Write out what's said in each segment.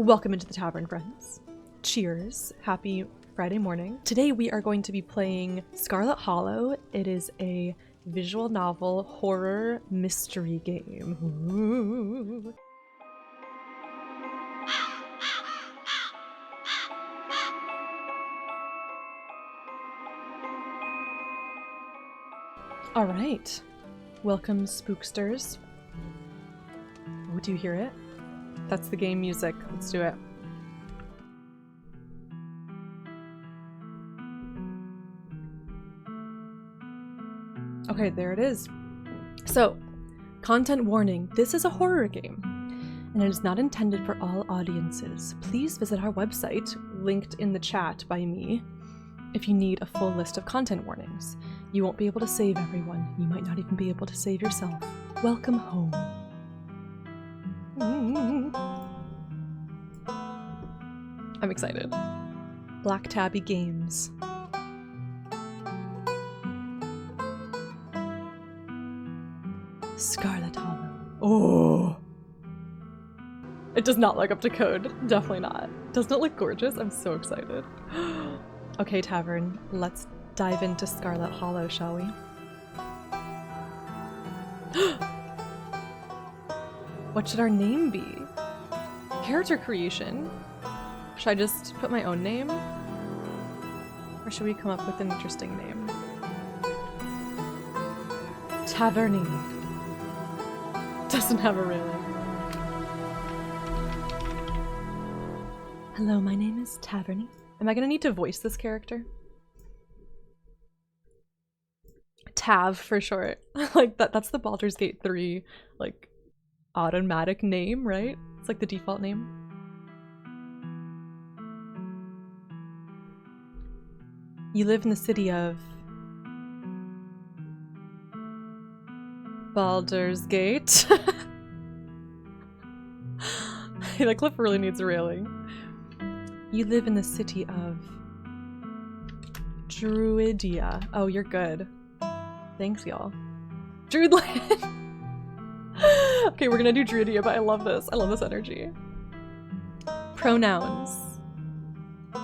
Welcome into the tavern, friends. Cheers. Happy Friday morning. Today we are going to be playing Scarlet Hollow. It is a visual novel horror mystery game. Ooh. All right. Welcome, spooksters. Oh, do you hear it? That's the game music. Let's do it. Okay, there it is. So, content warning. This is a horror game, and it is not intended for all audiences. Please visit our website, linked in the chat by me, if you need a full list of content warnings. You won't be able to save everyone. You might not even be able to save yourself. Welcome home. I'm excited. Black Tabby Games. Scarlet Hollow. Oh! It does not look up to code. Definitely not. Doesn't it look gorgeous? I'm so excited. Okay, Tavern. Let's dive into Scarlet Hollow, shall we? What should our name be? Character creation? Should I just put my own name? Or should we come up with an interesting name? Taverny. Doesn't have a railing. Hello, my name is Taverny. Am I gonna need to voice this character? Tav for short. Like that's the Baldur's Gate 3 like automatic name, right? It's like the default name. You live in the city of Baldur's Gate. Hey, that clip really needs a railing. You live in the city of Druidia. Oh, you're good. Thanks, y'all. Druidland. Okay, we're gonna do Druidia, but I love this. I love this energy. Pronouns.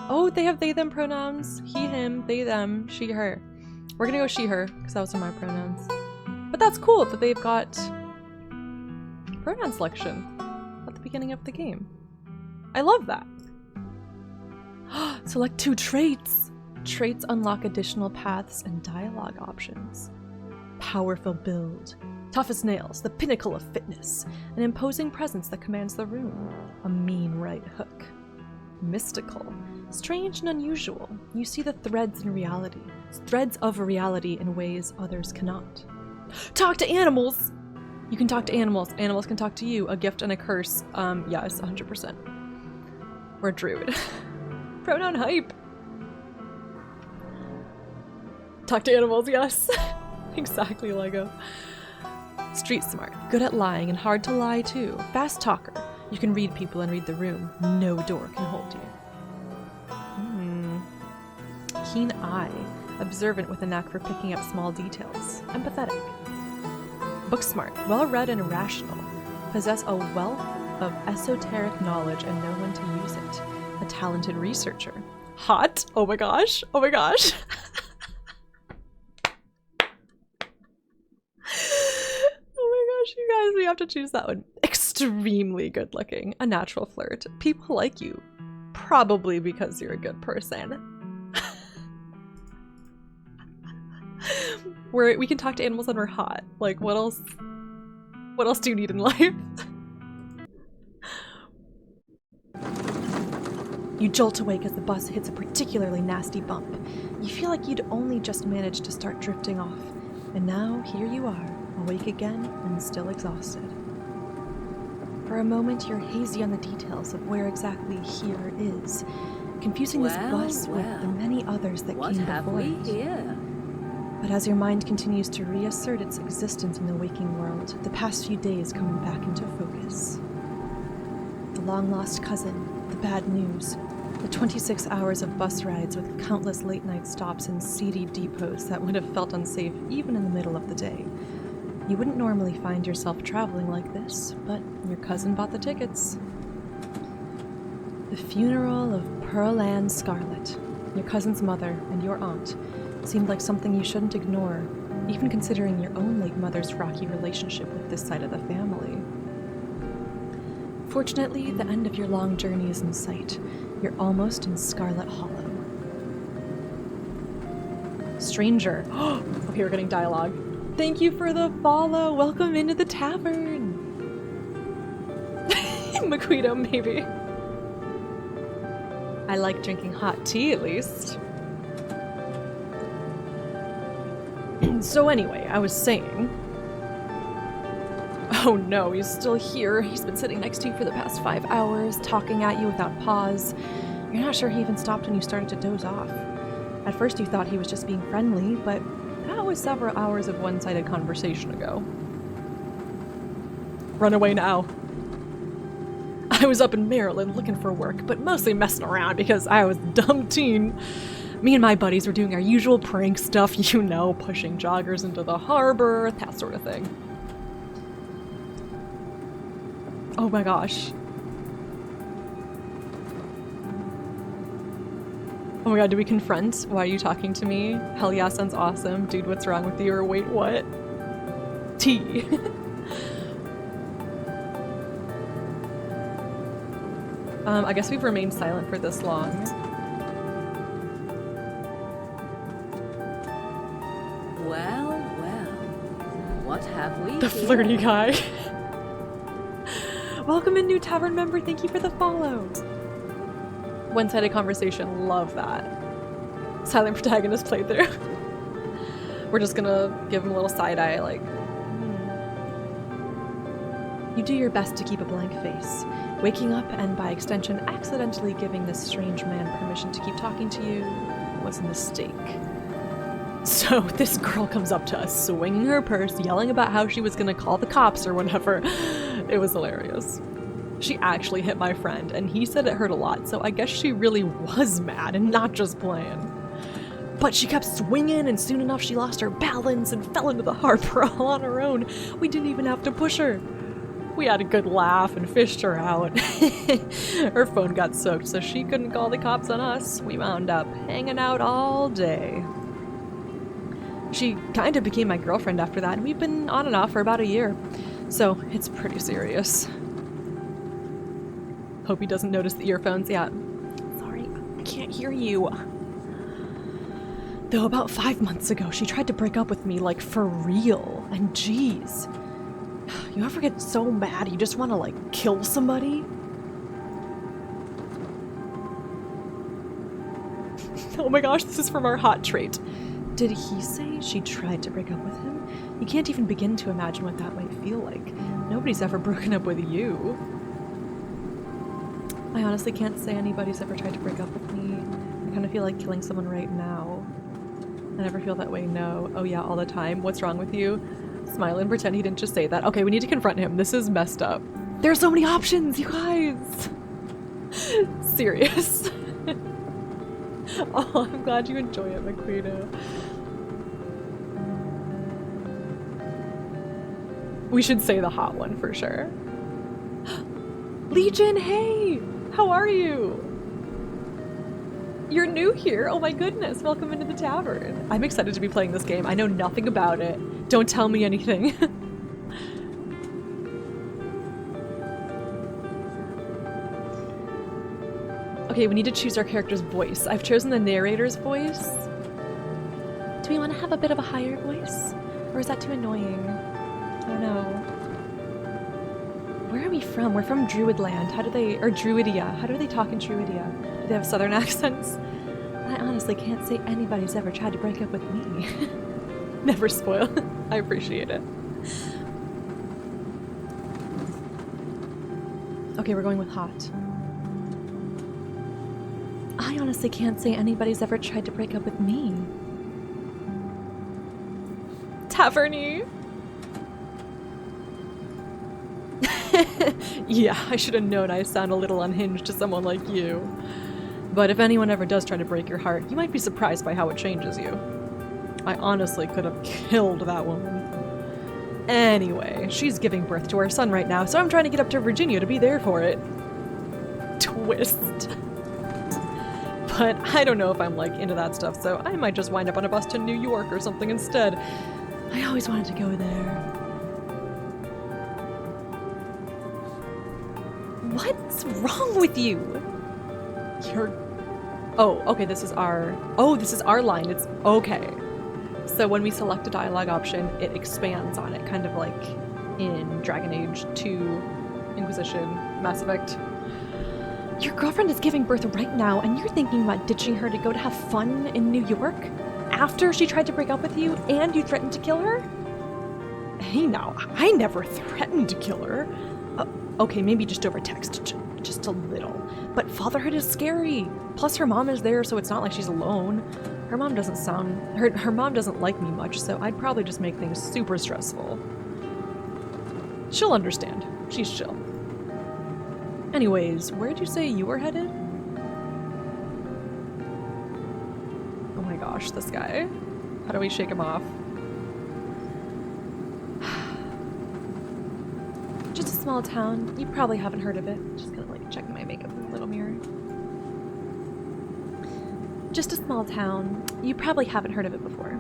Oh, they have they, them pronouns. He, him, they, them, she, her. We're gonna go she, her, because those are my pronouns. But that's cool that they've got pronoun selection at the beginning of the game. I love that. Select 2 traits. Traits unlock additional paths and dialogue options. Powerful build. Tough as nails, the pinnacle of fitness. An imposing presence that commands the room. A mean right hook. Mystical. Strange and unusual. You see the threads in reality. Threads of reality in ways others cannot. Talk to animals! You can talk to animals. Animals can talk to you. A gift and a curse. Yes, 100%. We're a druid. Pronoun hype. Talk to animals, yes. Exactly, Lego. Street smart. Good at lying and hard to lie too. Fast talker. You can read people and read the room. No door can hold you. Keen eye. Observant with a knack for picking up small details. Empathetic. Book smart. Well-read and rational. Possess a wealth of esoteric knowledge and know when to use it. A talented researcher. Hot. Oh my gosh. Oh my gosh. You guys, we have to choose that one. Extremely good looking. A natural flirt. People like you. Probably because you're a good person. We can talk to animals and we're hot. Like, what else? What else do you need in life? You jolt awake as the bus hits a particularly nasty bump. You feel like you'd only just managed to start drifting off. And now, here you are. Awake again and still exhausted. For a moment, you're hazy on the details of where exactly here is, confusing this bus with the many others that came before it. Here? But as your mind continues to reassert its existence in the waking world, the past few days come back into focus. The long-lost cousin, the bad news, the 26 hours of bus rides with countless late-night stops in seedy depots that would have felt unsafe even in the middle of the day. You wouldn't normally find yourself traveling like this, but your cousin bought the tickets. The funeral of Pearl Ann Scarlet, your cousin's mother and your aunt, seemed like something you shouldn't ignore, even considering your own late mother's rocky relationship with this side of the family. Fortunately, the end of your long journey is in sight. You're almost in Scarlet Hollow. Stranger. Okay, we're getting dialogue. Thank you for the follow. Welcome into the tavern. Maquito, maybe. I like drinking hot tea, at least. So anyway, I was saying... Oh no, he's still here. He's been sitting next to you for the past 5 hours, talking at you without pause. You're not sure he even stopped when you started to doze off. At first you thought he was just being friendly, but that was several hours of one-sided conversation ago. Run away now. I was up in Maryland looking for work, but mostly messing around because I was a dumb teen. Me and my buddies were doing our usual prank stuff, you know, pushing joggers into the harbor, that sort of thing. Oh my gosh. Oh my god, do we confront? Why are you talking to me? Hell yeah, sounds awesome. Dude, what's wrong with you? Or wait, what? Tea. I guess we've remained silent for this long. Well, what have we The here? flirty guy. Welcome in, new tavern member. Thank you for the follow. One-sided conversation. Love that. Silent protagonist playthrough. We're just gonna give him a little side-eye, like... You do your best to keep a blank face. Waking up and, by extension, accidentally giving this strange man permission to keep talking to you was a mistake. So this girl comes up to us, swinging her purse, yelling about how she was gonna call the cops or whatever. It was hilarious. She actually hit my friend, and he said it hurt a lot, so I guess she really was mad and not just playing. But she kept swinging, and soon enough she lost her balance and fell into the harbor all on her own. We didn't even have to push her. We had a good laugh and fished her out. Her phone got soaked, so she couldn't call the cops on us. We wound up hanging out all day. She kind of became my girlfriend after that, and we've been on and off for about a year. So, it's pretty serious. Hope he doesn't notice the earphones. Yeah. Sorry, I can't hear you. Though about 5 months ago, she tried to break up with me, like, for real. And geez. You ever get so mad you just want to, like, kill somebody? Oh my gosh, this is from our hot trait. Did he say she tried to break up with him? You can't even begin to imagine what that might feel like. Nobody's ever broken up with you. I honestly can't say anybody's ever tried to break up with me. I kind of feel like killing someone right now. I never feel that way, no. Oh yeah, all the time. What's wrong with you? Smile and pretend he didn't just say that. Okay, we need to confront him. This is messed up. There's so many options, you guys! Serious. Oh, I'm glad you enjoy it, Maquito. We should say the hot one for sure. Legion, hey! How are you? You're new here? Oh my goodness, welcome into the tavern. I'm excited to be playing this game. I know nothing about it. Don't tell me anything. Okay, we need to choose our character's voice. I've chosen the narrator's voice. Do we want to have a bit of a higher voice? Or is that too annoying? I don't know. Where are we from? We're from Druidland. How do they, or Druidia. How do they talk in Druidia? Do they have southern accents? I honestly can't say anybody's ever tried to break up with me. Never spoil. I appreciate it. Okay, we're going with hot. I honestly can't say anybody's ever tried to break up with me. Taverny! Yeah, I should have known I sound a little unhinged to someone like you. But if anyone ever does try to break your heart, you might be surprised by how it changes you. I honestly could have killed that woman. Anyway, she's giving birth to our son right now, so I'm trying to get up to Virginia to be there for it. twist. But I don't know if I'm like into that stuff, so I might just wind up on a bus to New York or something instead. I always wanted to go there. What's wrong with you? You're... Oh, okay, this is our line. It's okay. So when we select a dialogue option, it expands on it, kind of like in Dragon Age 2, Inquisition, Mass Effect. Your girlfriend is giving birth right now, and you're thinking about ditching her to go to have fun in New York? After she tried to break up with you, and you threatened to kill her? Hey now, I never threatened to kill her. Okay, maybe just over text, just a little. But fatherhood is scary. Plus her mom is there, so it's not like she's alone. Her mom doesn't like me much, so I'd probably just make things super stressful. She'll understand. She's chill. Anyways, where'd you say you were headed? Oh my gosh, this guy. How do we shake him off? Just a small town. You probably haven't heard of it. Just gonna like check my makeup in the little mirror. Just a small town. You probably haven't heard of it before.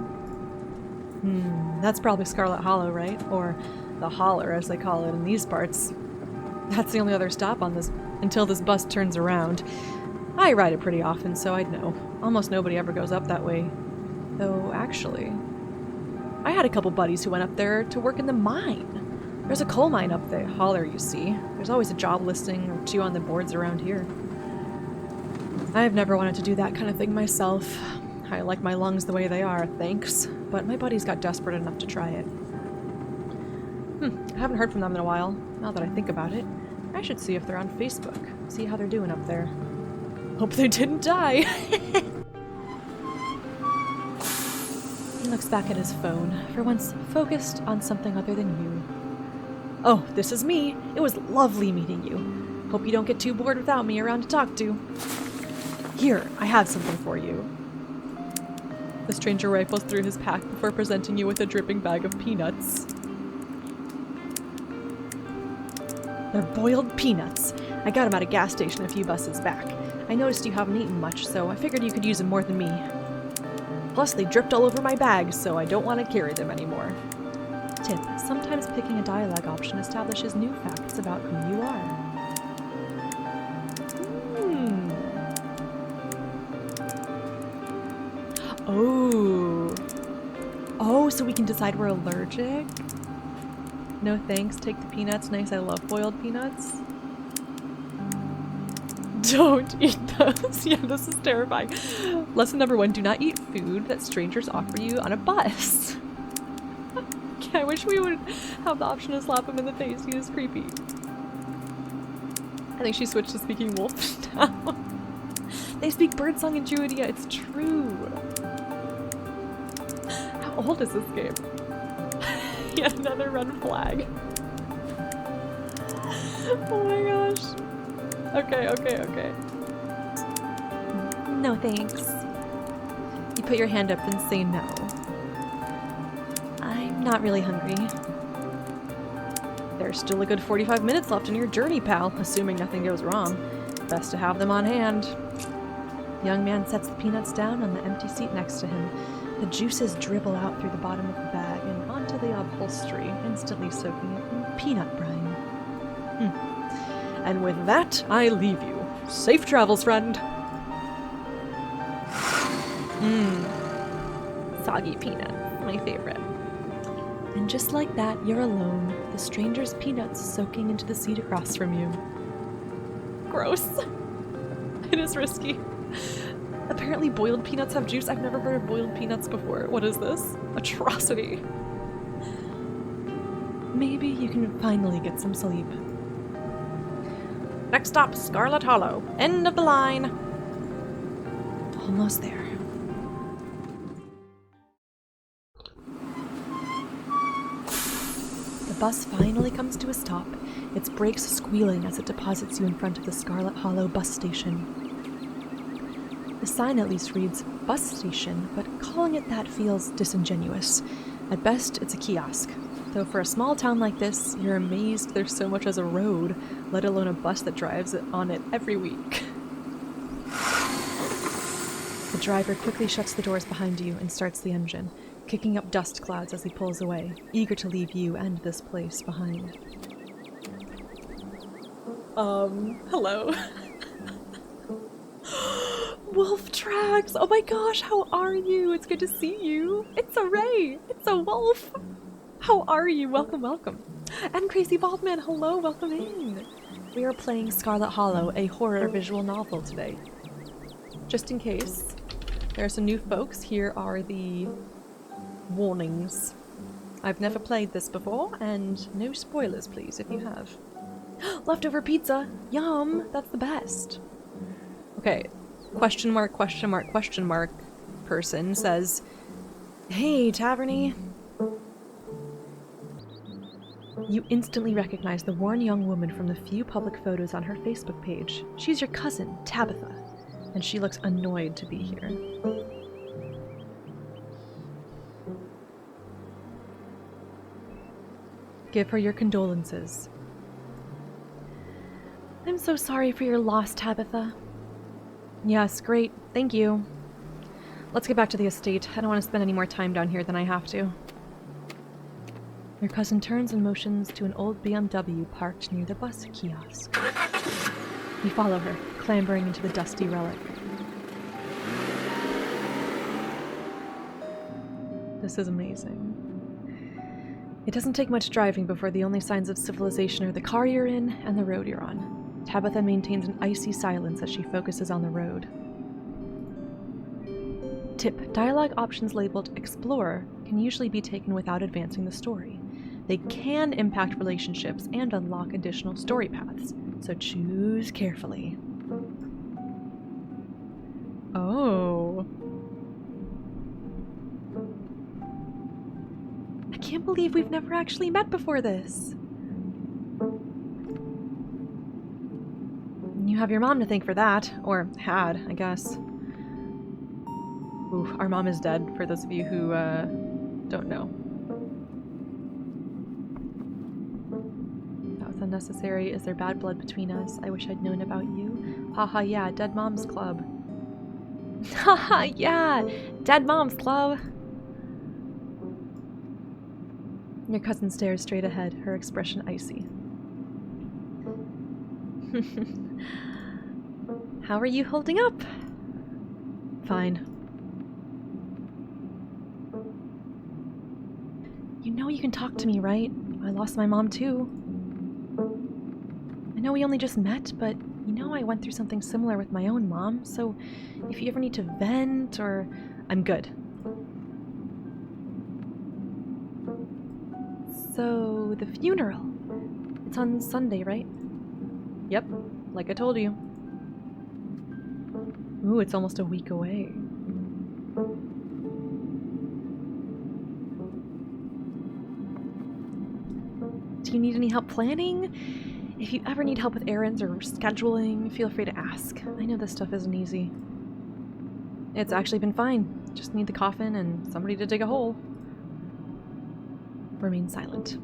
That's probably Scarlet Hollow, right? Or the Holler, as they call it in these parts. That's the only other stop on this until this bus turns around. I ride it pretty often, so I'd know. Almost nobody ever goes up that way. Though, actually, I had a couple buddies who went up there to work in the mine. There's a coal mine up the Holler, you see. There's always a job listing or two on the boards around here. I've never wanted to do that kind of thing myself. I like my lungs the way they are, thanks. But my buddies got desperate enough to try it. I haven't heard from them in a while. Now that I think about it, I should see if they're on Facebook. See how they're doing up there. Hope they didn't die. He looks back at his phone, for once focused on something other than you. Oh, this is me. It was lovely meeting you. Hope you don't get too bored without me around to talk to. Here, I have something for you. The stranger rifles through his pack before presenting you with a dripping bag of peanuts. They're boiled peanuts. I got them at a gas station a few buses back. I noticed you haven't eaten much, so I figured you could use them more than me. Plus, they dripped all over my bag, so I don't want to carry them anymore. Tip: sometimes picking a dialogue option establishes new facts about who you are. Oh, so we can decide we're allergic? No thanks, take the peanuts. Nice, I love boiled peanuts. Don't eat those. Yeah, this is terrifying. Lesson number 1, do not eat food that strangers offer you on a bus. I wish we would have the option to slap him in the face. He is creepy. I think she switched to speaking wolf now. They speak birdsong in Druidia, it's true. How old is this game? Yet another red flag. Oh my gosh. Okay. No thanks. You put your hand up and say no. I'm not really hungry. There's still a good 45 minutes left in your journey, pal, assuming nothing goes wrong. Best to have them on hand. The young man sets the peanuts down on the empty seat next to him. The juices dribble out through the bottom of the bag and onto the upholstery, instantly soaking it in peanut brine. And with that, I leave you. Safe travels, friend! Soggy peanut, my favorite. And just like that, you're alone, the stranger's peanuts soaking into the seat across from you. Gross. It is risky. Apparently boiled peanuts have juice. I've never heard of boiled peanuts before. What is this? Atrocity. Maybe you can finally get some sleep. Next stop, Scarlet Hollow. End of the line. Almost there. The bus finally comes to a stop, its brakes squealing as it deposits you in front of the Scarlet Hollow bus station. The sign at least reads bus station, but calling it that feels disingenuous. At best, it's a kiosk. Though for a small town like this, you're amazed there's so much as a road, let alone a bus that drives on it every week. The driver quickly shuts the doors behind you and starts the engine, kicking up dust clouds as he pulls away, eager to leave you and this place behind. Hello. Wolf tracks! Oh my gosh, how are you? It's good to see you. It's a Ray. It's a wolf. How are you? Welcome, welcome. And Crazy Baldman, hello, welcome in. We are playing Scarlet Hollow, a horror visual novel today. Just in case there are some new folks, here are the warnings. I've never played this before, and no spoilers please if you have. Leftover pizza! Yum! That's the best. Okay. Question mark, question mark, question mark person says, "Hey, Taverny." You instantly recognize the worn young woman from the few public photos on her Facebook page. She's your cousin, Tabitha, and she looks annoyed to be here. Give her your condolences. I'm so sorry for your loss, Tabitha. Yes, great. Thank you. Let's get back to the estate. I don't want to spend any more time down here than I have to. Your cousin turns and motions to an old BMW parked near the bus kiosk. You follow her, clambering into the dusty relic. This is amazing. It doesn't take much driving before the only signs of civilization are the car you're in and the road you're on. Tabitha maintains an icy silence as she focuses on the road. Tip: dialogue options labeled Explore can usually be taken without advancing the story. They can impact relationships and unlock additional story paths, so choose carefully. Oh. I can't believe we've never actually met before this. You have your mom to thank for that. Or had, I guess. Ooh, our mom is dead, for those of you who don't know. That was unnecessary. Is there bad blood between us? I wish I'd known about you. Haha, yeah, Dead Moms Club. Haha, yeah, Dead Moms Club. Your cousin stares straight ahead, her expression icy. How are you holding up? Fine. You know you can talk to me, right? I lost my mom too. I know we only just met, but you know I went through something similar with my own mom, so if you ever need to vent or... I'm good. So, the funeral. It's on Sunday, right? Yep, like I told you. Ooh, it's almost a week away. Do you need any help planning? If you ever need help with errands or scheduling, feel free to ask. I know this stuff isn't easy. It's actually been fine. Just need the coffin and somebody to dig a hole. Remain silent.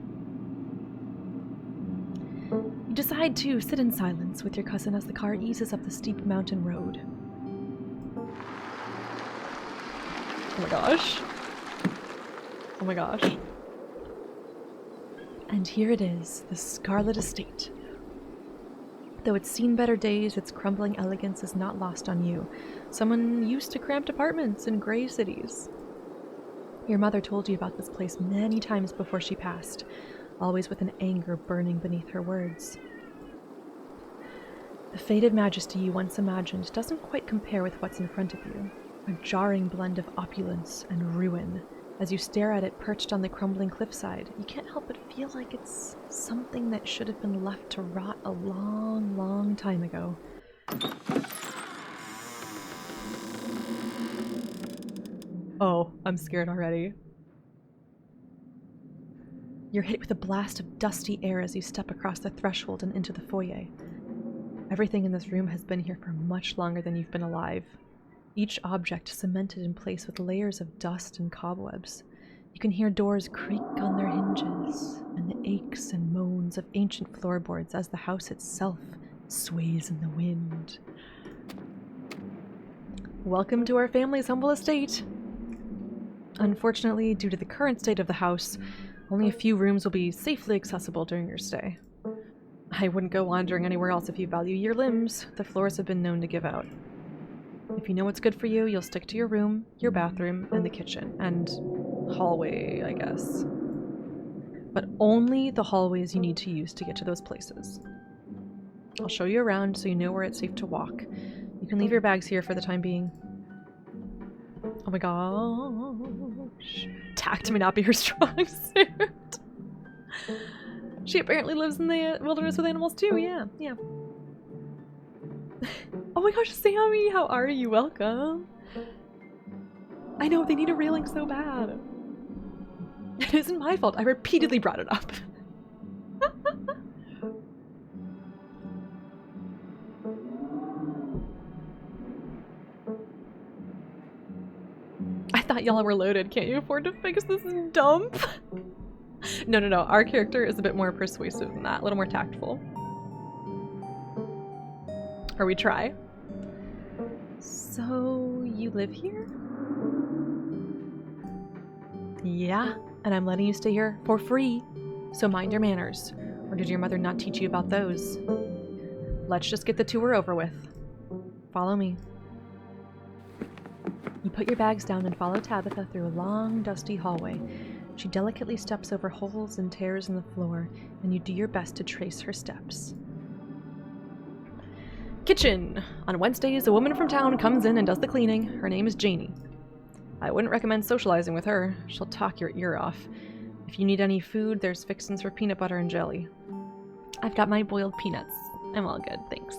You decide to sit in silence with your cousin as the car eases up the steep mountain road. Oh my gosh. Oh my gosh. And here it is, the Scarlet Estate. Though it's seen better days, its crumbling elegance is not lost on you, someone used to cramped apartments in gray cities. Your mother told you about this place many times before she passed, always with an anger burning beneath her words. The faded majesty you once imagined doesn't quite compare with what's in front of you, a jarring blend of opulence and ruin. As you stare at it perched on the crumbling cliffside, you can't help but feel like it's something that should have been left to rot a long, long time ago. Oh, I'm scared already. You're hit with a blast of dusty air as you step across the threshold and into the foyer. Everything in this room has been here for much longer than you've been alive. Each object cemented in place with layers of dust and cobwebs. You can hear doors creak on their hinges and the aches and moans of ancient floorboards as the house itself sways in the wind. Welcome to our family's humble estate. Unfortunately, due to the current state of the house, only a few rooms will be safely accessible during your stay. I wouldn't go wandering anywhere else if you value your limbs. The floors have been known to give out. If you know what's good for you, you'll stick to your room, your bathroom, and the kitchen, and hallway, I guess. But only the hallways you need to use to get to those places. I'll show you around so you know where it's safe to walk. You can leave your bags here for the time being. Oh my gosh. Tact may not be her strong suit. She apparently lives in the wilderness with animals too, yeah. Oh my gosh, Sammy, how are you? Welcome. I know, they need a railing so bad. It isn't my fault, I repeatedly brought it up. I thought y'all were loaded. Can't you afford to fix this dump? No. Our character is a bit more persuasive than that. A little more tactful. Or we try. So, you live here? Yeah, and I'm letting you stay here for free. So mind your manners. Or did your mother not teach you about those? Let's just get the tour over with. Follow me. You put your bags down and follow Tabitha through a long, dusty hallway. She delicately steps over holes and tears in the floor, and you do your best to trace her steps. Kitchen! On Wednesdays, a woman from town comes in and does the cleaning. Her name is Janie. I wouldn't recommend socializing with her. She'll talk your ear off. If you need any food, there's fixins for peanut butter and jelly. I've got my boiled peanuts. I'm all good, thanks.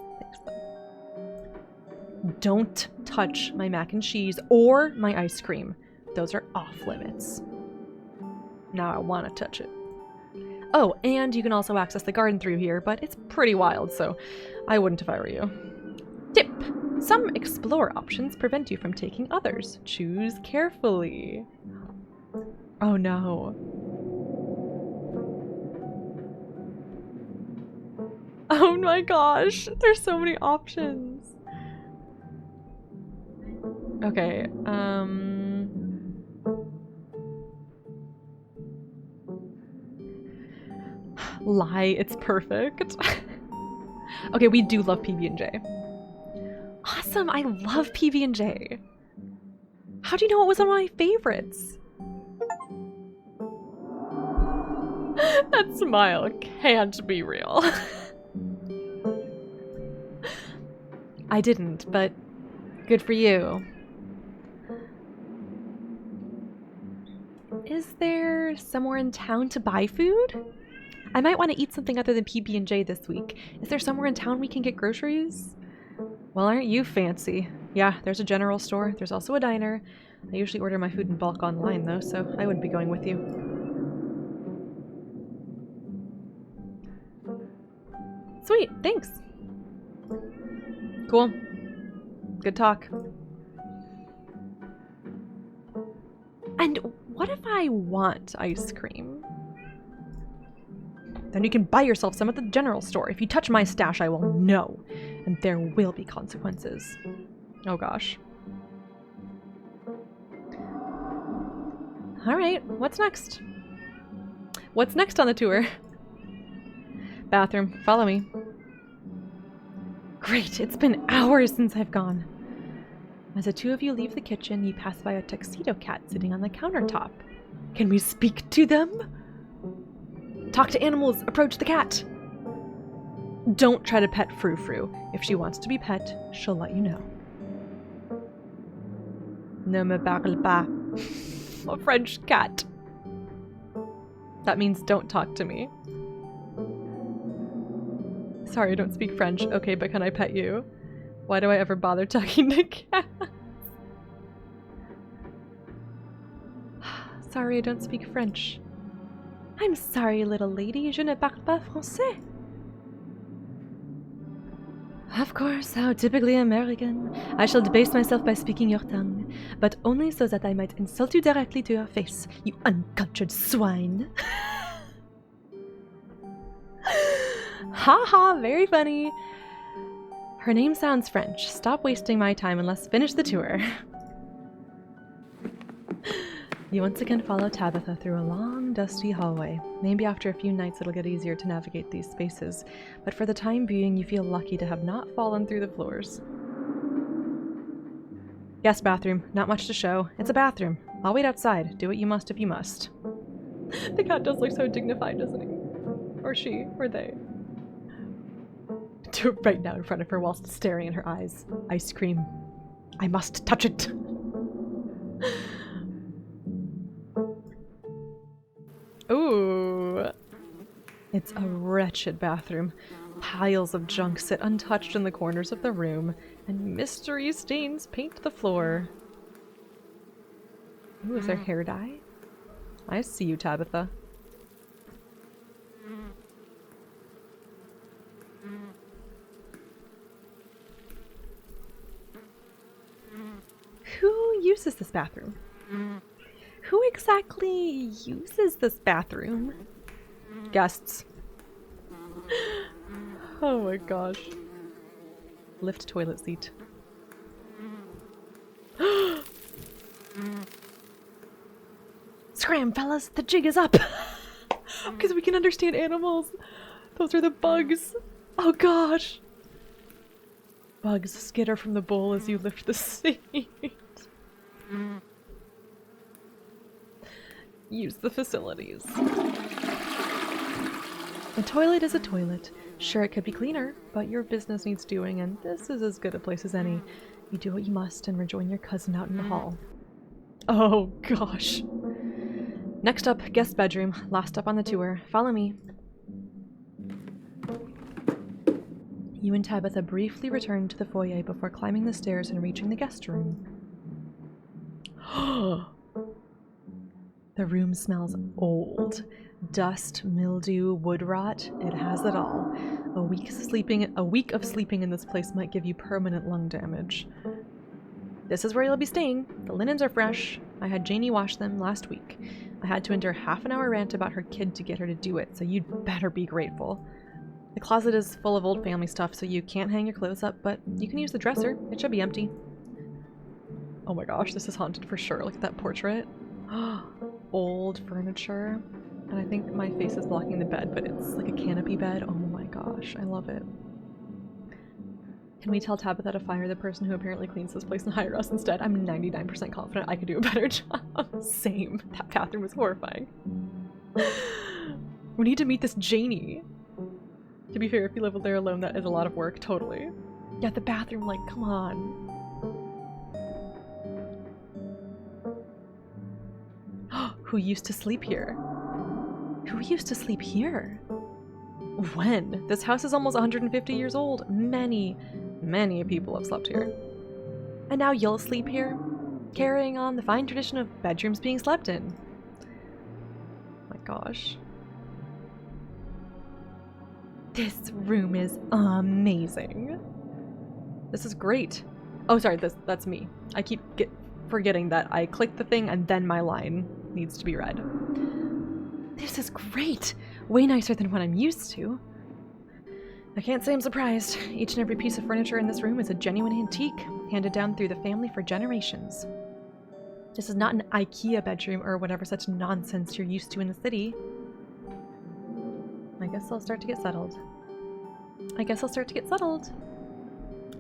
Don't touch my mac and cheese or my ice cream. Those are off limits. Now I want to touch it. Oh, and you can also access the garden through here, but it's pretty wild, so I wouldn't if I were you. Tip! Some explore options prevent you from taking others. Choose carefully. Oh no. Oh my gosh, there's so many options. Okay, lie, it's perfect. Okay, we do love PB&J. Awesome, I love PB&J. How do you know it was one of my favorites? That smile can't be real. I didn't, but good for you. Is there somewhere in town to buy food? I might want to eat something other than PB&J this week. Is there somewhere in town we can get groceries? Well, aren't you fancy? Yeah, there's a general store. There's also a diner. I usually order my food in bulk online, though, so I wouldn't be going with you. Sweet, thanks. Cool. Good talk. And what if I want ice cream? Then you can buy yourself some at the general store. If you touch my stash, I will know. And there will be consequences. Oh gosh. Alright, what's next? What's next on the tour? Bathroom, follow me. Great, it's been hours since I've gone. As the two of you leave the kitchen, you pass by a tuxedo cat sitting on the countertop. Can we speak to them? Talk to animals, approach the cat. Don't try to pet Frou Frou. If she wants to be pet, she'll let you know. Ne me parle pas. A French cat. That means don't talk to me. Sorry, I don't speak French. Okay, but can I pet you? Why do I ever bother talking to cats? Sorry, I don't speak French. I'm sorry, little lady. Je ne parle pas français. Of course, how typically American. I shall debase myself by speaking your tongue, but only so that I might insult you directly to your face, you uncultured swine. Haha, very funny. Her name sounds French. Stop wasting my time and let's finish the tour. You once again follow Tabitha through a long, dusty hallway. Maybe after a few nights it'll get easier to navigate these spaces, but for the time being you feel lucky to have not fallen through the floors. Guest bathroom. Not much to show. It's a bathroom. I'll wait outside. Do what you must if you must. The cat does look so dignified, doesn't he? Or she. Or they. Do it right now in front of her whilst staring in her eyes. Ice cream. I must touch it. Ooh. It's a wretched bathroom. Piles of junk sit untouched in the corners of the room, and mystery stains paint the floor. Ooh, is there hair dye? I see you, Tabitha. Who uses this bathroom? Who exactly uses this bathroom? Guests. Oh my gosh. Lift toilet seat. Scram, fellas! The jig is up! Because we can understand animals. Those are the bugs. Oh gosh. Bugs skitter from the bowl as you lift the seat. Use the facilities. A toilet is a toilet. Sure, it could be cleaner, but your business needs doing, and this is as good a place as any. You do what you must and rejoin your cousin out in the hall. Oh gosh. Next up, guest bedroom. Last up on the tour. Follow me. You and Tabitha briefly return to the foyer before climbing the stairs and reaching the guest room. The room smells old. Dust, mildew, wood rot. It has it all. A week of sleeping in this place might give you permanent lung damage. This is where you'll be staying. The linens are fresh. I had Janie wash them last week. I had to endure half an hour rant about her kid to get her to do it, so you'd better be grateful. The closet is full of old family stuff, so you can't hang your clothes up, but you can use the dresser. It should be empty. Oh my gosh, this is haunted for sure. Look at that portrait. Old furniture. And I think my face is blocking the bed, but it's like a canopy bed. Oh my gosh, I love it. Can we tell Tabitha to fire the person who apparently cleans this place and hire us instead? I'm 99% confident I could do a better job. Same. That bathroom was horrifying. We need to meet this Janie. To be fair, if you live there alone, that is a lot of work. Totally. Yeah, the bathroom, like, come on. Who used to sleep here? Who used to sleep here? When? This house is almost 150 years old. Many people have slept here. And now you'll sleep here? Carrying on the fine tradition of bedrooms being slept in. My gosh. This room is amazing. This is great. Oh, sorry, that's me. I keep forgetting that I clicked the thing and then my line needs to be read. This is great! Way nicer than what I'm used to. I can't say I'm surprised. Each and every piece of furniture in this room is a genuine antique, handed down through the family for generations. This is not an IKEA bedroom or whatever such nonsense you're used to in the city. I guess I'll start to get settled.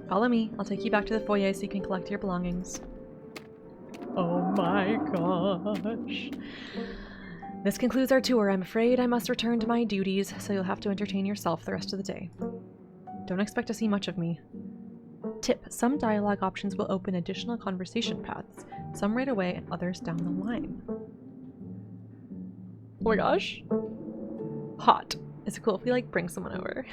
Follow me. I'll take you back to the foyer so you can collect your belongings. Oh my gosh. This concludes our tour. I'm afraid I must return to my duties, so you'll have to entertain yourself the rest of the day. Don't expect to see much of me. Tip: some dialogue options will open additional conversation paths, some right away and others down the line. Oh my gosh. Hot. Is it cool if we, like, bring someone over?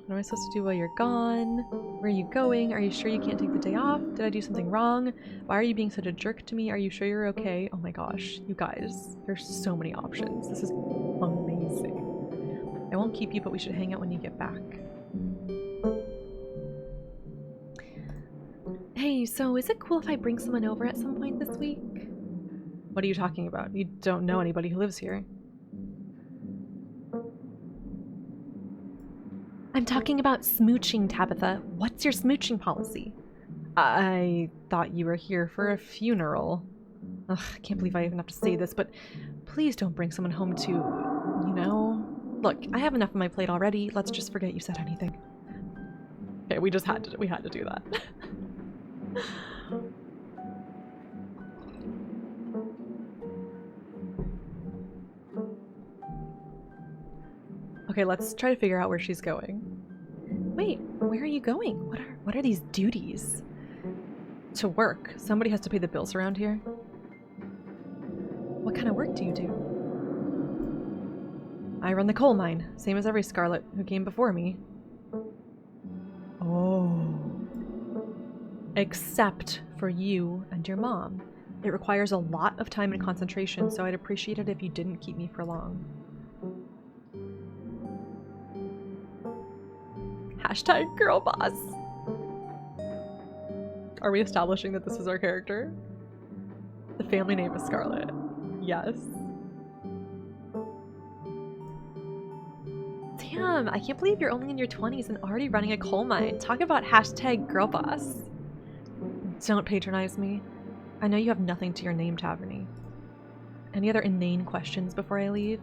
What am I supposed to do while you're gone? Where are you going? Are you sure you can't take the day off? Did I do something wrong? Why are you being such a jerk to me? Are you sure you're okay? Oh my gosh, you guys. There's so many options. This is amazing. I won't keep you, but we should hang out when you get back. Hey, so is it cool if I bring someone over at some point this week? What are you talking about? You don't know anybody who lives here. I'm talking about smooching, Tabitha. What's your smooching policy? I thought you were here for a funeral. Ugh, I can't believe I even have to say this, but please don't bring someone home to, you know... Look, I have enough on my plate already. Let's just forget you said anything. Okay, we had to do that. Okay, let's try to figure out where she's going. Wait, where are you going? What are these duties? To work. Somebody has to pay the bills around here. What kind of work do you do? I run the coal mine, same as every Scarlet who came before me. Oh. Except for you and your mom. It requires a lot of time and concentration, so I'd appreciate it if you didn't keep me for long. Hashtag girl boss. Are we establishing that this is our character? The family name is Scarlet. Yes. Damn, I can't believe you're only in your 20s and already running a coal mine. Talk about hashtag girl boss. Don't patronize me. I know you have nothing to your name, Taverny. Any other inane questions before I leave?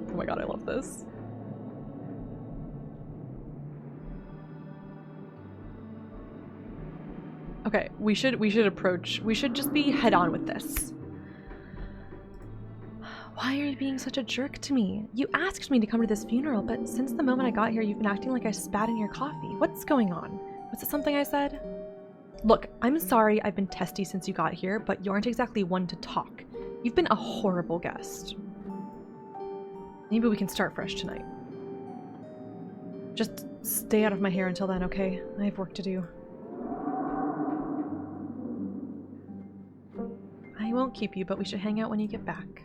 Oh my god, I love this. Okay, we should just be head on with this. Why are you being such a jerk to me? You asked me to come to this funeral, but since the moment I got here, you've been acting like I spat in your coffee. What's going on? Was it something I said? Look, I'm sorry I've been testy since you got here, but you aren't exactly one to talk. You've been a horrible guest. Maybe we can start fresh tonight. Just stay out of my hair until then, okay? I have work to do. I won't keep you, but we should hang out when you get back.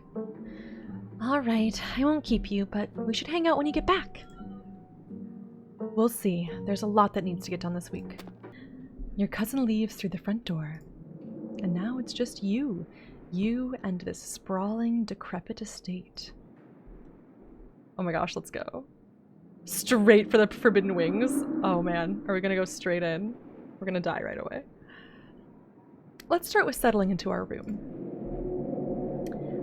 Alright, I won't keep you, but we should hang out when you get back. We'll see. There's a lot that needs to get done this week. Your cousin leaves through the front door. And now it's just you. You and this sprawling, decrepit estate. Oh my gosh, let's go. Straight for the Forbidden Wings. Oh man, are we gonna go straight in? We're gonna die right away. Let's start with settling into our room.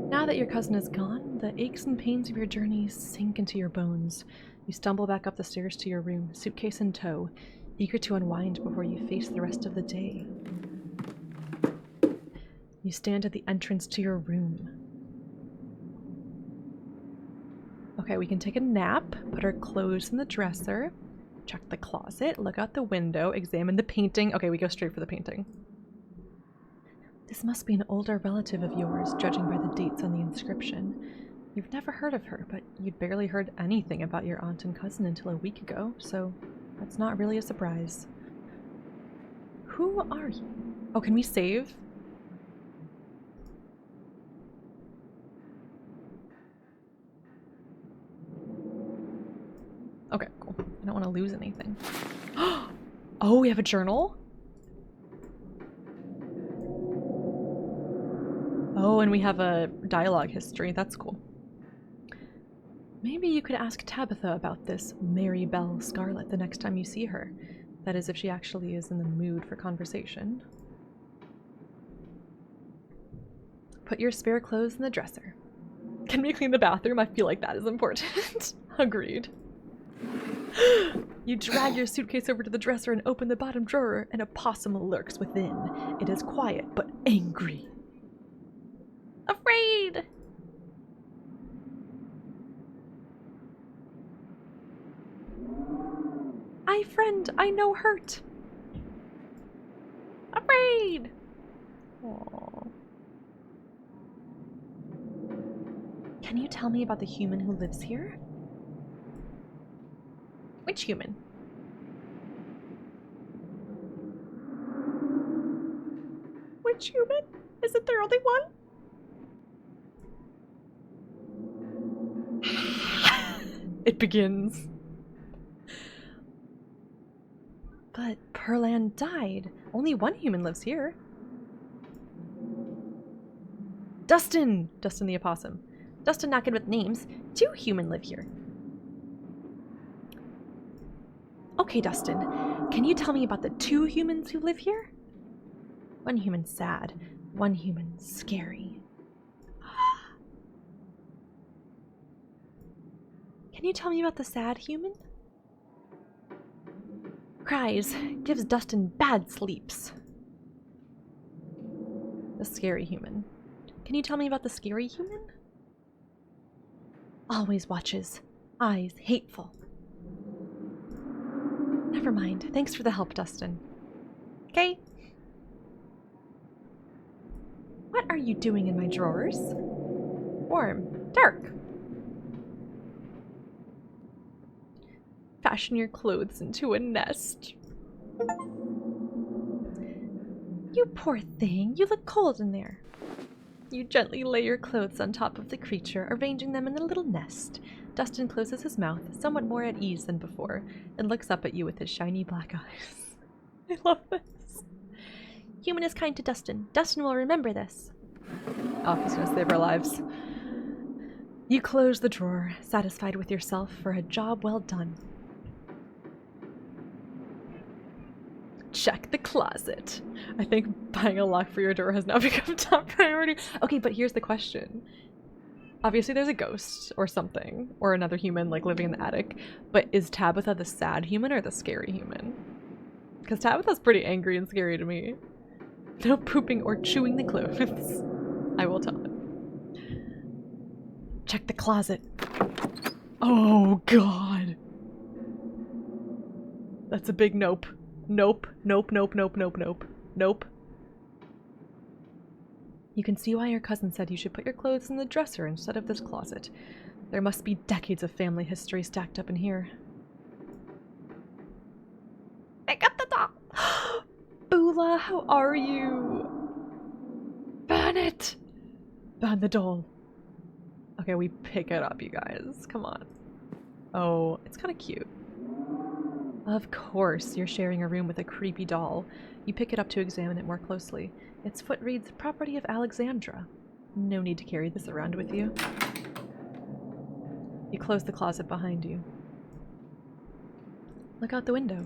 Now that your cousin is gone, the aches and pains of your journey sink into your bones. You stumble back up the stairs to your room, suitcase in tow, eager to unwind before you face the rest of the day. You stand at the entrance to your room. Okay, we can take a nap, put our clothes in the dresser, check the closet, look out the window, examine the painting. Okay, we go straight for the painting. This must be an older relative of yours, judging by the dates on the inscription. You've never heard of her, but you'd barely heard anything about your aunt and cousin until a week ago, so that's not really a surprise. Who are you? Oh, can we save? Okay, cool. I don't want to lose anything. Oh, we have a journal? Oh, and we have a dialogue history. That's cool. Maybe you could ask Tabitha about this Mary Belle Scarlet the next time you see her. That is, if she actually is in the mood for conversation. Put your spare clothes in the dresser. Can we clean the bathroom? I feel like that is important. Agreed. You drag your suitcase over to the dresser and open the bottom drawer. An opossum lurks within. It is quiet but angry. Afraid! Friend, I know hurt. Afraid! Aww. Can you tell me about the human who lives here? Which human? Which human? Isn't there only one? It begins. But Perlan died. Only one human lives here. Dustin! Dustin the opossum. Dustin not good with names. 2 human live here. Okay, Dustin. Can you tell me about the 2 humans who live here? 1 human sad. 1 human scary. Can you tell me about the sad human? Cries. Gives Dustin bad sleeps. The scary human. Can you tell me about the scary human? Always watches. Eyes hateful. Never mind. Thanks for the help, Dustin. Okay. What are you doing in my drawers? Warm. Dark. Fashion your clothes into a nest. You poor thing. You look cold in there. You gently lay your clothes on top of the creature, arranging them in a little nest. Dustin closes his mouth, somewhat more at ease than before, and looks up at you with his shiny black eyes. I love this. Human is kind to Dustin. Dustin will remember this. Oh, he's gonna save our lives. You close the drawer, satisfied with yourself for a job well done. Check the closet. I think buying a lock for your door has now become top priority. Okay, but here's the question. Obviously there's a ghost or something, or another human like living in the attic, but is Tabitha the sad human or the scary human? Because Tabitha's pretty angry and scary to me. No pooping or chewing the clothes. I will tell him. Check the closet. Oh god. That's a big nope. Nope, nope, nope, nope, nope, nope, nope. You can see why your cousin said you should put your clothes in the dresser instead of this closet. There must be decades of family history stacked up in here. Pick up the doll! Bula, how are you? Burn it! Burn the doll. Okay, we pick it up, you guys. Come on. Oh, it's kind of cute. Of course, you're sharing a room with a creepy doll. You pick it up to examine it more closely. Its foot reads, "Property of Alexandra." No need to carry this around with you. You close the closet behind you. Look out the window.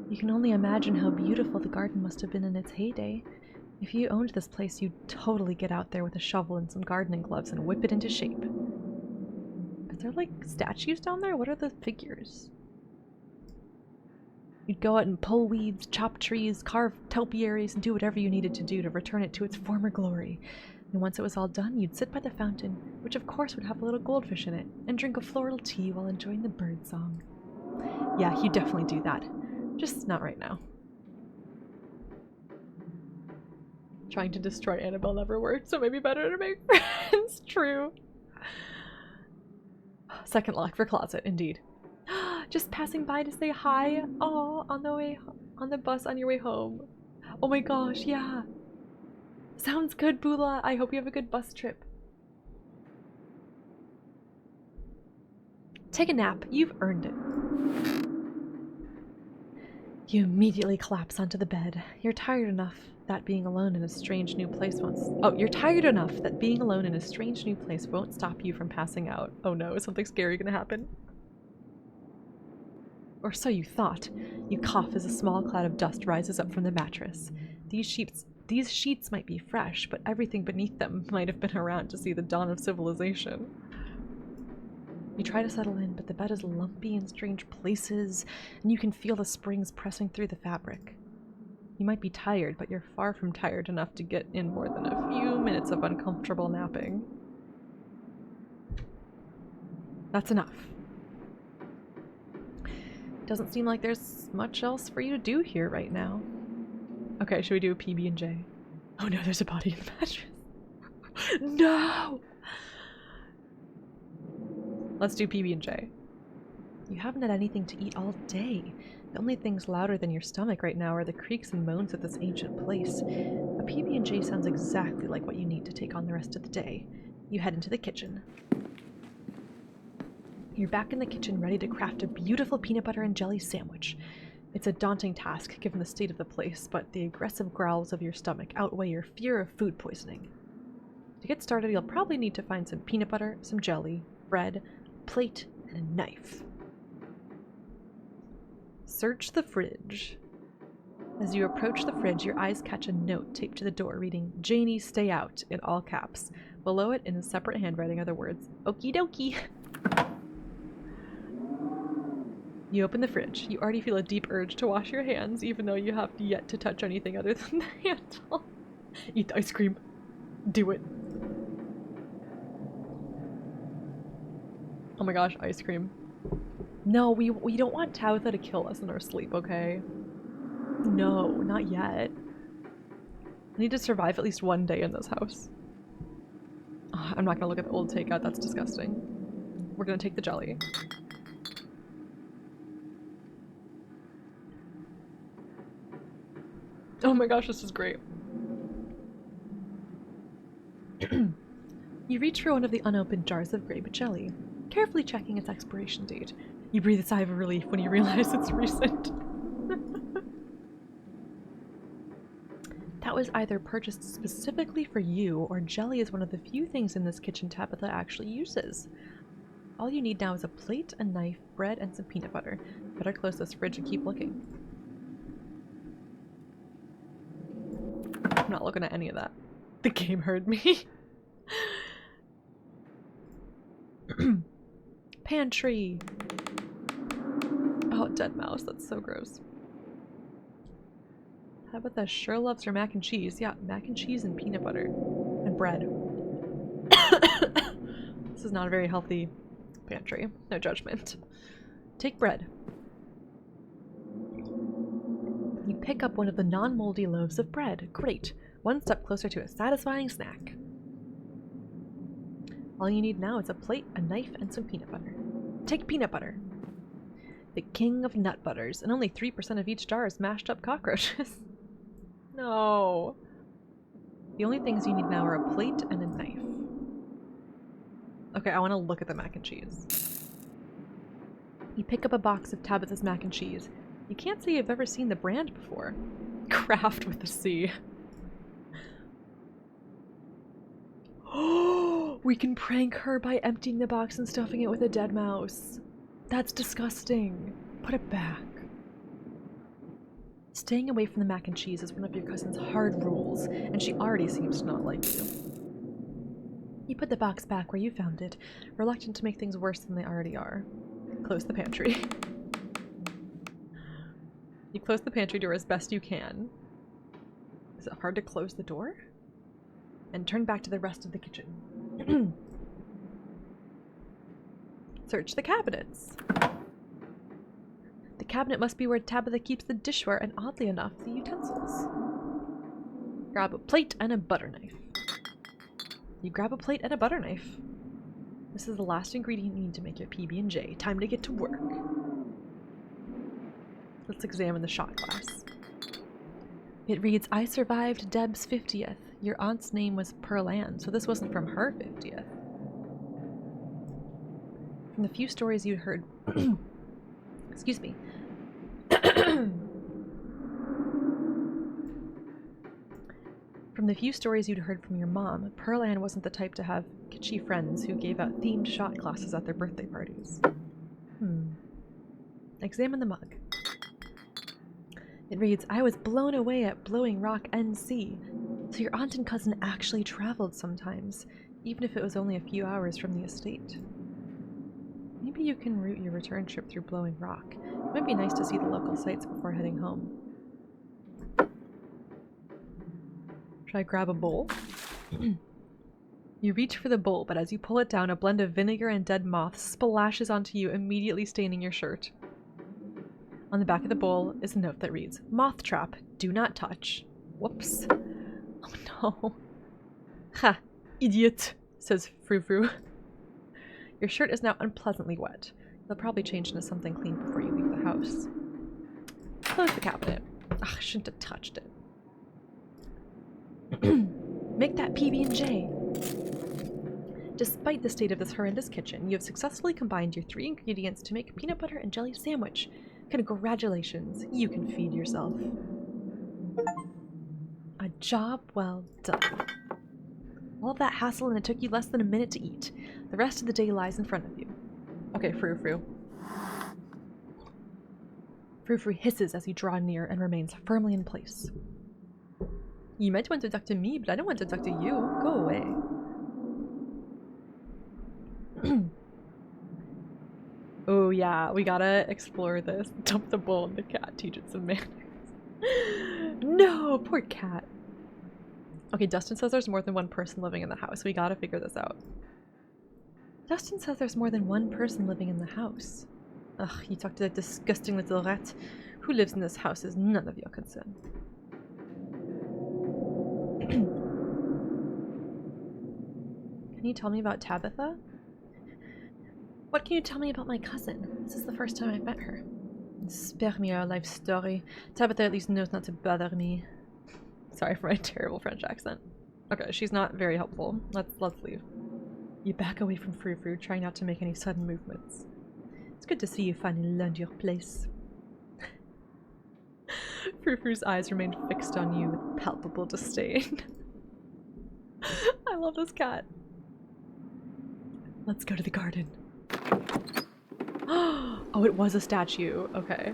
You can only imagine how beautiful the garden must have been in its heyday. If you owned this place, you'd totally get out there with a shovel and some gardening gloves and whip it into shape. Are there like statues down there? What are the figures? You'd go out and pull weeds, chop trees, carve topiaries, and do whatever you needed to do to return it to its former glory. And once it was all done, you'd sit by the fountain, which of course would have a little goldfish in it, and drink a floral tea while enjoying the bird song. Yeah, you definitely do that. Just not right now. Trying to destroy Annabelle never worked, so maybe better to make friends. True. Second lock for closet, indeed. Just passing by to say hi. Oh, on the bus on your way home. Oh my gosh, yeah. Sounds good, Bula. I hope you have a good bus trip. Take a nap. You've earned it. You immediately collapse onto the bed. You're tired enough that being alone in a strange new place won't... you're tired enough that being alone in a strange new place won't stop you from passing out. Oh no, is something scary gonna happen? Or so you thought. You cough as a small cloud of dust rises up from the mattress. These sheets might be fresh, but everything beneath them might have been around to see the dawn of civilization. You try to settle in, but the bed is lumpy in strange places, and you can feel the springs pressing through the fabric. You might be tired, but you're far from tired enough to get in more than a few minutes of uncomfortable napping. That's enough. Doesn't seem like there's much else for you to do here right now. Okay, should we do a PB&J? Oh no, there's a body in the mattress. No! Let's do PB&J. You haven't had anything to eat all day. The only things louder than your stomach right now are the creaks and moans of this ancient place. A PB&J sounds exactly like what you need to take on the rest of the day. You head into the kitchen. You're back in the kitchen ready to craft a beautiful peanut butter and jelly sandwich. It's a daunting task given the state of the place, but the aggressive growls of your stomach outweigh your fear of food poisoning. To get started, you'll probably need to find some peanut butter, some jelly, bread, a plate, and a knife. Search the fridge. As you approach the fridge, your eyes catch a note taped to the door reading, "Janie, stay out," in all caps. Below it, in a separate handwriting, are the words, "Okie dokie." You open the fridge. You already feel a deep urge to wash your hands, even though you have yet to touch anything other than the handle. Eat the ice cream. Do it. Oh my gosh, ice cream. No, we don't want Tabitha to kill us in our sleep, okay? No, not yet. I need to survive at least one day in this house. Oh, I'm not gonna look at the old takeout, that's disgusting. We're gonna take the jelly. Oh my gosh, this is great. You reach for one of the unopened jars of grape jelly, carefully checking its expiration date. You breathe a sigh of relief when you realize it's recent. That was either purchased specifically for you, or jelly is one of the few things in this kitchen Tabitha actually uses. All you need now is a plate, a knife, bread, and some peanut butter. Better close this fridge and keep looking. I'm not looking at any of that. The game heard me. Pantry! Oh, dead mouse. That's so gross. Tabitha sure loves her mac and cheese. Yeah, mac and cheese and peanut butter. And bread. This is not a very healthy pantry. No judgment. Take bread. You pick up one of the non-moldy loaves of bread. Great. One step closer to a satisfying snack. All you need now is a plate, a knife, and some peanut butter. Take peanut butter. The king of nut butters, and only 3% of each jar is mashed up cockroaches. No. The only things you need now are a plate and a knife. Okay, I want to look at the mac and cheese. You pick up a box of Tabitha's mac and cheese. You can't say you've ever seen the brand before. Craft with a C. Oh, we can prank her by emptying the box and stuffing it with a dead mouse. That's disgusting. Put it back. Staying away from the mac and cheese is one of your cousin's hard rules, and she already seems to not like you. You put the box back where you found it, reluctant to make things worse than they already are. Close the pantry. You close the pantry door as best you can. Is it hard to close the door? And turn back to the rest of the kitchen. Search the cabinets. The cabinet must be where Tabitha keeps the dishware and, oddly enough, the utensils. Grab a plate and a butter knife. You grab a plate and a butter knife. This is the last ingredient you need to make your PB&J. Time to get to work. Let's examine the shot glass. It reads, "I survived Deb's 50th. Your aunt's name was Pearl Ann, so this wasn't from her 50th. From the few stories you'd heard..." Excuse me. From the few stories you'd heard from your mom, Pearl Ann wasn't the type to have kitschy friends who gave out themed shot glasses at their birthday parties. Examine the mug. It reads, "I was blown away at Blowing Rock, NC. So your aunt and cousin actually traveled sometimes, even if it was only a few hours from the estate. Maybe you can route your return trip through Blowing Rock. It might be nice to see the local sights before heading home." Should I grab a bowl? You reach for the bowl, but as you pull it down, a blend of vinegar and dead moths splashes onto you, immediately staining your shirt. On the back of the bowl is a note that reads, "Moth trap, do not touch." Whoops. Oh no. Ha, idiot, says Frou Frou. Your shirt is now unpleasantly wet. You'll probably change into something clean before you leave the house. Close the cabinet. Ugh, I shouldn't have touched it. Make that PB&J. Despite the state of this horrendous kitchen, you have successfully combined your 3 ingredients to make a peanut butter and jelly sandwich. Congratulations, you can feed yourself. A job well done. All of that hassle and it took you less than a minute to eat. The rest of the day lies in front of you. Okay, Frou-Frou. Frou-Frou hisses as you draw near and remains firmly in place. You might want to talk to me, but I don't want to talk to you. Go away. Oh yeah, we gotta explore this. Dump the bowl in the cat, teach it some manners. No, poor cat. Okay, Dustin says there's more than one person living in the house. We gotta figure this out. Dustin says there's more than one person living in the house. Ugh, you talk to that disgusting little rat. Who lives in this house is none of your concern. Can you tell me about Tabitha? What can you tell me about my cousin? This is the first time I've met her. Spare me our life story. Tabitha at least knows not to bother me. Sorry for my terrible French accent. Okay, she's not very helpful. Let's leave. You back away from Frou-Frou, trying not to make any sudden movements. It's good to see you finally learned your place. Frou-Frou's eyes remained fixed on you with palpable disdain. I love this cat. Let's go to the garden. Oh, it was a statue. Okay.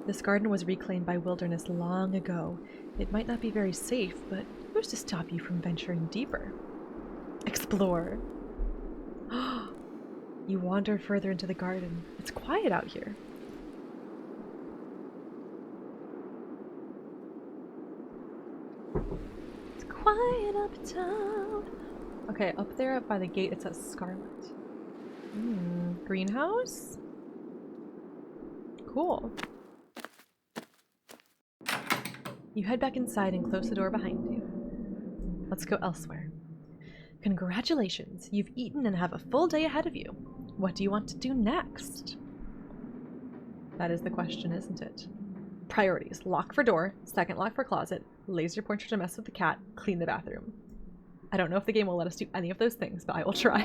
This garden was reclaimed by wilderness long ago. It might not be very safe, but who's to stop you from venturing deeper? Explore. You wander further into the garden. It's quiet out here. It's quiet uptown. Okay, up there by the gate it says Scarlet. Greenhouse? Cool. You head back inside and close the door behind you. Let's go elsewhere. Congratulations, you've eaten and have a full day ahead of you. What do you want to do next? That is the question, isn't it? Priorities. Lock for door, second lock for closet, laser pointer to mess with the cat, clean the bathroom. I don't know if the game will let us do any of those things, but I will try.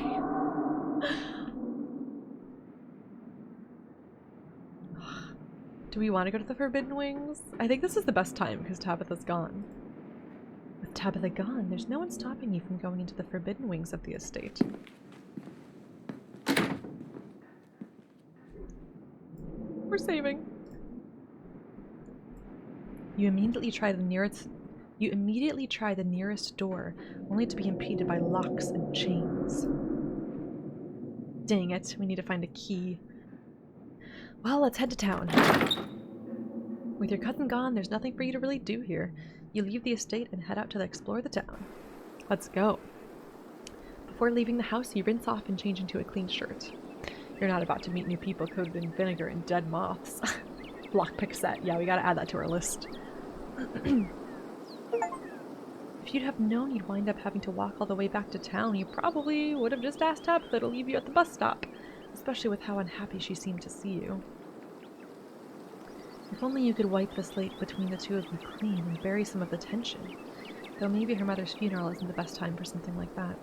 Do we want to go to the Forbidden Wings? I think this is the best time because Tabitha's gone. With Tabitha gone, there's no one stopping you from going into the Forbidden Wings of the estate. We're saving. You immediately try the nearest door, only to be impeded by locks and chains. Dang it, we need to find a key. Well, let's head to town. With your cousin gone, there's nothing for you to really do here. You leave the estate and head out to explore the town. Let's go. Before leaving the house, you rinse off and change into a clean shirt. You're not about to meet new people coated in vinegar and dead moths. Lockpick set. Yeah, we gotta add that to our list. If you'd have known you'd wind up having to walk all the way back to town, you probably would have just asked Tabitha to leave you at the bus stop, especially with how unhappy she seemed to see you. If only you could wipe the slate between the two of you clean and bury some of the tension, though maybe her mother's funeral isn't the best time for something like that.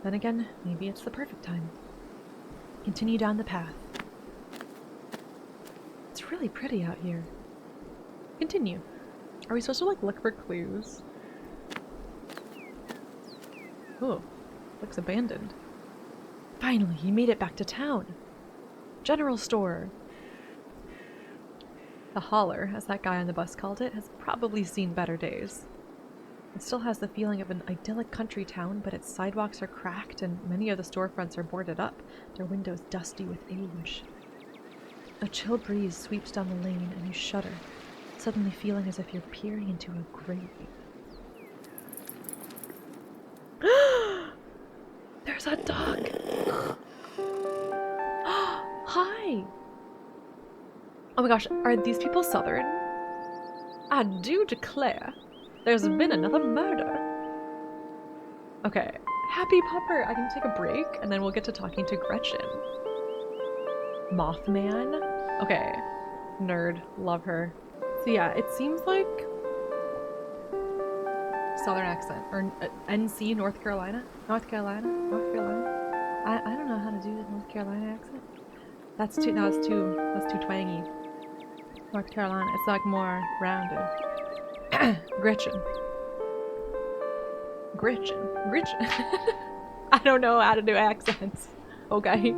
Then again, maybe it's the perfect time. Continue down the path. It's really pretty out here. Continue. Are we supposed to, like, look for clues? Oh, looks abandoned. Finally, you made it back to town. General store. The holler, as that guy on the bus called it, has probably seen better days. It still has the feeling of an idyllic country town, but its sidewalks are cracked and many of the storefronts are boarded up, their windows dusty with age. A chill breeze sweeps down the lane and you shudder, suddenly feeling as if you're peering into a grave. There's a dog! Hi! Oh my gosh, are these people Southern? I do declare, there's been another murder. Okay, happy pupper! I can take a break and then we'll get to talking to Gretchen. Mothman? Okay, nerd, love her. So yeah, it seems like southern accent. Or NC, North Carolina? North Carolina? North Carolina? I don't know how to do the North Carolina accent. That's too twangy. North Carolina, it's like more rounded. Gretchen. I don't know how to do accents. Okay.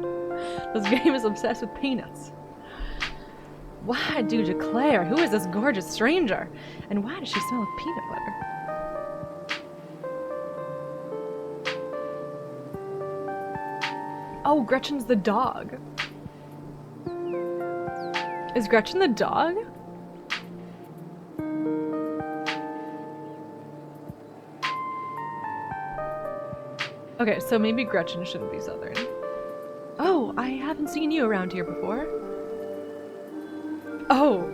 This game is obsessed with peanuts. Why do you declare? Who is this gorgeous stranger? And why does she smell of peanut butter? Oh, Gretchen's the dog. Is Gretchen the dog? Okay, so maybe Gretchen shouldn't be southern. Oh, I haven't seen you around here before. Oh!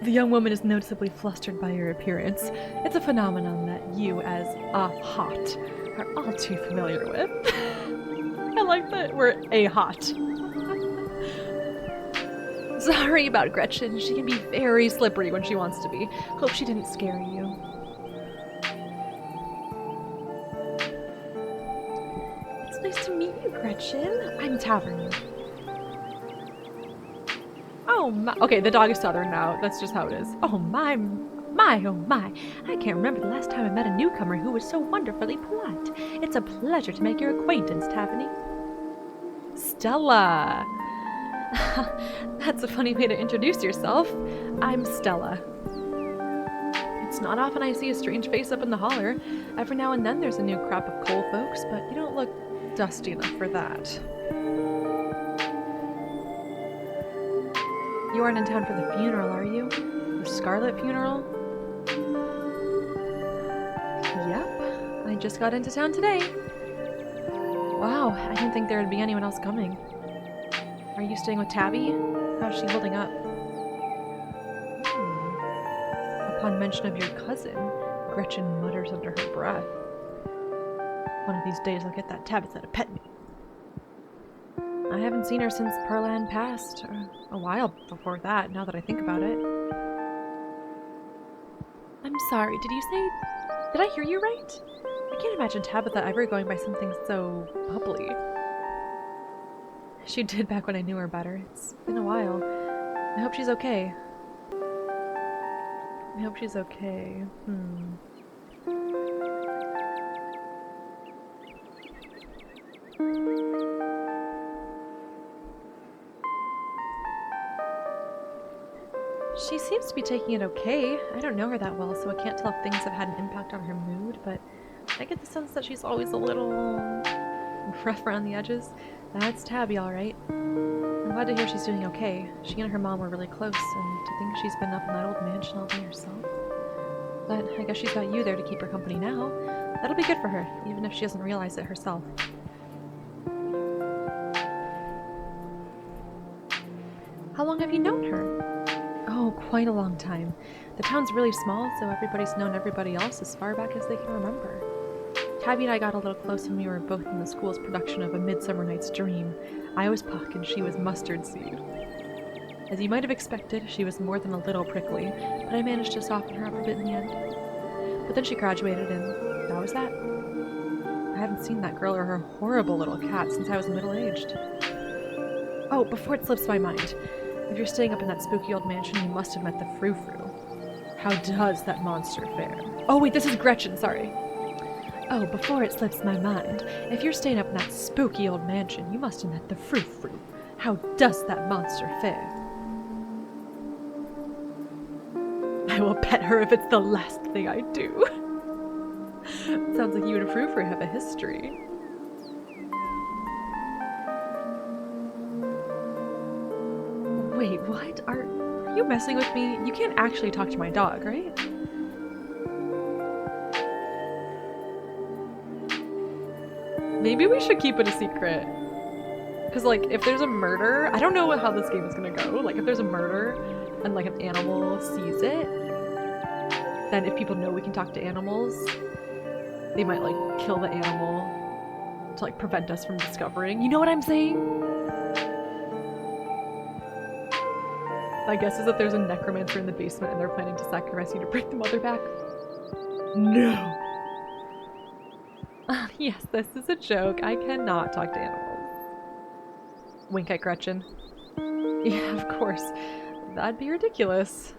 The young woman is noticeably flustered by your appearance. It's a phenomenon that you, as a hot, are all too familiar with. I like that we're a hot. Sorry about Gretchen. She can be very slippery when she wants to be. Hope she didn't scare you. It's nice to meet you, Gretchen. I'm Taverny. Oh my. Okay, the dog is southern now. That's just how it is. Oh my, oh my. I can't remember the last time I met a newcomer who was so wonderfully polite. It's a pleasure to make your acquaintance, Taverny. Stella. That's a funny way to introduce yourself. I'm Stella. It's not often I see a strange face up in the holler. Every now and then there's a new crop of coal folks, but you don't look dusty enough for that. You aren't in town for the funeral, are you? The Scarlet funeral? Yep. I just got into town today. Wow, I didn't think there would be anyone else coming. Are you staying with Tabby? How's she holding up? Upon mention of your cousin, Gretchen mutters under her breath. One of these days I'll get that Tabitha to pet me. I haven't seen her since Perlan passed. A while before that, now that I think about it. I'm sorry, did I hear you right? I can't imagine Tabitha ever going by something so bubbly. She did back when I knew her better. It's been a while. I hope she's okay. I hope she's okay. She seems to be taking it okay. I don't know her that well, so I can't tell if things have had an impact on her mood, but I get the sense that she's always a little rough around the edges. That's Tabby, alright. I'm glad to hear she's doing okay. She and her mom were really close, and to think she's been up in that old mansion all by herself. But I guess she's got you there to keep her company now. That'll be good for her, even if she doesn't realize it herself. How long have you known her? Oh, quite a long time. The town's really small, so everybody's known everybody else as far back as they can remember. Tabby and I got a little close when we were both in the school's production of A Midsummer Night's Dream. I was Puck and she was Mustard Seed. As you might have expected, she was more than a little prickly, but I managed to soften her up a bit in the end. But then she graduated and that was that. I haven't seen that girl or her horrible little cat since I was middle-aged. Oh, before it slips my mind, if you're staying up in that spooky old mansion, you must have met the Frou-Frou. How does that monster fare? Oh wait, this is Gretchen, sorry. Oh, before it slips my mind, if you're staying up in that spooky old mansion, you must have met the Frou-Frou. How does that monster fare? I will pet her if it's the last thing I do. Sounds like you and Frou-Frou have a history. Wait, what? Are you messing with me? You can't actually talk to my dog, right? Maybe we should keep it a secret. Because, like, if there's a murder, I don't know how this game is gonna go. Like, if there's a murder and, like, an animal sees it, then if people know we can talk to animals, they might, like, kill the animal to, like, prevent us from discovering. You know what I'm saying? My guess is that there's a necromancer in the basement and they're planning to sacrifice you to bring the mother back. No! Yes, this is a joke. I cannot talk to animals. Wink at Gretchen. Yeah, of course. That'd be ridiculous.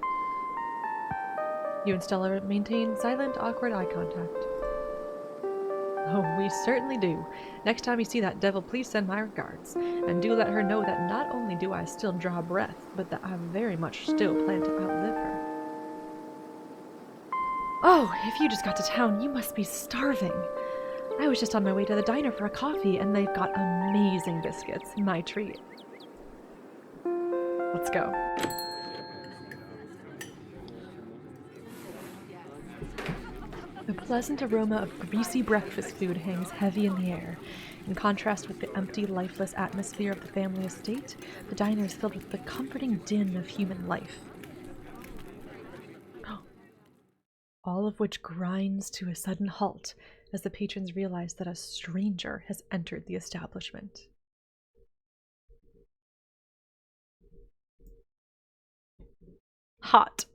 You and Stella maintain silent, awkward eye contact. Oh, we certainly do. Next time you see that devil, please send my regards. And do let her know that not only do I still draw breath, but that I very much still plan to outlive her. Oh, if you just got to town, you must be starving. I was just on my way to the diner for a coffee, and they've got amazing biscuits. My treat. Let's go. The pleasant aroma of greasy breakfast food hangs heavy in the air. In contrast with the empty, lifeless atmosphere of the family estate, the diner is filled with the comforting din of human life. All of which grinds to a sudden halt as the patrons realize that a stranger has entered the establishment. Hot.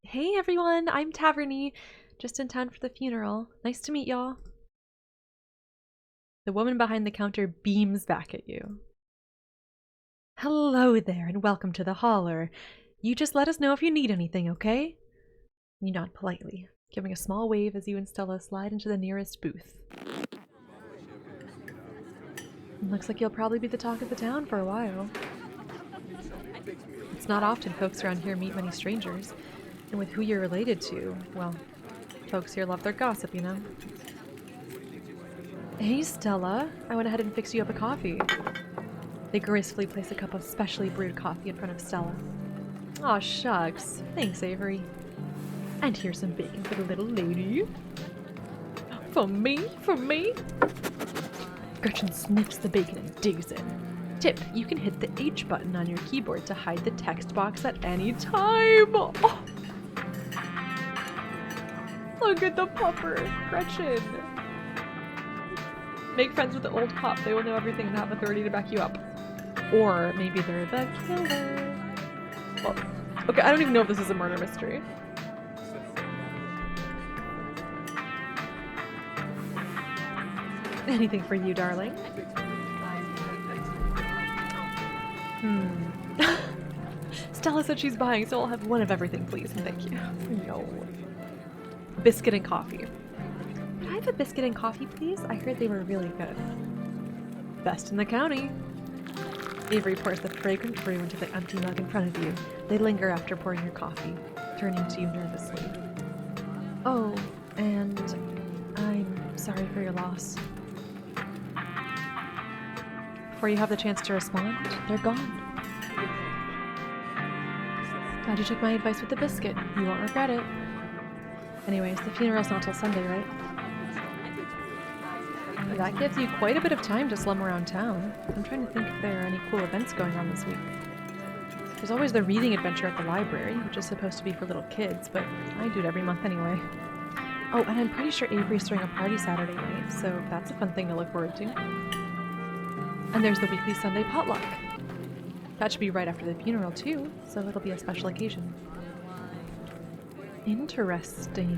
Hey everyone, I'm Taverny, just in town for the funeral. Nice to meet y'all. The woman behind the counter beams back at you. Hello there and welcome to the holler. You just let us know if you need anything, okay? You nod politely, giving a small wave as you and Stella slide into the nearest booth. Looks like you'll probably be the talk of the town for a while. It's not often folks around here meet many strangers. And with who you're related to, well, folks here love their gossip, you know? Hey, Stella. I went ahead and fixed you up a coffee. They gracefully place a cup of specially brewed coffee in front of Stella. Aw, shucks. Thanks, Avery. And here's some bacon for the little lady. For me? For me? Gretchen sniffs the bacon and digs in. Tip, you can hit the H button on your keyboard to hide the text box at any time. Oh. Look at the puppers, Gretchen. Make friends with the old cop. They will know everything and have authority to back you up. Or maybe they're the killer. Well, okay, I don't even know if this is a murder mystery. Anything for you, darling? Stella said she's buying, so I'll have one of everything, please, and thank you. No. Biscuit and coffee. Could I have a biscuit and coffee, please? I heard they were really good. Best in the county. Avery pours the fragrant brew into the empty mug in front of you. They linger after pouring your coffee, turning to you nervously. Oh, and I'm sorry for your loss. Before you have the chance to respond, they're gone. Glad you took my advice with the biscuit. You won't regret it. Anyways, the funeral's not till Sunday, right? That gives you quite a bit of time to slum around town. I'm trying to think if there are any cool events going on this week. There's always the reading adventure at the library, which is supposed to be for little kids, but I do it every month anyway. Oh, and I'm pretty sure Avery's throwing a party Saturday night, so that's a fun thing to look forward to. And there's the weekly Sunday potluck. That should be right after the funeral, too, so it'll be a special occasion. Interesting.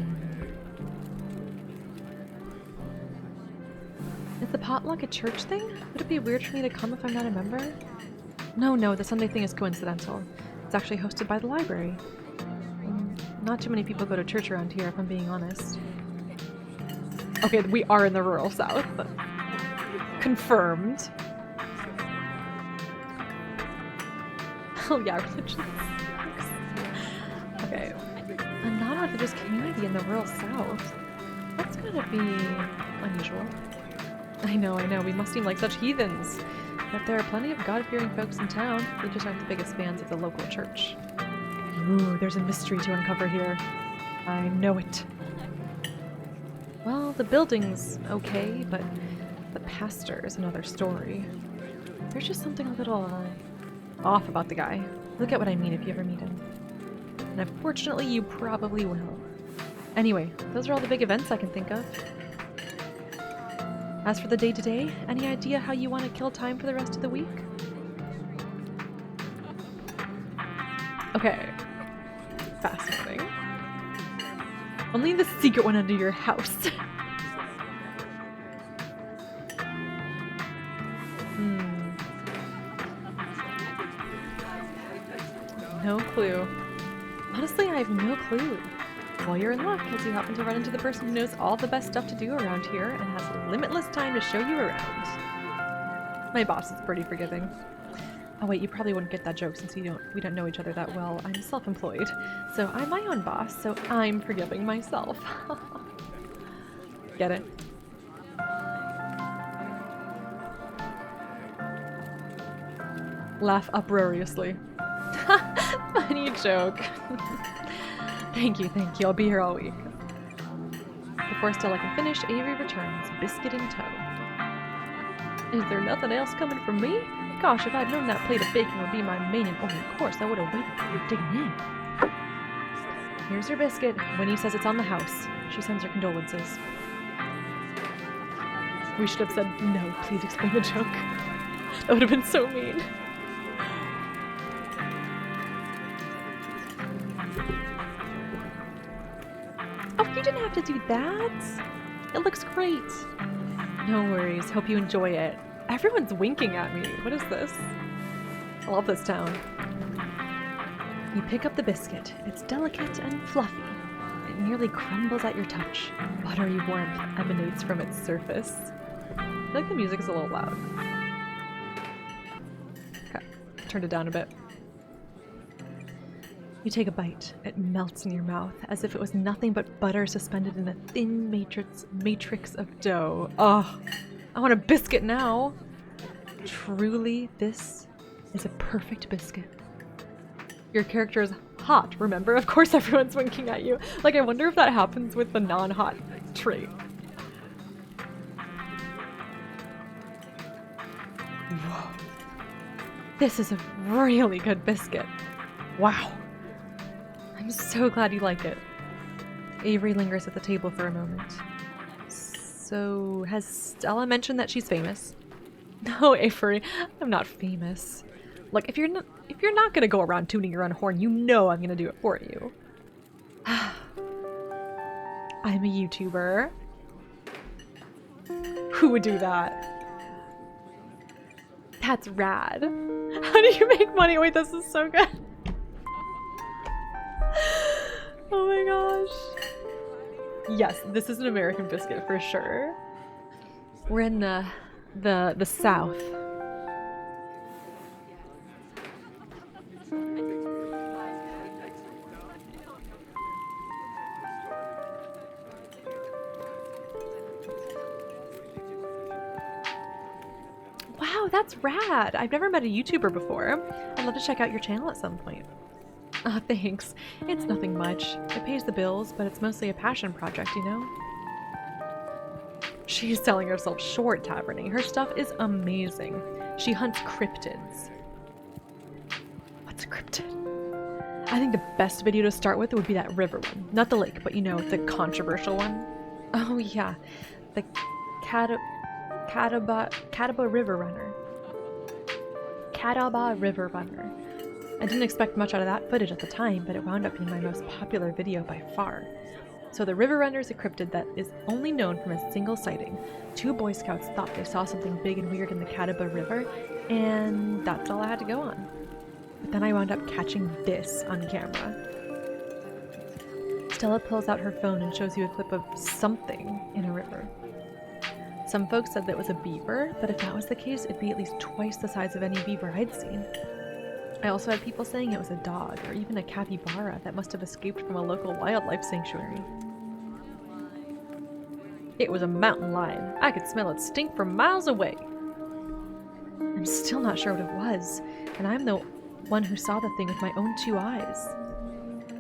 Is the potluck a church thing? Would it be weird for me to come if I'm not a member? No, the Sunday thing is coincidental. It's actually hosted by the library. Not too many people go to church around here, if I'm being honest. Okay, we are in the rural south. Confirmed. Oh yeah, religion sucks. Okay. A non-religious community in the rural south. That's gonna be unusual. I know, we must seem like such heathens. But there are plenty of God-fearing folks in town. They just aren't the biggest fans of the local church. Ooh, there's a mystery to uncover here. I know it. Well, the building's okay, but the pastor is another story. There's just something a little off about the guy. Look at what I mean if you ever meet him. And unfortunately, you probably will. Anyway, those are all the big events I can think of. As for the day-to-day, any idea how you want to kill time for the rest of the week? Okay. Fascinating. Only the secret one under your house. No clue. Honestly, I have no clue. Well, you're in luck, as you happen to run into the person who knows all the best stuff to do around here and has limitless time to show you around. My boss is pretty forgiving. Oh wait, you probably wouldn't get that joke since we don't know each other that well. I'm self-employed, so I'm my own boss, so I'm forgiving myself. Get it? Laugh uproariously. Funny joke. Thank you. I'll be here all week. Before Stella can finish, Avery returns, biscuit in tow. Is there nothing else coming from me? Gosh, if I'd known that plate of bacon would be my main and only course, I would have waited for you digging in. Here's your biscuit. Winnie says it's on the house. She sends her condolences. We should have said, no, please explain the joke. That would have been so mean. Oh, you didn't have to do that. It looks great. No worries. Hope you enjoy it. Everyone's winking at me. What is this? I love this town. You pick up the biscuit. It's delicate and fluffy. It nearly crumbles at your touch. Buttery warmth emanates from its surface. I feel like the music is a little loud. Okay, turned it down a bit. You take a bite. It melts in your mouth as if it was nothing but butter suspended in a thin matrix of dough. Oh, I want a biscuit now. Truly, this is a perfect biscuit. Your character is hot, remember? Of course everyone's winking at you. Like, I wonder if that happens with the non-hot trait. Whoa. This is a really good biscuit. Wow. I'm so glad you like it. Avery lingers at the table for a moment. So, has Stella mentioned that she's famous? No, Avery, I'm not famous. Look, if you're not gonna go around tooting your own horn, you know I'm gonna do it for you. I'm a YouTuber. Who would do that? That's rad. How do you make money? Wait, this is so good. Oh my gosh. Yes, this is an American biscuit for sure. We're in the South. Wow, that's rad. I've never met a YouTuber before. I'd love to check out your channel at some point. Oh, thanks. It's nothing much. It pays the bills, but it's mostly a passion project, you know? She's selling herself short, Taverny. Her stuff is amazing. She hunts cryptids. What's a cryptid? I think the best video to start with would be that river one. Not the lake, but you know, the controversial one. Oh yeah, the Catawba River Runner. Catawba River Runner. I didn't expect much out of that footage at the time, but it wound up being my most popular video by far. So the River Runner is a cryptid that is only known from a single sighting. 2 Boy Scouts thought they saw something big and weird in the Catawba River, and that's all I had to go on. But then I wound up catching this on camera. Stella pulls out her phone and shows you a clip of something in a river. Some folks said that it was a beaver, but if that was the case, it'd be at least twice the size of any beaver I'd seen. I also had people saying it was a dog, or even a capybara that must have escaped from a local wildlife sanctuary. It was a mountain lion. I could smell its stink from miles away. I'm still not sure what it was, and I'm the one who saw the thing with my own 2 eyes.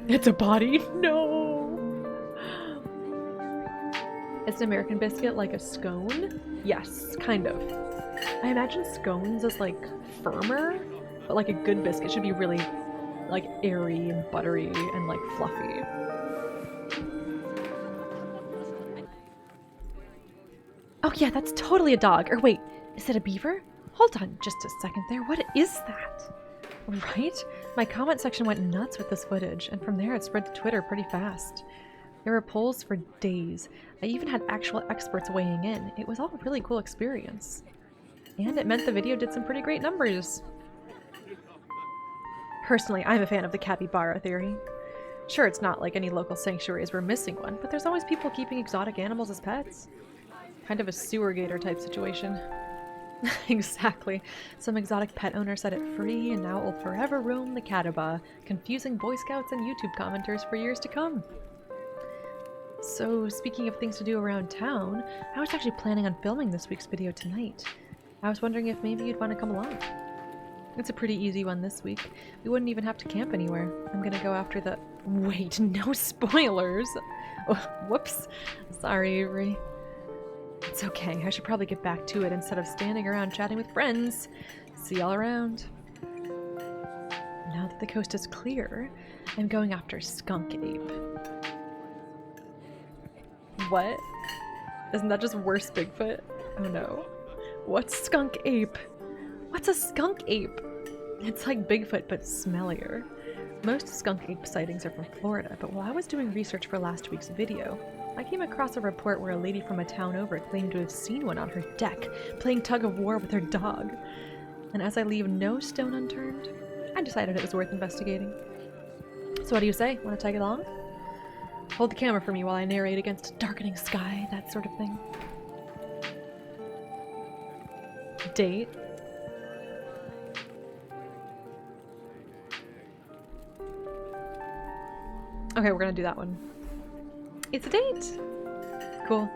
It's a body? No! It's an American biscuit like a scone? Yes, kind of. I imagine scones as like firmer, but like a good biscuit should be really like airy and buttery and like fluffy. Oh yeah, that's totally a dog. Or wait, is it a beaver? Hold on just a second there. What is that? Right? My comment section went nuts with this footage, and from there it spread to Twitter pretty fast. There were polls for days. I even had actual experts weighing in. It was all a really cool experience. And it meant the video did some pretty great numbers. Personally, I'm a fan of the capybara theory. Sure, it's not like any local sanctuaries were missing one, but there's always people keeping exotic animals as pets. Kind of a sewer gator type situation. Exactly. Some exotic pet owner set it free, and now it will forever roam the Catawba, confusing Boy Scouts and YouTube commenters for years to come. So, speaking of things to do around town, I was actually planning on filming this week's video tonight. I was wondering if maybe you'd want to come along. It's a pretty easy one this week. We wouldn't even have to camp anywhere. I'm gonna go after the— Wait, no spoilers! Oh, whoops. Sorry, Avery. It's okay, I should probably get back to it instead of standing around chatting with friends. See y'all around. Now that the coast is clear, I'm going after Skunk Ape. What? Isn't that just worse Bigfoot? Oh no. What's Skunk Ape? What's a skunk ape? It's like Bigfoot, but smellier. Most skunk ape sightings are from Florida, but while I was doing research for last week's video, I came across a report where a lady from a town over claimed to have seen one on her deck, playing tug-of-war with her dog. And as I leave no stone unturned, I decided it was worth investigating. So what do you say? Want to tag along? Hold the camera for me while I narrate against a darkening sky, that sort of thing. Date. Okay, we're gonna do that one. It's a date! Cool.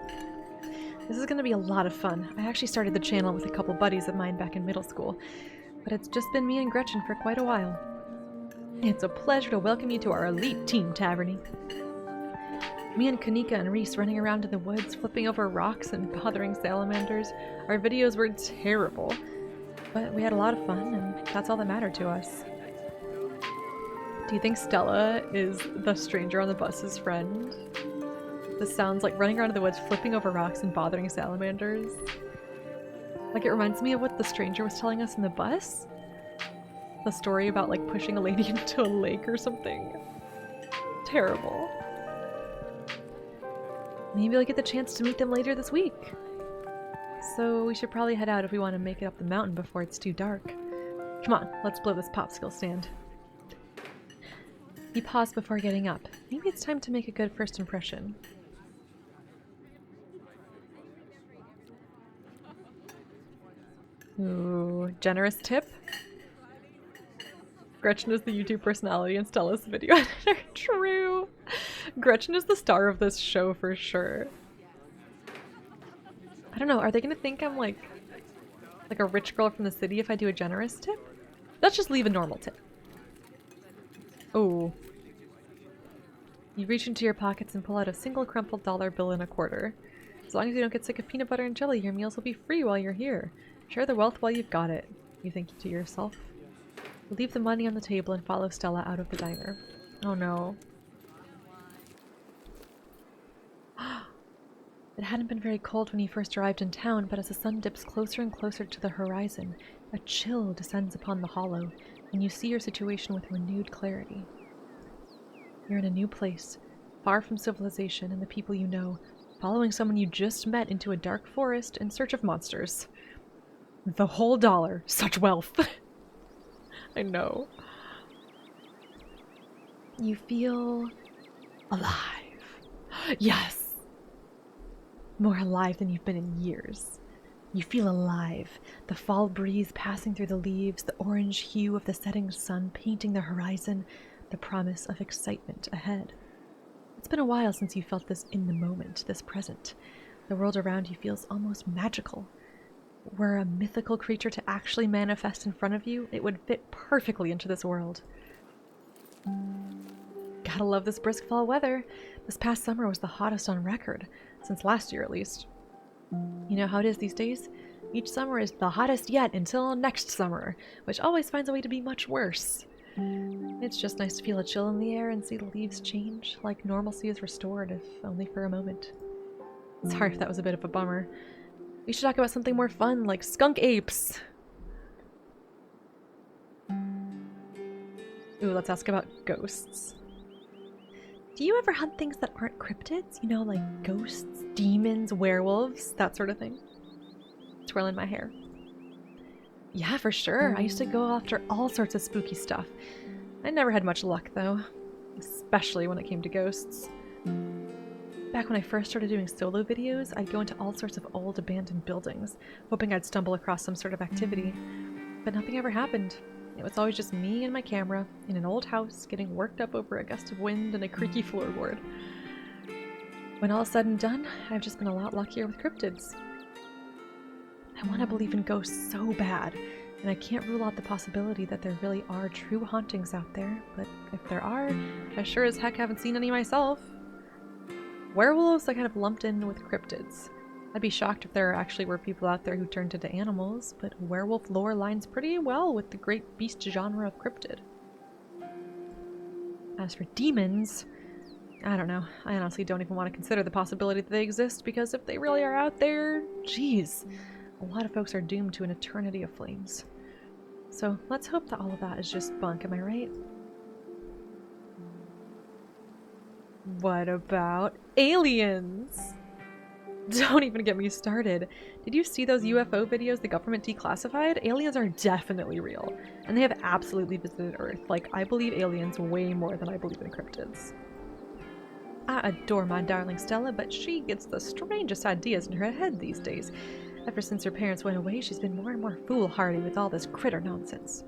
This is gonna be a lot of fun. I actually started the channel with a couple buddies of mine back in middle school, but it's just been me and Gretchen for quite a while. It's a pleasure to welcome you to our elite team, Taverny. Me and Kanika and Reese running around in the woods, flipping over rocks and bothering salamanders. Our videos were terrible, but we had a lot of fun, and that's all that mattered to us. Do you think Stella is the stranger on the bus's friend? This sounds like running around in the woods, flipping over rocks and bothering salamanders. Like, it reminds me of what the stranger was telling us in the bus. The story about, like, pushing a lady into a lake or something. Terrible. Maybe I'll get the chance to meet them later this week. So we should probably head out if we want to make it up the mountain before it's too dark. Come on, let's blow this popsicle stand. He paused before getting up. Maybe it's time to make a good first impression. Ooh, generous tip? Gretchen is the YouTube personality and Stella's the video editor. True! Gretchen is the star of this show for sure. I don't know, are they gonna think I'm like a rich girl from the city if I do a generous tip? Let's just leave a normal tip. Oh. You reach into your pockets and pull out a single crumpled dollar bill and a quarter. As long as you don't get sick of peanut butter and jelly, your meals will be free while you're here. Share the wealth while you've got it, you think to yourself. You leave the money on the table and follow Stella out of the diner. Oh no. It hadn't been very cold when you first arrived in town, but as the sun dips closer and closer to the horizon, a chill descends upon the hollow, and you see your situation with renewed clarity. You're in a new place, far from civilization and the people you know, following someone you just met into a dark forest in search of monsters. The whole dollar. Such wealth. I know. You feel alive. Yes! More alive than you've been in years. You feel alive. The fall breeze passing through the leaves, the orange hue of the setting sun painting the horizon, the promise of excitement ahead. It's been a while since you felt this in the moment, this present. The world around you feels almost magical. Were a mythical creature to actually manifest in front of you, it would fit perfectly into this world. Gotta love this brisk fall weather. This past summer was the hottest on record, since last year at least. You know how it is these days? Each summer is the hottest yet until next summer, which always finds a way to be much worse. It's just nice to feel a chill in the air and see the leaves change, like normalcy is restored, if only for a moment. Sorry if that was a bit of a bummer. We should talk about something more fun, like skunk apes! Ooh, let's ask about ghosts. Do you ever hunt things that aren't cryptids? You know, like ghosts, demons, werewolves, that sort of thing? Twirling my hair. Yeah, for sure. I used to go after all sorts of spooky stuff. I never had much luck, though. Especially when it came to ghosts. Back when I first started doing solo videos, I'd go into all sorts of old abandoned buildings, hoping I'd stumble across some sort of activity. But nothing ever happened. It was always just me and my camera in an old house getting worked up over a gust of wind and a creaky floorboard. When all is said and done, I've just been a lot luckier with cryptids. I want to believe in ghosts so bad, and I can't rule out the possibility that there really are true hauntings out there, but if there are, I sure as heck haven't seen any myself. Werewolves I kind of lumped in with cryptids. I'd be shocked if there actually were people out there who turned into animals, but werewolf lore lines pretty well with the great beast genre of cryptid. As for demons, I don't know. I honestly don't even want to consider the possibility that they exist, because if they really are out there, geez, a lot of folks are doomed to an eternity of flames. So let's hope that all of that is just bunk, am I right? What about aliens? Don't even get me started. Did you see those UFO videos the government declassified? Aliens are definitely real, and they have absolutely visited Earth. Like, I believe aliens way more than I believe in cryptids. I adore my darling Stella, but she gets the strangest ideas in her head these days. Ever since her parents went away, she's been more and more foolhardy with all this critter nonsense.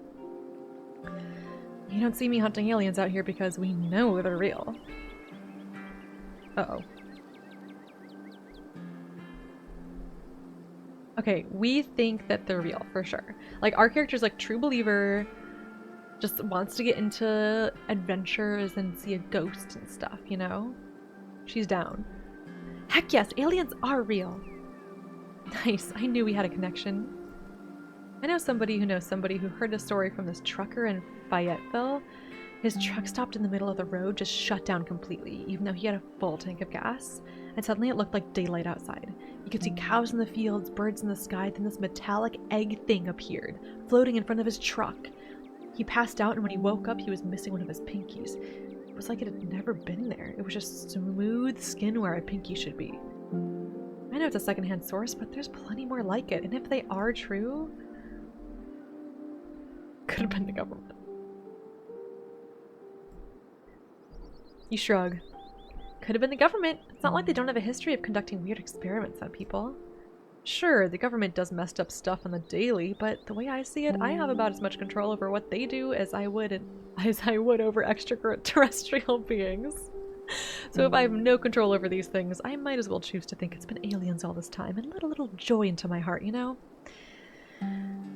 You don't see me hunting aliens out here because we know they're real. Uh-oh. Okay, we think that they're real, for sure. Like, our character's like true believer, just wants to get into adventures and see a ghost and stuff, you know? She's down. Heck yes, aliens are real. Nice, I knew we had a connection. I know somebody who knows somebody who heard a story from this trucker in Fayetteville. His truck stopped in the middle of the road, just shut down completely, even though he had a full tank of gas. And suddenly it looked like daylight outside. You could see cows in the fields, birds in the sky, then this metallic egg thing appeared, floating in front of his truck. He passed out, and when he woke up, he was missing one of his pinkies. It was like it had never been there. It was just smooth skin where a pinky should be. I know it's a secondhand source, but there's plenty more like it, and if they are true, could have been the government. You shrug. Could have been the government. It's not like they don't have a history of conducting weird experiments on people. Sure, the government does messed up stuff on the daily, but the way I see it, I have about as much control over what they do as I would over extraterrestrial beings. So if I have no control over these things, I might as well choose to think it's been aliens all this time and let a little joy into my heart, you know?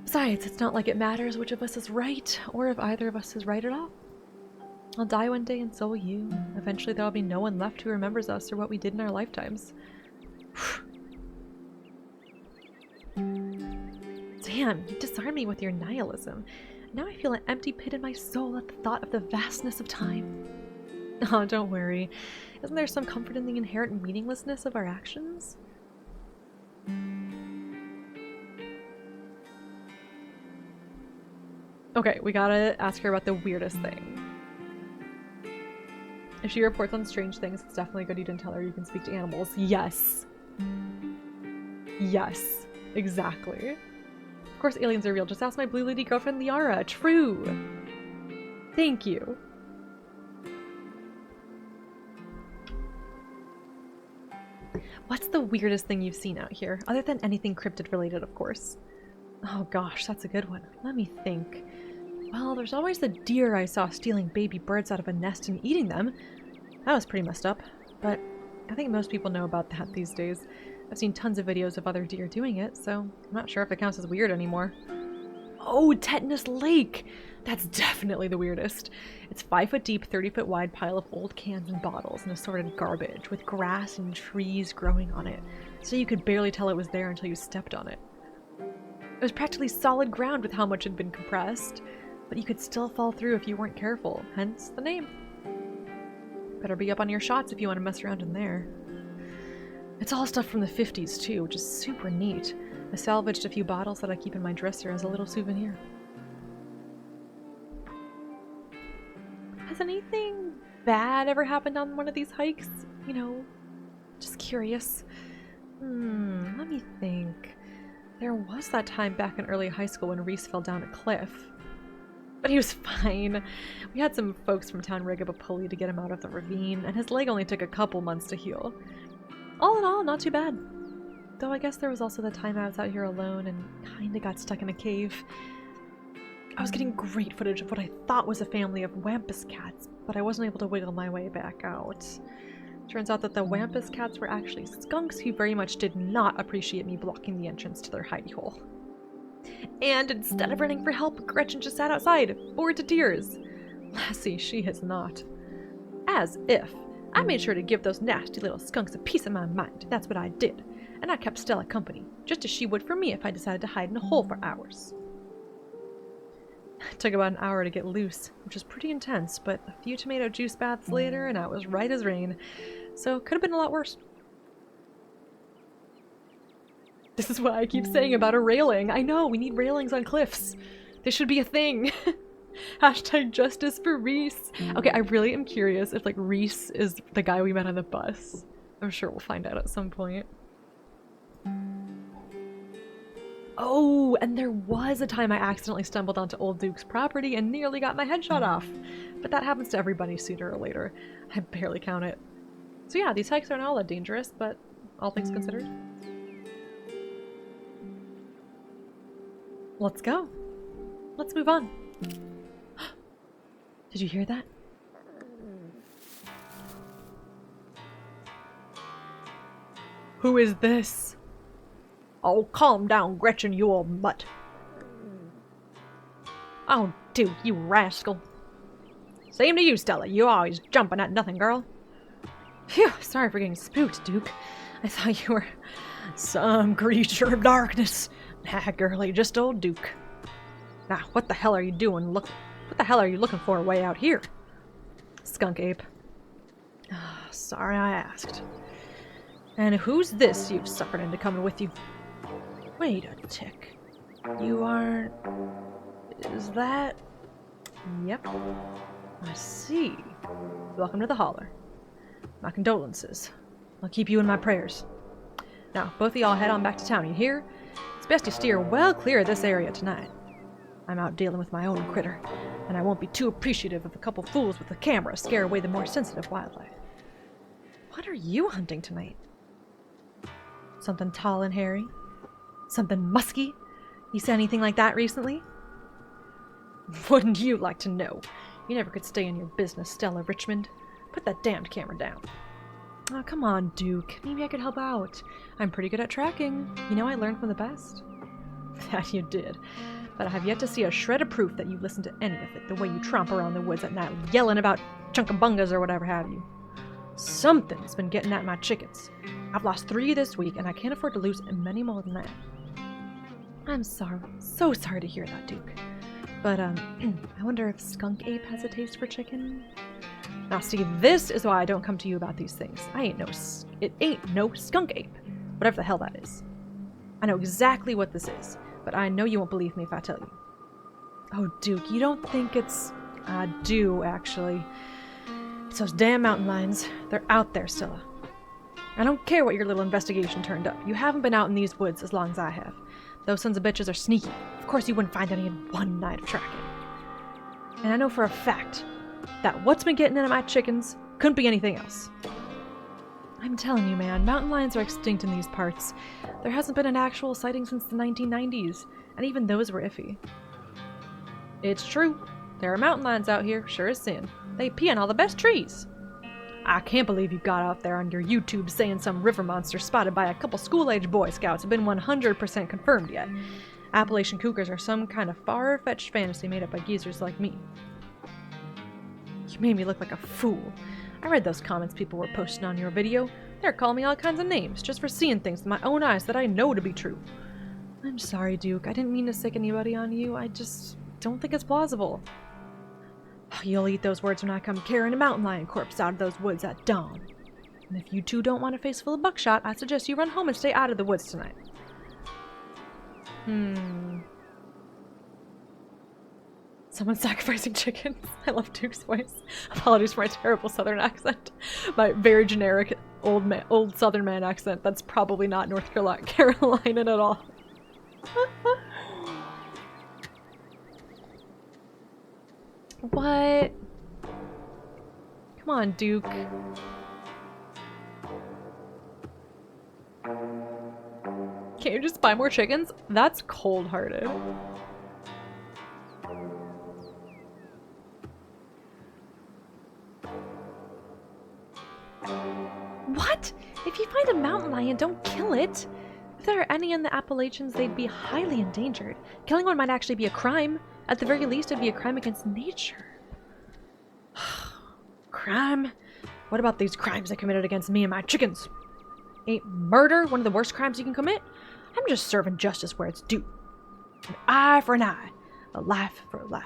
Besides, it's not like it matters which of us is right, or if either of us is right at all. I'll die one day and so will you. Eventually there'll be no one left who remembers us or what we did in our lifetimes. Damn, you disarmed me with your nihilism. Now I feel an empty pit in my soul at the thought of the vastness of time. Oh, don't worry. Isn't there some comfort in the inherent meaninglessness of our actions? Okay, we gotta ask her about the weirdest thing. If she reports on strange things, it's definitely good you didn't tell her you can speak to animals. Yes. Yes. Exactly. Of course aliens are real. Just ask my blue lady girlfriend Liara. True. Thank you. What's the weirdest thing you've seen out here? Other than anything cryptid related, of course. Oh gosh, that's a good one. Let me think. Well, there's always the deer I saw stealing baby birds out of a nest and eating them. That was pretty messed up, but I think most people know about that these days. I've seen tons of videos of other deer doing it, so I'm not sure if it counts as weird anymore. Oh, Tetanus Lake! That's definitely the weirdest. It's 5 foot deep, 30 foot wide pile of old cans and bottles and assorted garbage with grass and trees growing on it, so you could barely tell it was there until you stepped on it. It was practically solid ground with how much had been compressed, but you could still fall through if you weren't careful, hence the name. Better be up on your shots if you want to mess around in there. It's all stuff from the 50s too, which is super neat. I salvaged a few bottles that I keep in my dresser as a little souvenir. Has anything bad ever happened on one of these hikes? You know, just curious. Let me think. There was that time back in early high school when Reese fell down a cliff. But he was fine. We had some folks from town rig up a pulley to get him out of the ravine, and his leg only took a couple months to heal. All in all, not too bad. Though I guess there was also the time I was out here alone and kinda got stuck in a cave. I was getting great footage of what I thought was a family of wampus cats, but I wasn't able to wiggle my way back out. Turns out that the wampus cats were actually skunks who very much did not appreciate me blocking the entrance to their hidey hole. And instead of running for help, Gretchen just sat outside, bored to tears. Lassie, she has not. As if. I made sure to give those nasty little skunks a piece of my mind. That's what I did. And I kept Stella company, just as she would for me if I decided to hide in a hole for hours. It took about an hour to get loose, which was pretty intense, but a few tomato juice baths later and I was right as rain. So could have been a lot worse. This is what I keep saying about a railing. I know, we need railings on cliffs. This should be a thing. Hashtag justice for Reese. Okay, I really am curious if, like, Reese is the guy we met on the bus. I'm sure we'll find out at some point. Oh, and there was a time I accidentally stumbled onto Old Duke's property and nearly got my head shot off. But that happens to everybody sooner or later. I barely count it. So yeah, these hikes aren't all that dangerous, but all things considered. Let's go. Let's move on. Did you hear that? Who is this? Oh, calm down, Gretchen, you old mutt. Oh, Duke, you rascal. Same to you, Stella. You always jumping at nothing, girl. Phew, sorry for getting spooked, Duke. I thought you were some creature of darkness. Nah, girlie, just old Duke. Now, what the hell are you doing? What the hell are you looking for way out here? Skunk Ape. Sorry I asked. And who's this you've suckered into coming with you? Wait a tick. You aren't... Is that... Yep. I see. Welcome to the holler. My condolences. I'll keep you in my prayers. Now, both of y'all head on back to town, you hear? It's best you steer well clear of this area tonight. I'm out dealing with my own critter, and I won't be too appreciative if a couple fools with a camera scare away the more sensitive wildlife. What are you hunting tonight? Something tall and hairy? Something musky? You said anything like that recently? Wouldn't you like to know? You never could stay in your business, Stella Richmond. Put that damned camera down. Oh, come on, Duke. Maybe I could help out. I'm pretty good at tracking. You know, I learned from the best. That you did. But I have yet to see a shred of proof that you listened to any of it, the way you tromp around the woods at night yelling about chunkabungas or whatever have you. Something's been getting at my chickens. I've lost 3 this week, and I can't afford to lose many more than that. I'm sorry. So sorry to hear that, Duke. But, I wonder if Skunk Ape has a taste for chicken? Now, see, this is why I don't come to you about these things. It ain't no Skunk Ape. Whatever the hell that is. I know exactly what this is, but I know you won't believe me if I tell you. Oh, Duke, you don't think it's... I do, actually. It's those damn mountain lions. They're out there, Stella. I don't care what your little investigation turned up. You haven't been out in these woods as long as I have. Those sons of bitches are sneaky. Of course you wouldn't find any in one night of tracking. And I know for a fact that what's been getting into my chickens couldn't be anything else. I'm telling you, man, mountain lions are extinct in these parts. There hasn't been an actual sighting since the 1990s, and even those were iffy. It's true. There are mountain lions out here, sure as sin. They pee on all the best trees. I can't believe you got out there on your YouTube saying some river monster spotted by a couple school-age Boy Scouts have been 100% confirmed yet. Appalachian cougars are some kind of far-fetched fantasy made up by geezers like me. You made me look like a fool. I read those comments people were posting on your video. They're calling me all kinds of names just for seeing things with my own eyes that I know to be true. I'm sorry, Duke. I didn't mean to sick anybody on you. I just don't think it's plausible. You'll eat those words when I come carrying a mountain lion corpse out of those woods at dawn. And if you two don't want a face full of buckshot, I suggest you run home and stay out of the woods tonight. Someone sacrificing chickens. I love Duke's voice. Apologies for my terrible southern accent. My very generic old southern man accent. That's probably not North Carolina at all. What? Come on, Duke. Can't you just buy more chickens? That's cold-hearted. What? If you find a mountain lion, don't kill it. If there are any in the Appalachians, they'd be highly endangered. Killing one might actually be a crime. At the very least, it'd be a crime against nature. Crime? What about these crimes I committed against me and my chickens? Ain't murder one of the worst crimes you can commit? I'm just serving justice where it's due. An eye for an eye. A life for a life.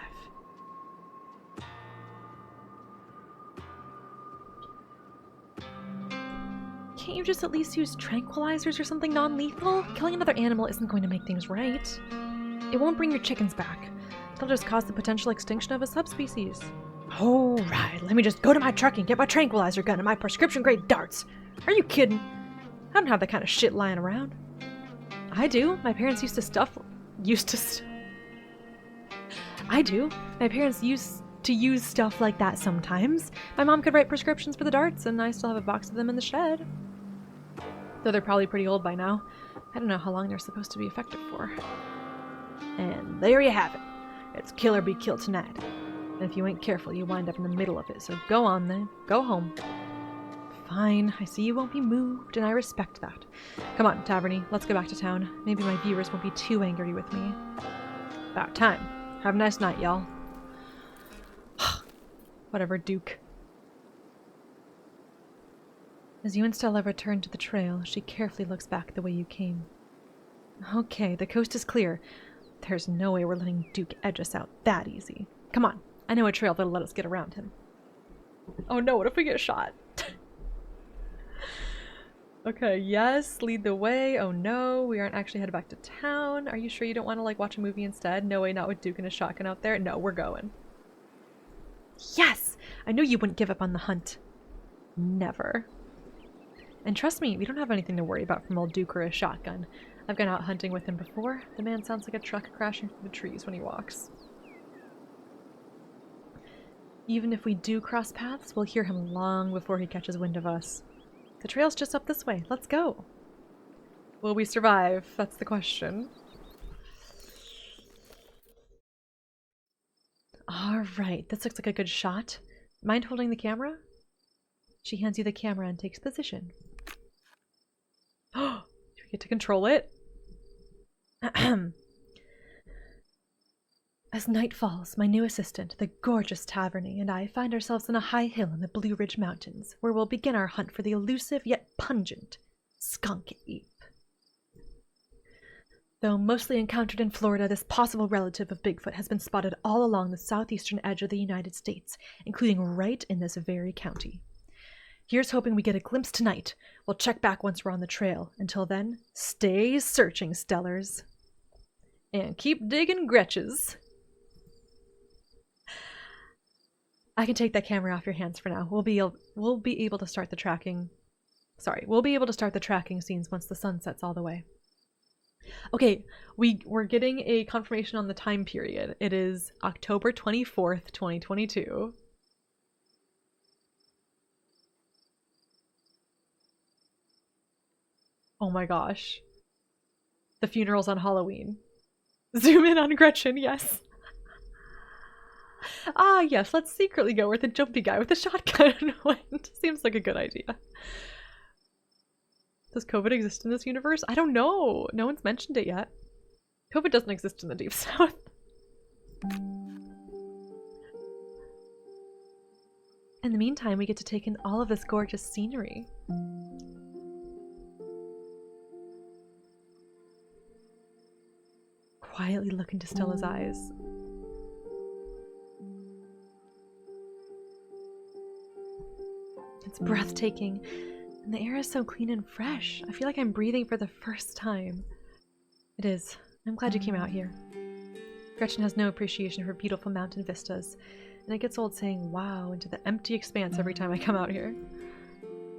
Can't you just at least use tranquilizers or something non-lethal? Killing another animal isn't going to make things right. It won't bring your chickens back. It'll just cause the potential extinction of a subspecies. Oh, right. Let me just go to my truck and get my tranquilizer gun and my prescription-grade darts. Are you kidding? I don't have that kind of shit lying around. I do. My parents used to use stuff like that sometimes. My mom could write prescriptions for the darts, and I still have a box of them in the shed. Though they're probably pretty old by now. I don't know how long they're supposed to be effective for. And there you have it. It's kill or be killed tonight. And if you ain't careful, you wind up in the middle of it. So go on then. Go home. Fine. I see you won't be moved, and I respect that. Come on, Taverny. Let's go back to town. Maybe my viewers won't be too angry with me. About time. Have a nice night, y'all. Whatever, Duke. As you and Stella return to the trail, she carefully looks back the way you came. Okay, the coast is clear. There's no way we're letting Duke edge us out that easy. Come on. I know a trail that'll let us get around him. Oh no, what if we get shot? Okay, yes, lead the way. Oh no, we aren't actually headed back to town. Are you sure you don't want to, like, watch a movie instead? No way, not with Duke and a shotgun out there. No, we're going. Yes! I knew you wouldn't give up on the hunt. Never. And trust me, we don't have anything to worry about from old Duke or a shotgun. I've gone out hunting with him before. The man sounds like a truck crashing through the trees when he walks. Even if we do cross paths, we'll hear him long before he catches wind of us. The trail's just up this way. Let's go. Will we survive? That's the question. Alright, this looks like a good shot. Mind holding the camera? She hands you the camera and takes position. Oh, do we get to control it? As night falls, my new assistant, the gorgeous Taverny, and I find ourselves on a high hill in the Blue Ridge Mountains, where we'll begin our hunt for the elusive yet pungent Skunk Ape. Though mostly encountered in Florida, this possible relative of Bigfoot has been spotted all along the southeastern edge of the United States, including right in this very county. Here's hoping we get a glimpse tonight. We'll check back once we're on the trail. Until then, stay searching, Stellars. And keep digging Gretches. I can take that camera off your hands for now. We'll be able to start the tracking. Sorry, we'll be able to start the tracking scenes once the sun sets all the way. Okay, we're getting a confirmation on the time period. It is October 24th, 2022. Oh my gosh. The funeral's on Halloween. Zoom in on Gretchen, yes. Ah, yes, let's secretly go with the jumpy guy with the shotgun. Seems like a good idea. Does COVID exist in this universe? I don't know. No one's mentioned it yet. COVID doesn't exist in the Deep South. In the meantime, we get to take in all of this gorgeous scenery. Quietly look into Stella's eyes. It's breathtaking, and the air is so clean and fresh. I feel like I'm breathing for the first time. It is. I'm glad you came out here. Gretchen has no appreciation for beautiful mountain vistas, and it gets old saying wow into the empty expanse every time I come out here.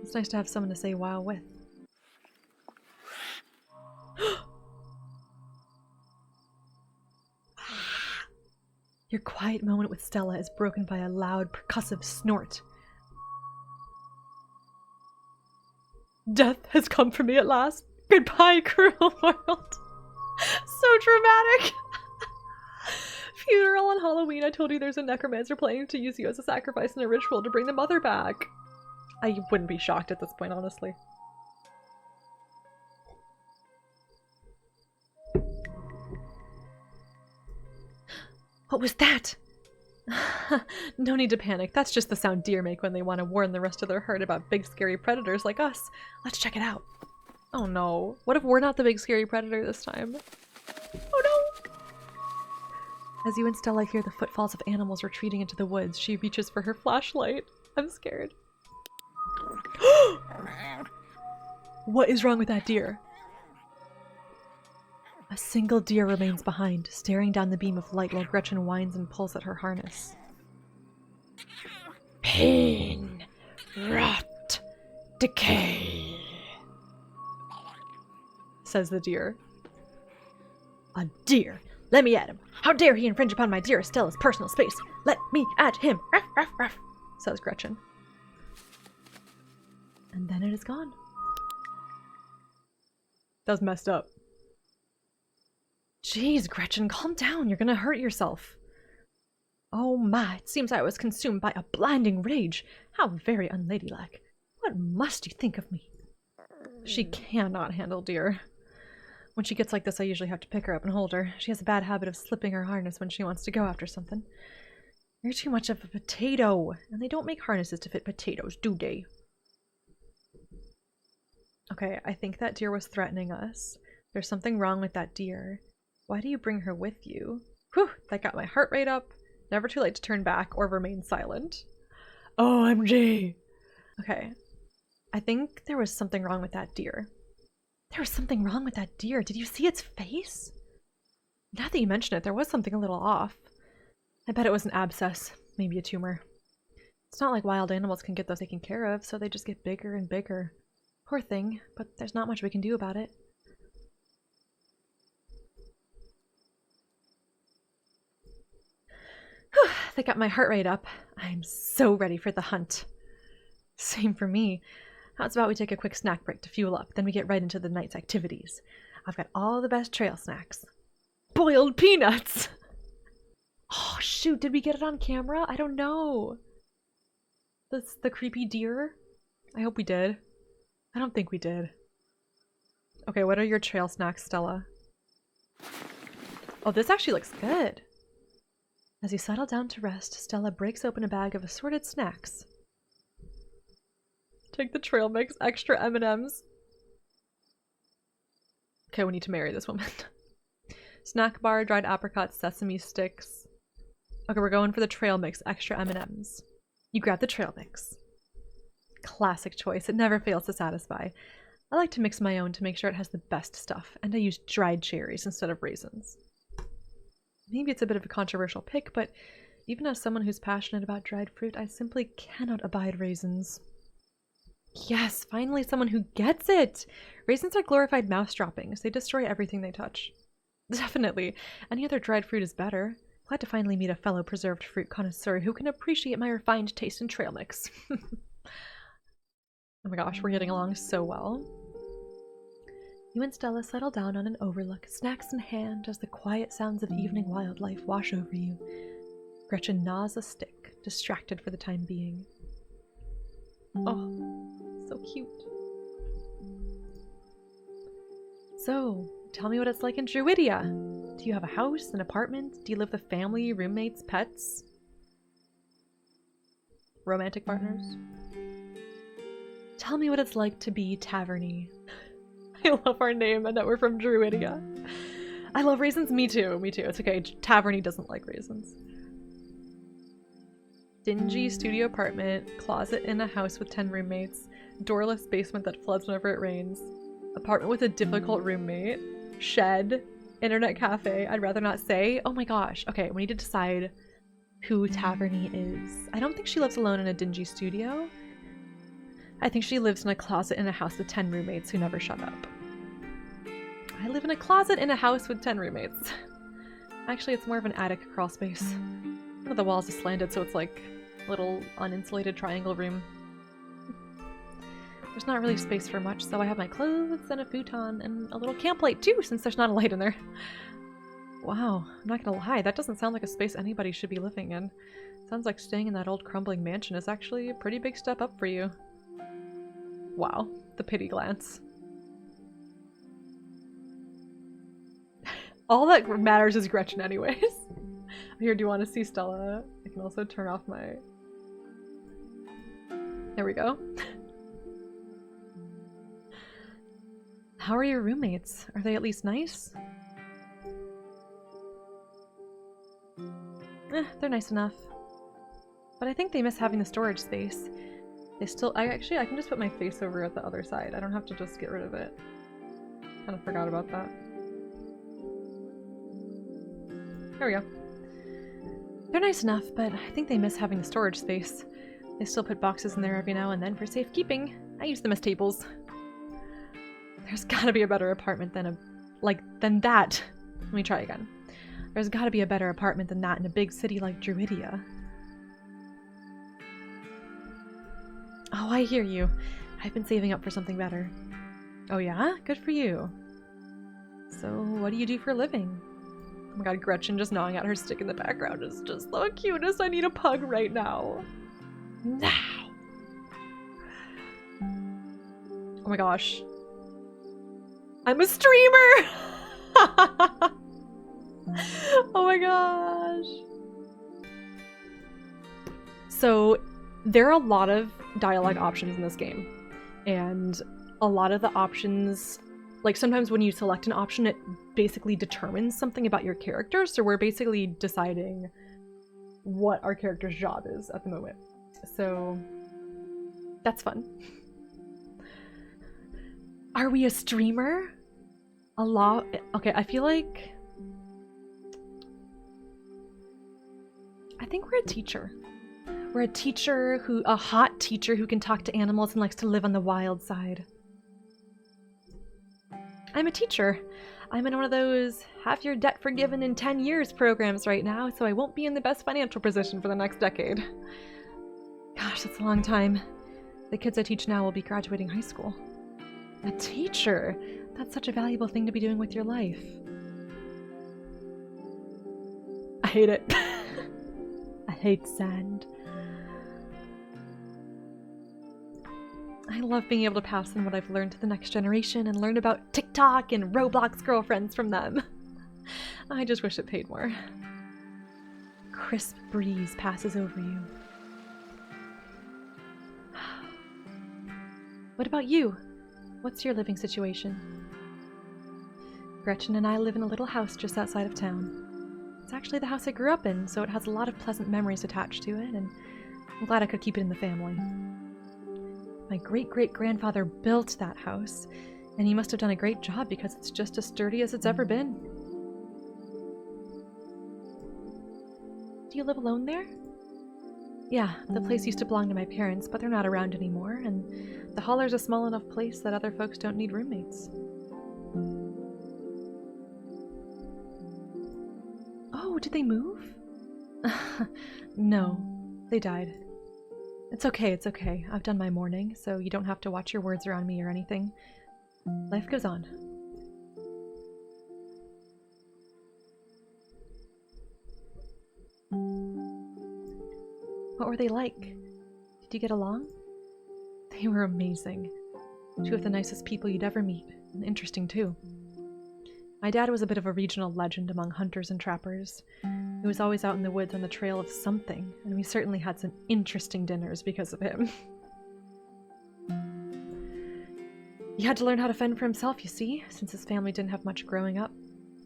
It's nice to have someone to say wow with. Your quiet moment with Stella is broken by a loud, percussive snort. Death has come for me at last. Goodbye, cruel world. So dramatic. Funeral on Halloween. I told you there's a necromancer planning to use you as a sacrifice in a ritual to bring the mother back. I wouldn't be shocked at this point, honestly. What was that? No need to panic. That's just the sound deer make when they want to warn the rest of their herd about big scary predators like us. Let's check it out. Oh no. What if we're not the big scary predator this time? Oh no! As you and Stella hear the footfalls of animals retreating into the woods, she reaches for her flashlight. I'm scared. What is wrong with that deer? A single deer remains behind, staring down the beam of light while Gretchen whines and pulls at her harness. Pain, rot, decay, says the deer. A deer! Let me at him! How dare he infringe upon my dear Stella's personal space! Let me at him! Ruff, ruff, ruff, says Gretchen. And then it is gone. That was messed up. Jeez, Gretchen, calm down. You're gonna hurt yourself. Oh my, it seems I was consumed by a blinding rage. How very unladylike. What must you think of me? She cannot handle deer. When she gets like this, I usually have to pick her up and hold her. She has a bad habit of slipping her harness when she wants to go after something. You're too much of a potato. And they don't make harnesses to fit potatoes, do they? Okay, I think that deer was threatening us. There's something wrong with that deer. Why do you bring her with you? Whew, that got my heart rate up. Never too late to turn back or remain silent. OMG! Okay. I think there was something wrong with that deer. There was something wrong with that deer. Did you see its face? Now that you mention it, there was something a little off. I bet it was an abscess. Maybe a tumor. It's not like wild animals can get those taken care of, so they just get bigger and bigger. Poor thing, but there's not much we can do about it. Whew, they got my heart rate up. I'm so ready for the hunt. Same for me. How's about we take a quick snack break to fuel up, then we get right into the night's activities. I've got all the best trail snacks. Boiled peanuts! Oh shoot, did we get it on camera? I don't know. That's the creepy deer? I hope we did. I don't think we did. Okay, what are your trail snacks, Stella? Oh, this actually looks good. As you settle down to rest, Stella breaks open a bag of assorted snacks. Take the trail mix, extra M&Ms. Okay, we need to marry this woman. Snack bar, dried apricots, sesame sticks. Okay, we're going for the trail mix, extra M&Ms. You grab the trail mix. Classic choice. It never fails to satisfy. I like to mix my own to make sure it has the best stuff, and I use dried cherries instead of raisins. Maybe it's a bit of a controversial pick, but even as someone who's passionate about dried fruit, I simply cannot abide raisins. Yes, finally someone who gets it! Raisins are glorified mouse droppings. They destroy everything they touch. Definitely. Any other dried fruit is better. Glad to finally meet a fellow preserved fruit connoisseur who can appreciate my refined taste in trail mix. Oh my gosh, we're getting along so well. You and Stella settle down on an overlook, snacks in hand, as the quiet sounds of evening wildlife wash over you. Gretchen gnaws a stick, distracted for the time being. Oh, so cute. So, tell me what it's like in Druidia. Do you have a house, an apartment? Do you live with family, roommates, pets? Romantic partners? Tell me what it's like to be Taverny. I love our name and that we're from Druidia. I love raisins. Me too. Me too. It's okay. Taverny doesn't like raisins. Dingy studio apartment, closet in a house with 10 roommates, doorless basement that floods whenever it rains, apartment with a difficult roommate, shed, internet cafe. I'd rather not say. Oh my gosh. Okay, we need to decide who Taverny is. I don't think she lives alone in a dingy studio. I think she lives in a closet in a house with 10 roommates who never shut up. I live in a closet in a house with 10 roommates. Actually, it's more of an attic crawl space. One of the walls is slanted, so it's like a little uninsulated triangle room. There's not really space for much, so I have my clothes and a futon and a little camp light too, since there's not a light in there. Wow, I'm not gonna lie, that doesn't sound like a space anybody should be living in. Sounds like staying in that old crumbling mansion is actually a pretty big step up for you. Wow, the pity glance. All that matters is Gretchen anyways. Here, do you want to see Stella? I can also turn off my... There we go. How are your roommates? Are they at least nice? They're nice enough. But I think they miss having the storage space. They still- I can just put my face over at the other side. I don't have to just get rid of it. Kind of forgot about that. There we go. They're nice enough, but I think they miss having the storage space. They still put boxes in there every now and then for safekeeping. I use them as tables. There's gotta be a better apartment than that. Let me try again. There's gotta be a better apartment than that in a big city like Druidia. Oh, I hear you. I've been saving up for something better. Oh yeah? Good for you. So, what do you do for a living? Oh my god, Gretchen just gnawing at her stick in the background is just the cutest. I need a pug right now. Now! Oh my gosh. I'm a streamer! Oh my gosh. So, there are a lot of dialogue options in this game. And a lot of the options, like sometimes when you select an option, it basically determines something about your character. So we're basically deciding what our character's job is at the moment. So that's fun. Are we a streamer? A lot. Okay, I feel like I think we're a teacher. We're a teacher a hot teacher who can talk to animals and likes to live on the wild side. I'm a teacher. I'm in one of those have your debt forgiven in 10 years programs right now, so I won't be in the best financial position for the next decade. Gosh, that's a long time. The kids I teach now will be graduating high school. A teacher? That's such a valuable thing to be doing with your life. I hate it. I hate sand. I love being able to pass on what I've learned to the next generation and learn about TikTok and Roblox girlfriends from them. I just wish it paid more. Crisp breeze passes over you. What about you? What's your living situation? Gretchen and I live in a little house just outside of town. It's actually the house I grew up in, so it has a lot of pleasant memories attached to it, and I'm glad I could keep it in the family. My great-great-grandfather built that house, and he must have done a great job because it's just as sturdy as it's ever been. Do you live alone there? Yeah, the place used to belong to my parents, but they're not around anymore, and the Holler's a small enough place that other folks don't need roommates. Oh, did they move? No, they died. It's okay, it's okay. I've done my mourning, so you don't have to watch your words around me or anything. Life goes on. What were they like? Did you get along? They were amazing. Two of the nicest people you'd ever meet, and interesting too. My dad was a bit of a regional legend among hunters and trappers. He was always out in the woods on the trail of something, and we certainly had some interesting dinners because of him. He had to learn how to fend for himself, you see, since his family didn't have much growing up.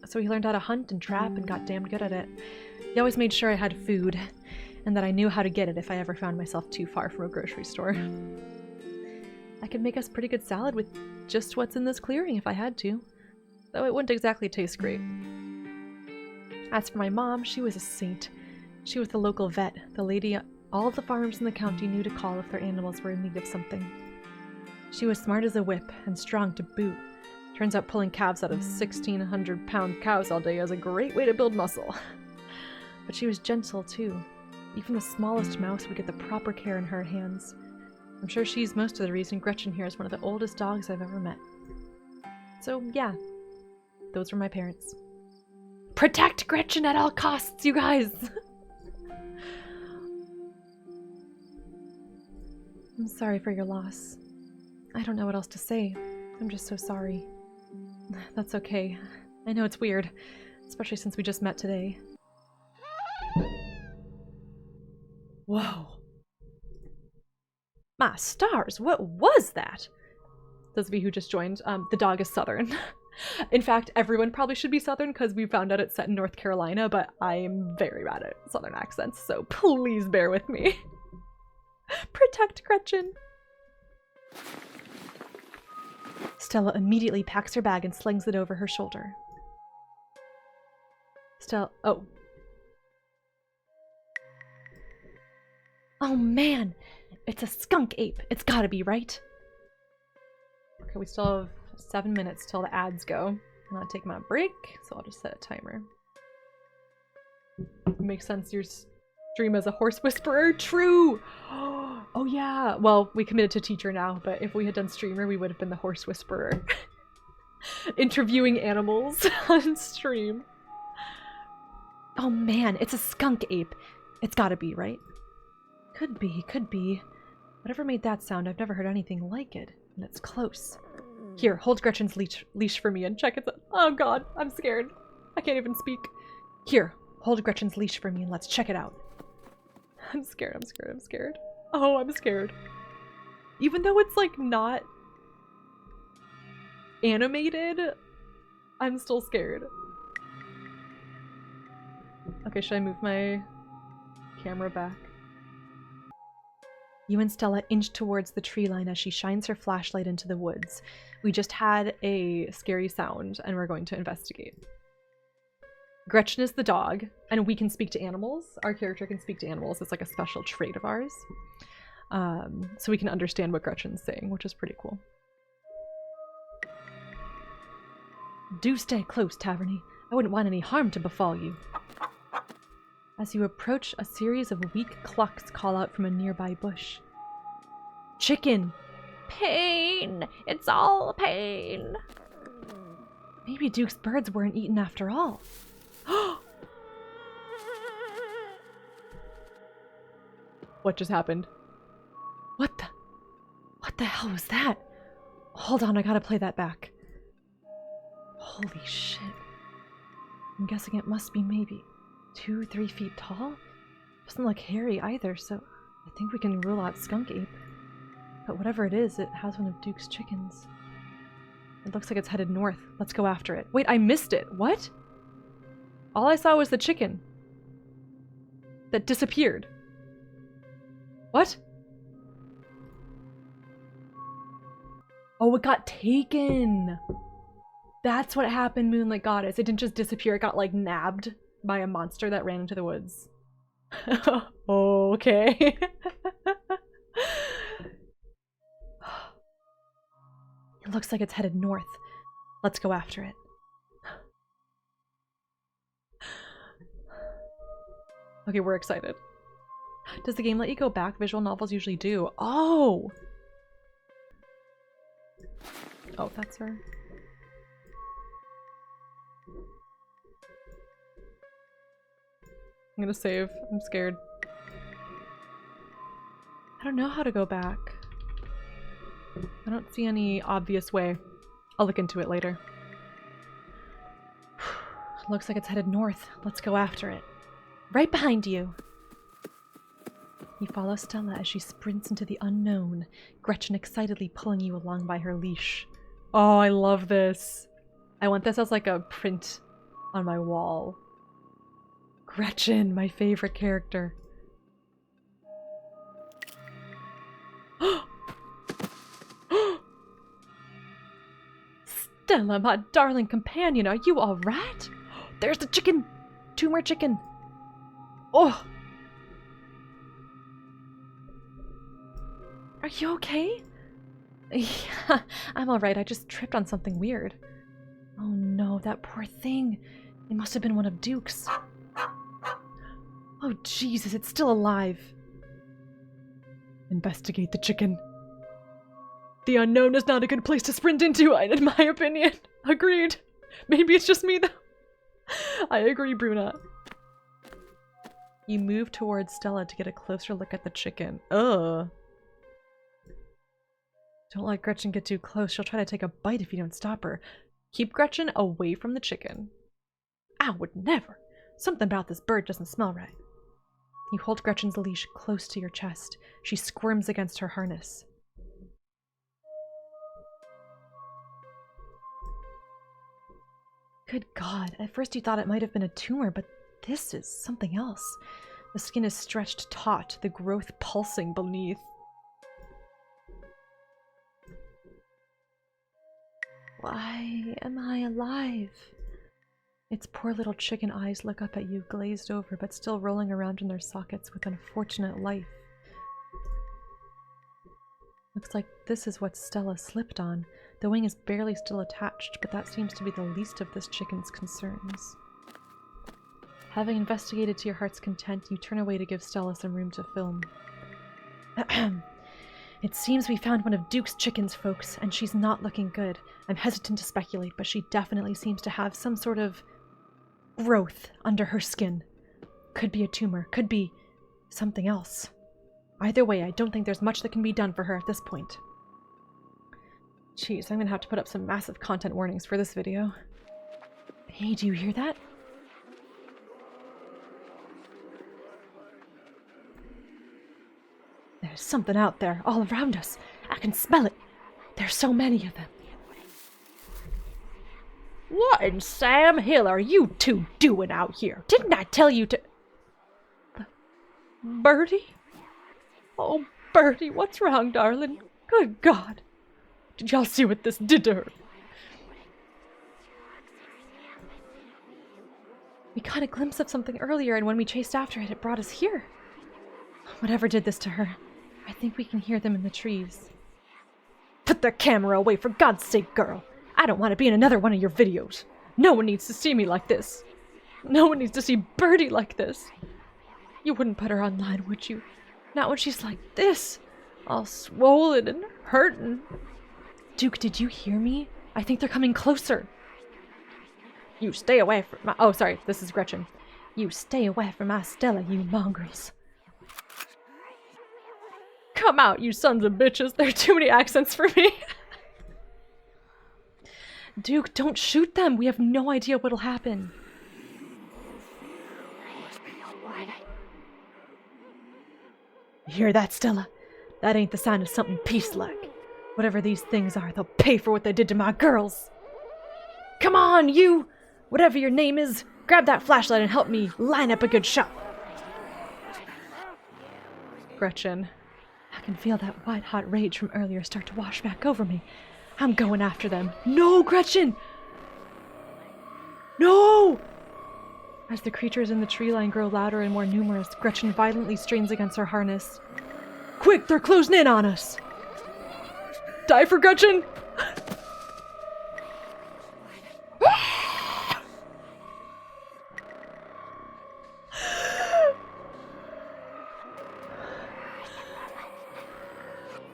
So he learned how to hunt and trap and got damn good at it. He always made sure I had food, and that I knew how to get it if I ever found myself too far from a grocery store. I could make us pretty good salad with just what's in this clearing if I had to. though it wouldn't exactly taste great. As for my mom, she was a saint. She was the local vet, the lady all the farms in the county knew to call if their animals were in need of something. She was smart as a whip, and strong to boot. Turns out pulling calves out of 1,600-pound cows all day is a great way to build muscle. But she was gentle, too. Even the smallest mouse would get the proper care in her hands. I'm sure she's most of the reason Gretchen here is one of the oldest dogs I've ever met. So, yeah. Those were my parents. Protect Gretchen at all costs, you guys! I'm sorry for your loss. I don't know what else to say. I'm just so sorry. That's okay. I know it's weird, especially since we just met today. Whoa. My stars, what was that? Those of you who just joined, the dog is Southern. In fact, everyone probably should be Southern because we found out it's set in North Carolina, but I am very bad at Southern accents, so please bear with me. Protect Gretchen! Stella immediately packs her bag and slings it over her shoulder. Oh. Oh man! It's a skunk ape! It's gotta be, right? Okay, we still have 7 minutes till the ads go. I'm gonna take my break, so I'll just set a timer. It makes sense your stream as a horse whisperer. True! Oh yeah! Well, we committed to teacher now, but if we had done streamer, we would have been the horse whisperer. Interviewing animals on stream. Oh man, it's a skunk ape. It's gotta be, right? Could be, could be. Whatever made that sound, I've never heard anything like it. And it's close. Here, hold Gretchen's leash for me and check it. Oh god, I'm scared. I can't even speak. Here, hold Gretchen's leash for me and let's check it out. I'm scared, I'm scared, I'm scared. Oh, I'm scared. Even though it's like not animated, I'm still scared. Okay, should I move my camera back? You and Stella inch towards the tree line as she shines her flashlight into the woods. We just had a scary sound and we're going to investigate. Gretchen is the dog, and we can speak to animals. Our character can speak to animals. It's like a special trait of ours. So we can understand what Gretchen's saying, which is pretty cool. Do stay close, Taverny. I wouldn't want any harm to befall you. As you approach, a series of weak clucks call out from a nearby bush. Chicken! Pain! It's all pain! Maybe Duke's birds weren't eaten after all. What just happened? What the hell was that? Hold on, I gotta play that back. Holy shit. I'm guessing it must be maybe 2-3 feet tall? Doesn't look hairy either, so I think we can rule out Skunk Ape. But whatever it is, it has one of Duke's chickens. It looks like it's headed north. Let's go after it. Wait, I missed it. What? All I saw was the chicken. That disappeared. What? Oh, it got taken! That's what happened, Moonlight Goddess. It didn't just disappear, it got, like, nabbed by a monster that ran into the woods. Okay. It looks like it's headed north. Let's go after it. Okay, we're excited. Does the game let you go back? Visual novels usually do. Oh! Oh, that's her. I'm gonna save. I'm scared. I don't know how to go back. I don't see any obvious way. I'll look into it later. Looks like it's headed north. Let's go after it. Right behind you! You follow Stella as she sprints into the unknown, Gretchen excitedly pulling you along by her leash. Oh, I love this. I want this as like a print on my wall. Gretchen, my favorite character. Stella, my darling companion, are you all right? There's the chicken! Tumor chicken! Oh! Are you okay? Yeah, I'm alright. I just tripped on something weird. Oh no, that poor thing. It must have been one of Duke's. Oh Jesus, it's still alive. Investigate the chicken. The unknown is not a good place to sprint into, in my opinion. Agreed. Maybe it's just me, though. I agree, Bruna. You move towards Stella to get a closer look at the chicken. Ugh. Don't let Gretchen get too close. She'll try to take a bite if you don't stop her. Keep Gretchen away from the chicken. I would never. Something about this bird doesn't smell right. You hold Gretchen's leash close to your chest. She squirms against her harness. Good God, at first you thought it might have been a tumor, but this is something else. The skin is stretched taut, the growth pulsing beneath. Why am I alive? Its poor little chicken eyes look up at you, glazed over, but still rolling around in their sockets with unfortunate life. Looks like this is what Stella slipped on. The wing is barely still attached, but that seems to be the least of this chicken's concerns. Having investigated to your heart's content, you turn away to give Stella some room to film. It seems we found one of Duke's chickens, folks, and she's not looking good. I'm hesitant to speculate, but she definitely seems to have some sort of growth under her skin. Could be a tumor, could be something else. Either way, I don't think there's much that can be done for her at this point. Jeez, I'm gonna have to put up some massive content warnings for this video. Hey, do you hear that? There's something out there, all around us. I can smell it. There's so many of them. What in Sam Hill are you two doing out here? Didn't I tell you to... Birdie? Oh, Birdie, what's wrong, darling? Good God. Did y'all see what this did to her? We caught a glimpse of something earlier, and when we chased after it, it brought us here. Whatever did this to her, I think we can hear them in the trees. Put the camera away, for God's sake, girl. I don't want to be in another one of your videos. No one needs to see me like this. No one needs to see Birdie like this. You wouldn't put her online, would you? Not when she's like this. All swollen and hurting. Duke, did you hear me? I think they're coming closer. You stay away from my... Oh, sorry. This is Gretchen. You stay away from my Stella, you mongrels. Come out, you sons of bitches. There are too many accents for me. Duke, don't shoot them. We have no idea what'll happen. You hear that, Stella? That ain't the sign of something peace-like. Whatever these things are, they'll pay for what they did to my girls. Come on, you! Whatever your name is, grab that flashlight and help me line up a good shot. Gretchen. I can feel that white-hot rage from earlier start to wash back over me. I'm going after them. No, Gretchen! No! As the creatures in the tree line grow louder and more numerous, Gretchen violently strains against her harness. Quick, they're closing in on us! Die for Gretchen!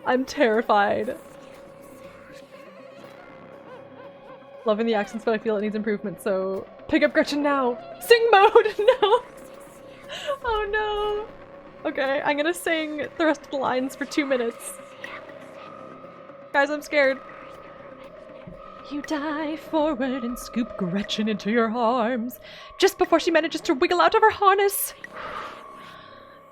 I'm terrified. Loving the accents, but I feel it needs improvement, so pick up Gretchen now. Sing mode! No! Oh no! Okay, I'm gonna sing the rest of the lines for 2 minutes. Guys, I'm scared. You dive forward and scoop Gretchen into your arms, just before she manages to wiggle out of her harness.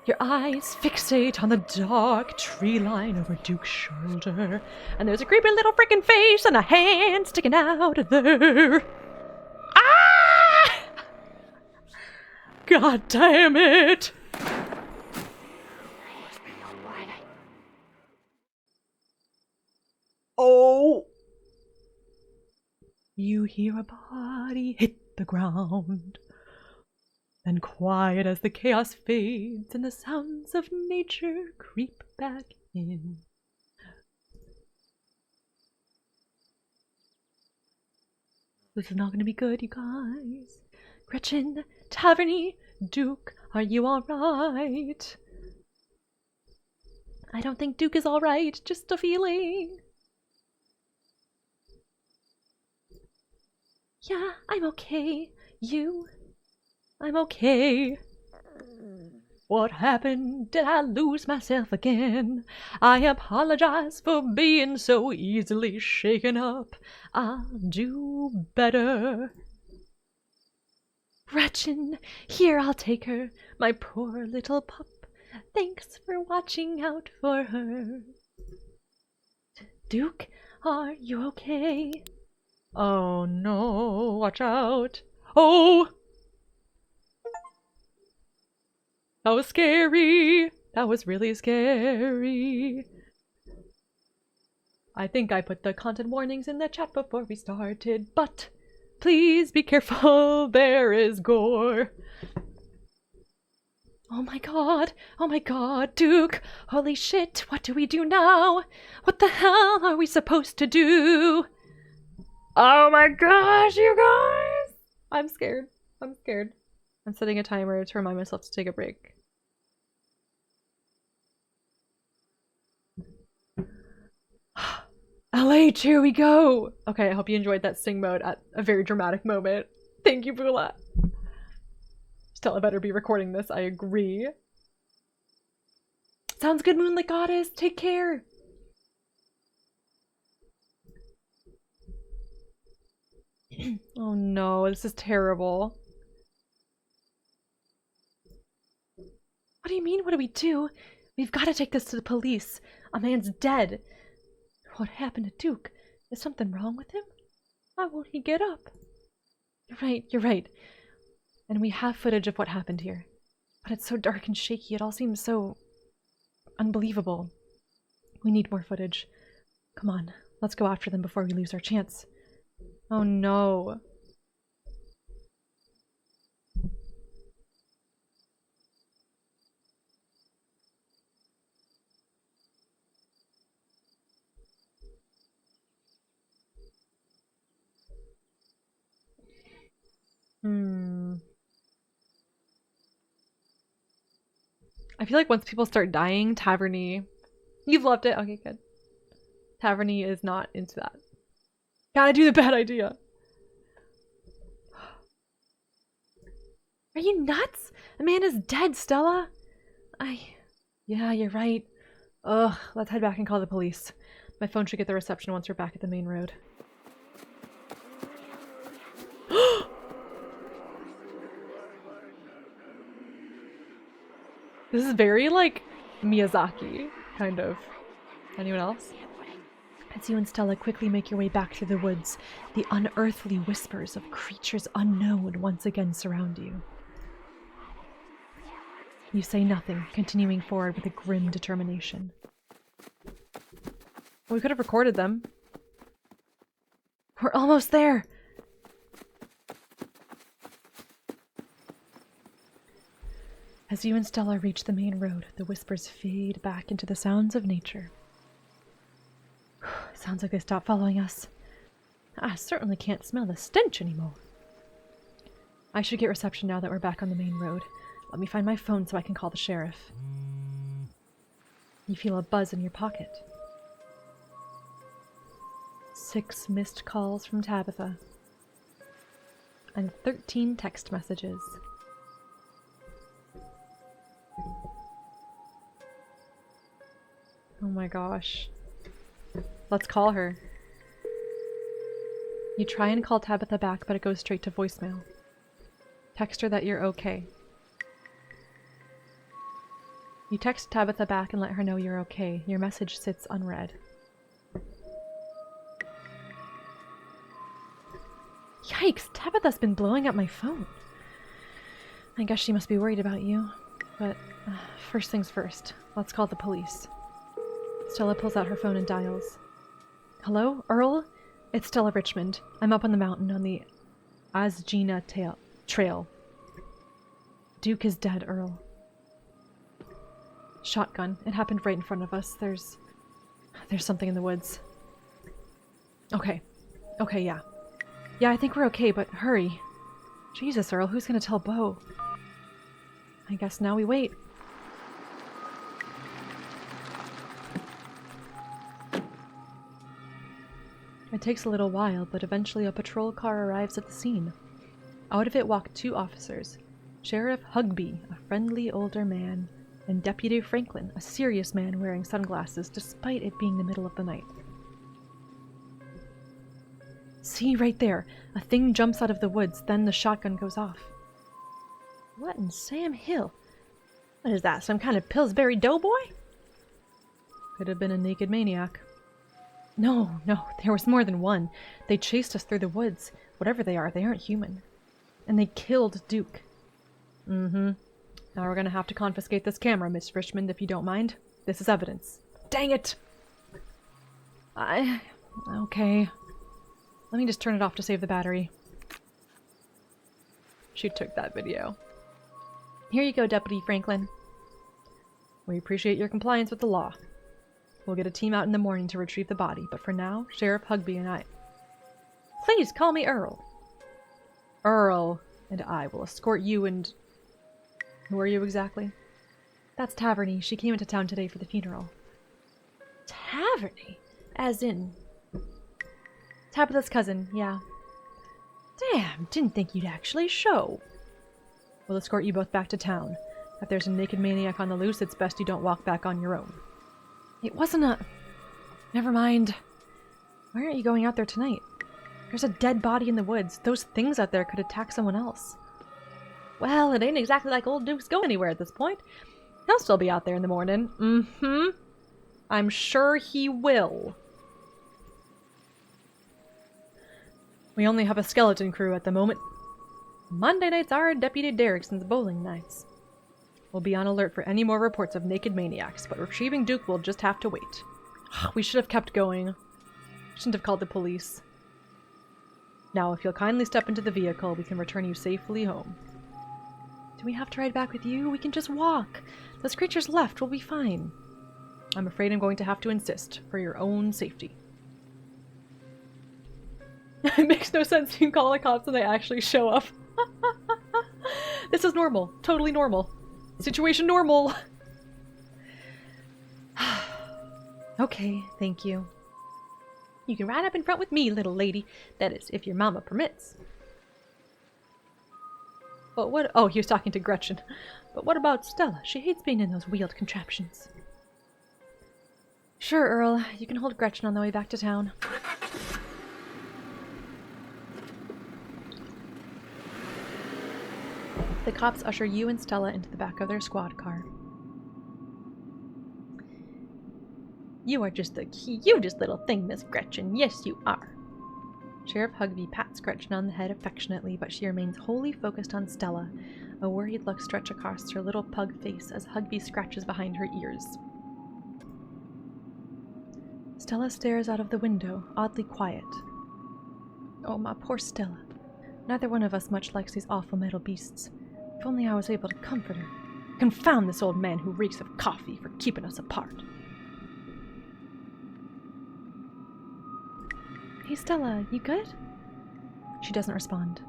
Your eyes fixate on the dark tree line over Duke's shoulder, and there's a creepy little freaking face and a hand sticking out of there. Ah! God damn it! Oh! You hear a body hit the ground. And quiet as the chaos fades and the sounds of nature creep back in. This is not going to be good, you guys. Gretchen, Taverny, Duke, are you alright? I don't think Duke is alright, just a feeling. Yeah, I'm okay. You? I'm okay. What happened? Did I lose myself again? I apologize for being so easily shaken up. I'll do better. Gretchen, here, I'll take her, my poor little pup. Thanks for watching out for her. Duke, are you okay? Oh no, watch out. Oh! That was scary. That was really scary. I think I put the content warnings in the chat before we started, but please be careful. There is gore. Oh my god, Duke. Holy shit, what do we do now? What the hell are we supposed to do? Oh my gosh, you guys. I'm scared. I'm setting a timer to remind myself to take a break. LH, here we go! Okay, I hope you enjoyed that sing mode at a very dramatic moment. Thank you, Bula. Stella better be recording this, I agree. Sounds good, Moonlit Goddess. Take care. Oh no, this is terrible. What do you mean, what do we do? We've got to take this to the police. A man's dead. What happened to Duke? Is something wrong with him? Why won't he get up? You're right. And we have footage of what happened here. But it's so dark and shaky, it all seems so unbelievable. We need more footage. Come on, let's go after them before we lose our chance. Oh no. I feel like once people start dying, Taverny... You've loved it? Okay, good. Taverny is not into that. Gotta do the bad idea. Are you nuts? A man is dead, Stella. Yeah, you're right. Ugh, let's head back and call the police. My phone should get the reception once we're back at the main road. This is very, like, Miyazaki, kind of. Anyone else? As you and Stella quickly make your way back through the woods, the unearthly whispers of creatures unknown once again surround you. You say nothing, continuing forward with a grim determination. We could have recorded them. We're almost there! As you and Stella reach the main road, the whispers fade back into the sounds of nature. Sounds like they stopped following us. I certainly can't smell the stench anymore. I should get reception now that we're back on the main road. Let me find my phone so I can call the sheriff. You feel a buzz in your pocket. 6 missed calls from Tabitha. And 13 text messages. Oh my gosh. Let's call her. You try and call Tabitha back, but it goes straight to voicemail. Text her that you're okay. You text Tabitha back and let her know you're okay. Your message sits unread. Yikes! Tabitha's been blowing up my phone. I guess she must be worried about you. But first things first. Let's call the police. Stella pulls out her phone and dials. Hello, Earl? It's Stella Richmond. I'm up on the mountain on the Asgina Trail. Duke is dead, Earl. Shotgun. It happened right in front of us. There's something in the woods. Okay. Okay, yeah. Yeah, I think we're okay, but hurry. Jesus, Earl, who's gonna tell Beau? I guess now we wait. It takes a little while, but eventually a patrol car arrives at the scene. Out of it walk 2 officers. Sheriff Hugby, a friendly older man, and Deputy Franklin, a serious man wearing sunglasses despite it being the middle of the night. See, right there. A thing jumps out of the woods, then the shotgun goes off. What in Sam Hill? What is that, some kind of Pillsbury Doughboy? Could have been a naked maniac. No, there was more than one. They chased us through the woods. Whatever they are, they aren't human. And they killed Duke. Mm-hmm. Now we're gonna have to confiscate this camera, Miss Richmond, if you don't mind. This is evidence. Dang it! Okay. Let me just turn it off to save the battery. She took that video. Here you go, Deputy Franklin. We appreciate your compliance with the law. We'll get a team out in the morning to retrieve the body, but for now, Sheriff Hugby and I... Please call me Earl. Earl and I will escort you and... Who are you exactly? That's Taverny. She came into town today for the funeral. Taverny? As in... Tabitha's cousin, yeah. Damn, didn't think you'd actually show. We'll escort you both back to town. If there's a naked maniac on the loose, it's best you don't walk back on your own. It wasn't a... Never mind. Why aren't you going out there tonight? There's a dead body in the woods. Those things out there could attack someone else. Well, it ain't exactly like old Duke's going anywhere at this point. He'll still be out there in the morning. Mm-hmm. I'm sure he will. We only have a skeleton crew at the moment. Monday nights are Deputy Derrickson's bowling nights. We'll be on alert for any more reports of naked maniacs, but retrieving Duke will just have to wait. We should have kept going. Shouldn't have called the police. Now, if you'll kindly step into the vehicle, we can return you safely home. Do we have to ride back with you? We can just walk. Those creatures left. We'll be fine. I'm afraid I'm going to have to insist, for your own safety. It makes no sense you can call the cops and they actually show up. This is normal. Totally normal. Situation normal. Okay, thank you. You can ride up in front with me, little lady. That is, if your mama permits. But what— oh, he was talking to Gretchen. But what about Stella? She hates being in those wheeled contraptions. Sure, Earl. You can hold Gretchen on the way back to town. The cops usher you and Stella into the back of their squad car. You are just the cutest little thing, Miss Gretchen. Yes, you are. Sheriff Hugby pats Gretchen on the head affectionately, but she remains wholly focused on Stella. A worried look stretches across her little pug face as Hugby scratches behind her ears. Stella stares out of the window, oddly quiet. Oh, my poor Stella. Neither one of us much likes these awful metal beasts. If only I was able to comfort her. Confound this old man who reeks of coffee for keeping us apart. Hey Stella, you good? She doesn't respond.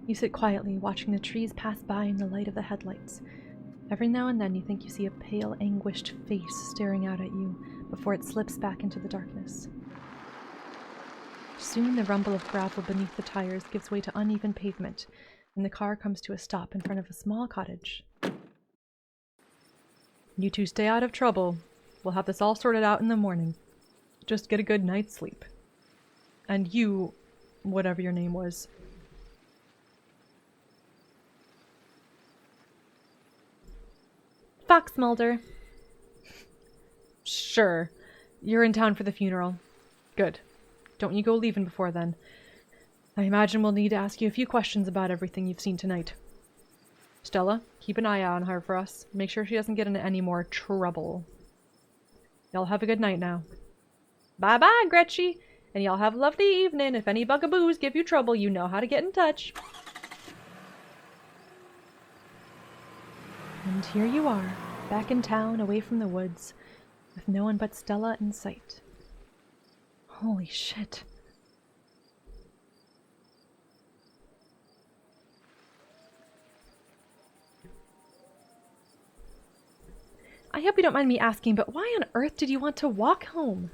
You sit quietly, watching the trees pass by in the light of the headlights. Every now and then you think you see a pale, anguished face staring out at you before it slips back into the darkness. Soon the rumble of gravel beneath the tires gives way to uneven pavement, and the car comes to a stop in front of a small cottage. You two stay out of trouble. We'll have this all sorted out in the morning. Just get a good night's sleep. And you, whatever your name was. Fox Mulder. Sure. You're in town for the funeral. Good. Don't you go leaving before then. I imagine we'll need to ask you a few questions about everything you've seen tonight. Stella, keep an eye out on her for us. Make sure she doesn't get into any more trouble. Y'all have a good night now. Bye-bye, Gretchen. And y'all have a lovely evening. If any bugaboos give you trouble, you know how to get in touch. And here you are, back in town, away from the woods, with no one but Stella in sight. Holy shit. I hope you don't mind me asking, but why on earth did you want to walk home?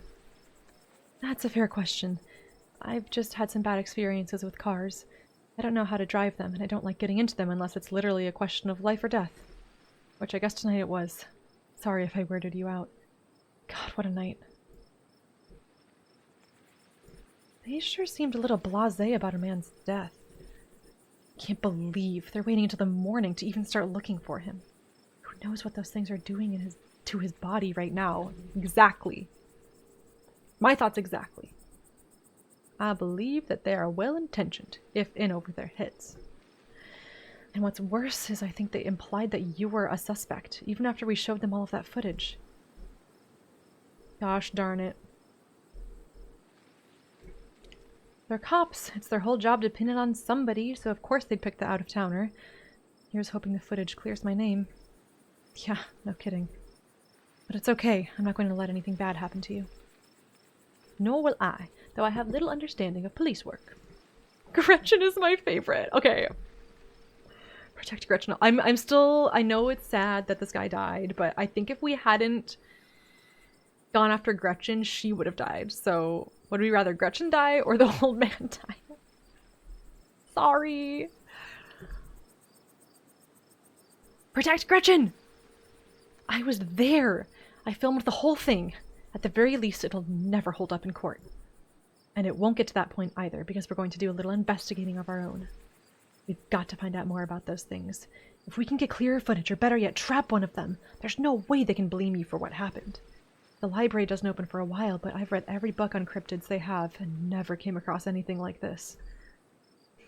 That's a fair question. I've just had some bad experiences with cars. I don't know how to drive them, and I don't like getting into them unless it's literally a question of life or death. Which I guess tonight it was. Sorry if I weirded you out. God, what a night. They sure seemed a little blasé about a man's death. Can't believe they're waiting until the morning to even start looking for him. Who knows what those things are doing to his body right now? Exactly. My thoughts exactly. I believe that they are well-intentioned, if in over their heads. And what's worse is I think they implied that you were a suspect, even after we showed them all of that footage. Gosh darn it. They're cops. It's their whole job to pin it on somebody, so of course they'd pick the out-of-towner. Here's hoping the footage clears my name. Yeah, no kidding. But it's okay. I'm not going to let anything bad happen to you. Nor will I, though I have little understanding of police work. Gretchen is my favorite. Okay. Protect Gretchen. I'm still... I know it's sad that this guy died, but I think if we hadn't gone after Gretchen, she would have died. So, would we rather Gretchen die or the old man die? Sorry. Protect Gretchen! I was there. I filmed the whole thing. At the very least, it'll never hold up in court. And it won't get to that point either, because we're going to do a little investigating of our own. We've got to find out more about those things. If we can get clearer footage, or better yet, trap one of them, there's no way they can blame you for what happened. The library doesn't open for a while, but I've read every book on cryptids they have, and never came across anything like this.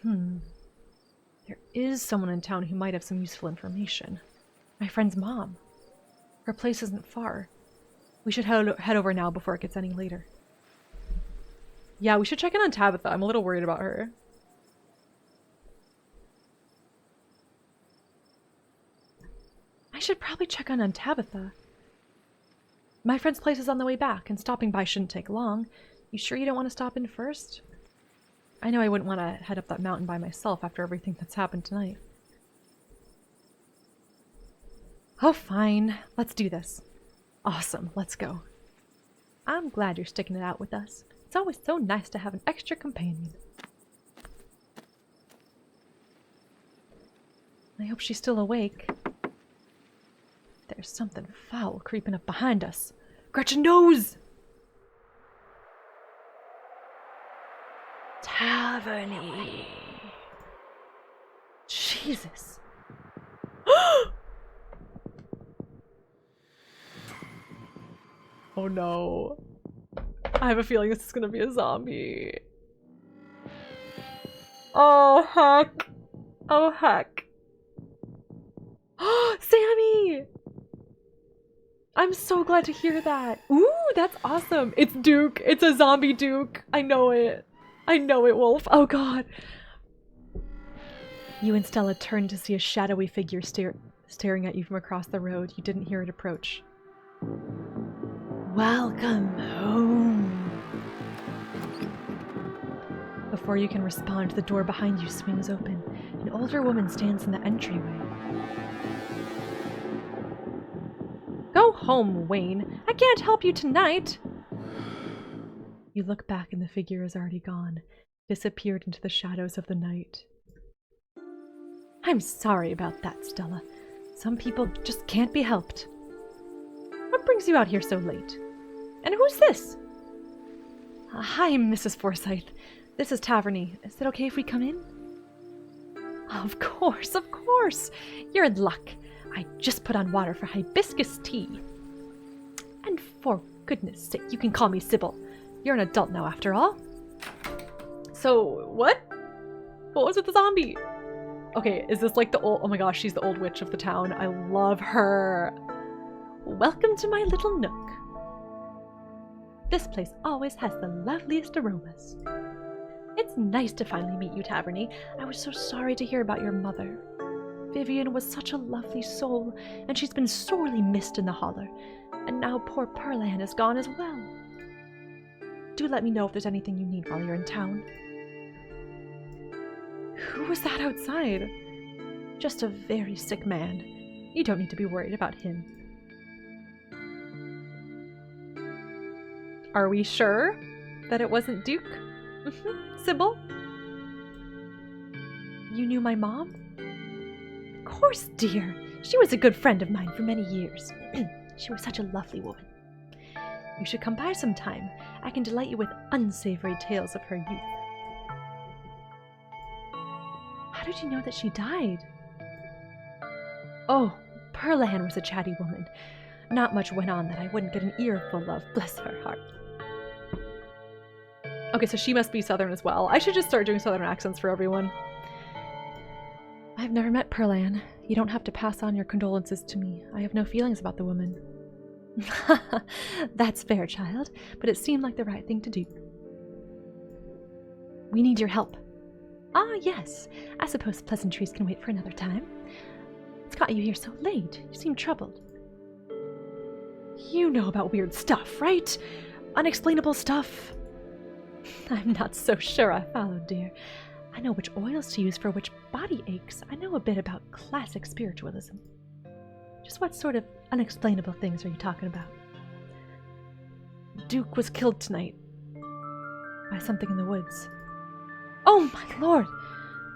There is someone in town who might have some useful information. My friend's mom. Her place isn't far. We should head over now before it gets any later. Yeah, we should check in on Tabitha. I'm a little worried about her. I should probably check in on Tabitha. My friend's place is on the way back, and stopping by shouldn't take long. You sure you don't want to stop in first? I know I wouldn't want to head up that mountain by myself after everything that's happened tonight. Oh, fine. Let's do this. Awesome. Let's go. I'm glad you're sticking it out with us. It's always so nice to have an extra companion. I hope she's still awake. There's something foul creeping up behind us. Gretchen knows! Taverny. Jesus. Oh no. I have a feeling this is gonna be a zombie. Oh heck. Oh heck. Sammy! I'm so glad to hear that. Ooh, that's awesome. It's Duke. It's a zombie Duke. I know it. I know it, Wolf. Oh god. You and Stella turned to see a shadowy figure staring at you from across the road. You didn't hear it approach. Welcome home. Before you can respond, the door behind you swings open. An older woman stands in the entryway. Go home, Wayne. I can't help you tonight. You look back and the figure is already gone, disappeared into the shadows of the night. I'm sorry about that, Stella. Some people just can't be helped. What brings you out here so late? And who's this? Hi, Mrs. Forsyth. This is Taverny. Is it okay if we come in? Of course, of course. You're in luck. I just put on water for hibiscus tea. And for goodness sake, you can call me Sybil. You're an adult now, after all. So, what? What was with the zombie? Okay, is this like the old... Oh my gosh, she's the old witch of the town. I love her. Welcome to my little nook. This place always has the loveliest aromas. It's nice to finally meet you, Taverny. I was so sorry to hear about your mother. Vivian was such a lovely soul, and she's been sorely missed in the holler. And now poor Pearlan is gone as well. Do let me know if there's anything you need while you're in town. Who was that outside? Just a very sick man. You don't need to be worried about him. Are we sure that it wasn't Duke? Sybil? You knew my mom? Of course, dear. She was a good friend of mine for many years. She was such a lovely woman. You should come by sometime. I can delight you with unsavory tales of her youth. How did you know that she died? Oh, Pearlan was a chatty woman. Not much went on that I wouldn't get an earful of, bless her heart. Okay, so she must be Southern as well. I should just start doing Southern accents for everyone. I've never met Pearlan. You don't have to pass on your condolences to me. I have no feelings about the woman. That's fair, child, but it seemed like the right thing to do. We need your help. Ah, yes. I suppose pleasantries can wait for another time. What's got you here so late? You seem troubled. You know about weird stuff, right? Unexplainable stuff. I'm not so sure I follow, dear. I know which oils to use for which body aches. I know a bit about classic spiritualism. Just what sort of unexplainable things are you talking about? Duke was killed tonight. By something in the woods. Oh my lord!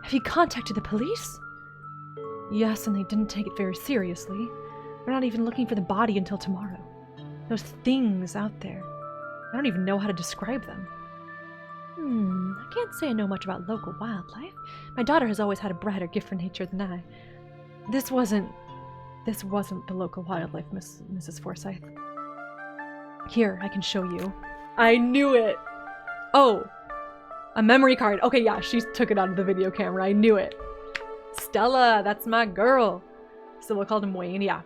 Have you contacted the police? Yes, and they didn't take it very seriously. They're not even looking for the body until tomorrow. Those things out there. I don't even know how to describe them. I can't say I know much about local wildlife. My daughter has always had a brighter gift for nature than I. This wasn't the local wildlife, Mrs. Forsyth. Here, I can show you. I knew it! Oh! A memory card. Okay, yeah, she took it out of the video camera. I knew it. Stella, that's my girl. Still called him Wayne. Yeah,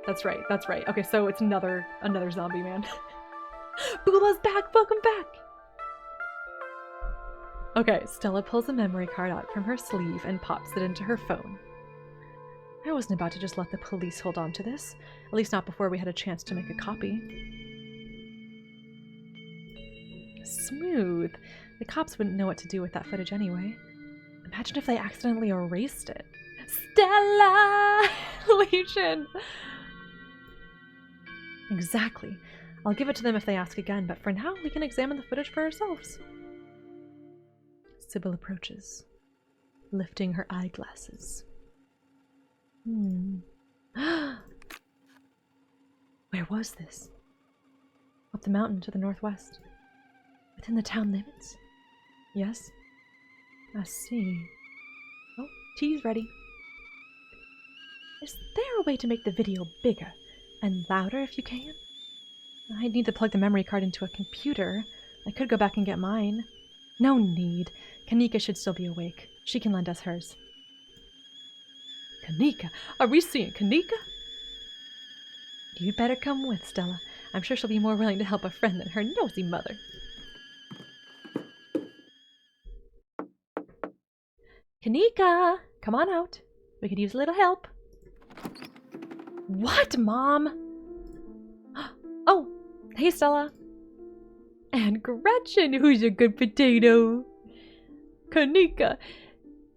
that's right. That's right. Okay, so it's another zombie man. Boola's back. Welcome back. Okay, Stella pulls a memory card out from her sleeve and pops it into her phone. I wasn't about to just let the police hold on to this. At least not before we had a chance to make a copy. Smooth. The cops wouldn't know what to do with that footage anyway. Imagine if they accidentally erased it. Stella! Legion! Exactly. I'll give it to them if they ask again, but for now, we can examine the footage for ourselves. Sybil approaches, lifting her eyeglasses. Where was this? Up the mountain to the northwest. Within the town limits? Yes? I see. Oh, tea's ready. Is there a way to make the video bigger and louder if you can? I'd need to plug the memory card into a computer. I could go back and get mine. No need. Kanika should still be awake. She can lend us hers. Kanika? Are we seeing Kanika? You'd better come with, Stella. I'm sure she'll be more willing to help a friend than her nosy mother. Kanika! Come on out. We could use a little help. What, Mom? Oh, hey, Stella. And Gretchen, who's a good potato? Kanika,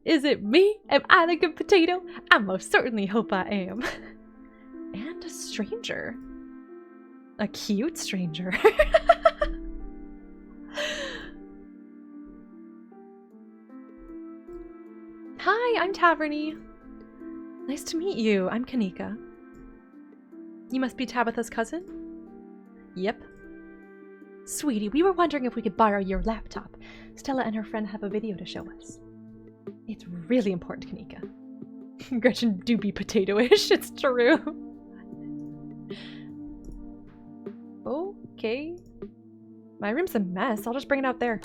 is it me? Am I the good potato? I most certainly hope I am. And a stranger. A cute stranger. Hi, I'm Taverny. Nice to meet you. I'm Kanika. You must be Tabitha's cousin? Yep. Sweetie, we were wondering if we could borrow your laptop. Stella and her friend have a video to show us. It's really important, Kanika. Gretchen do be potato-ish, it's true. Okay. My room's a mess. I'll just bring it out there.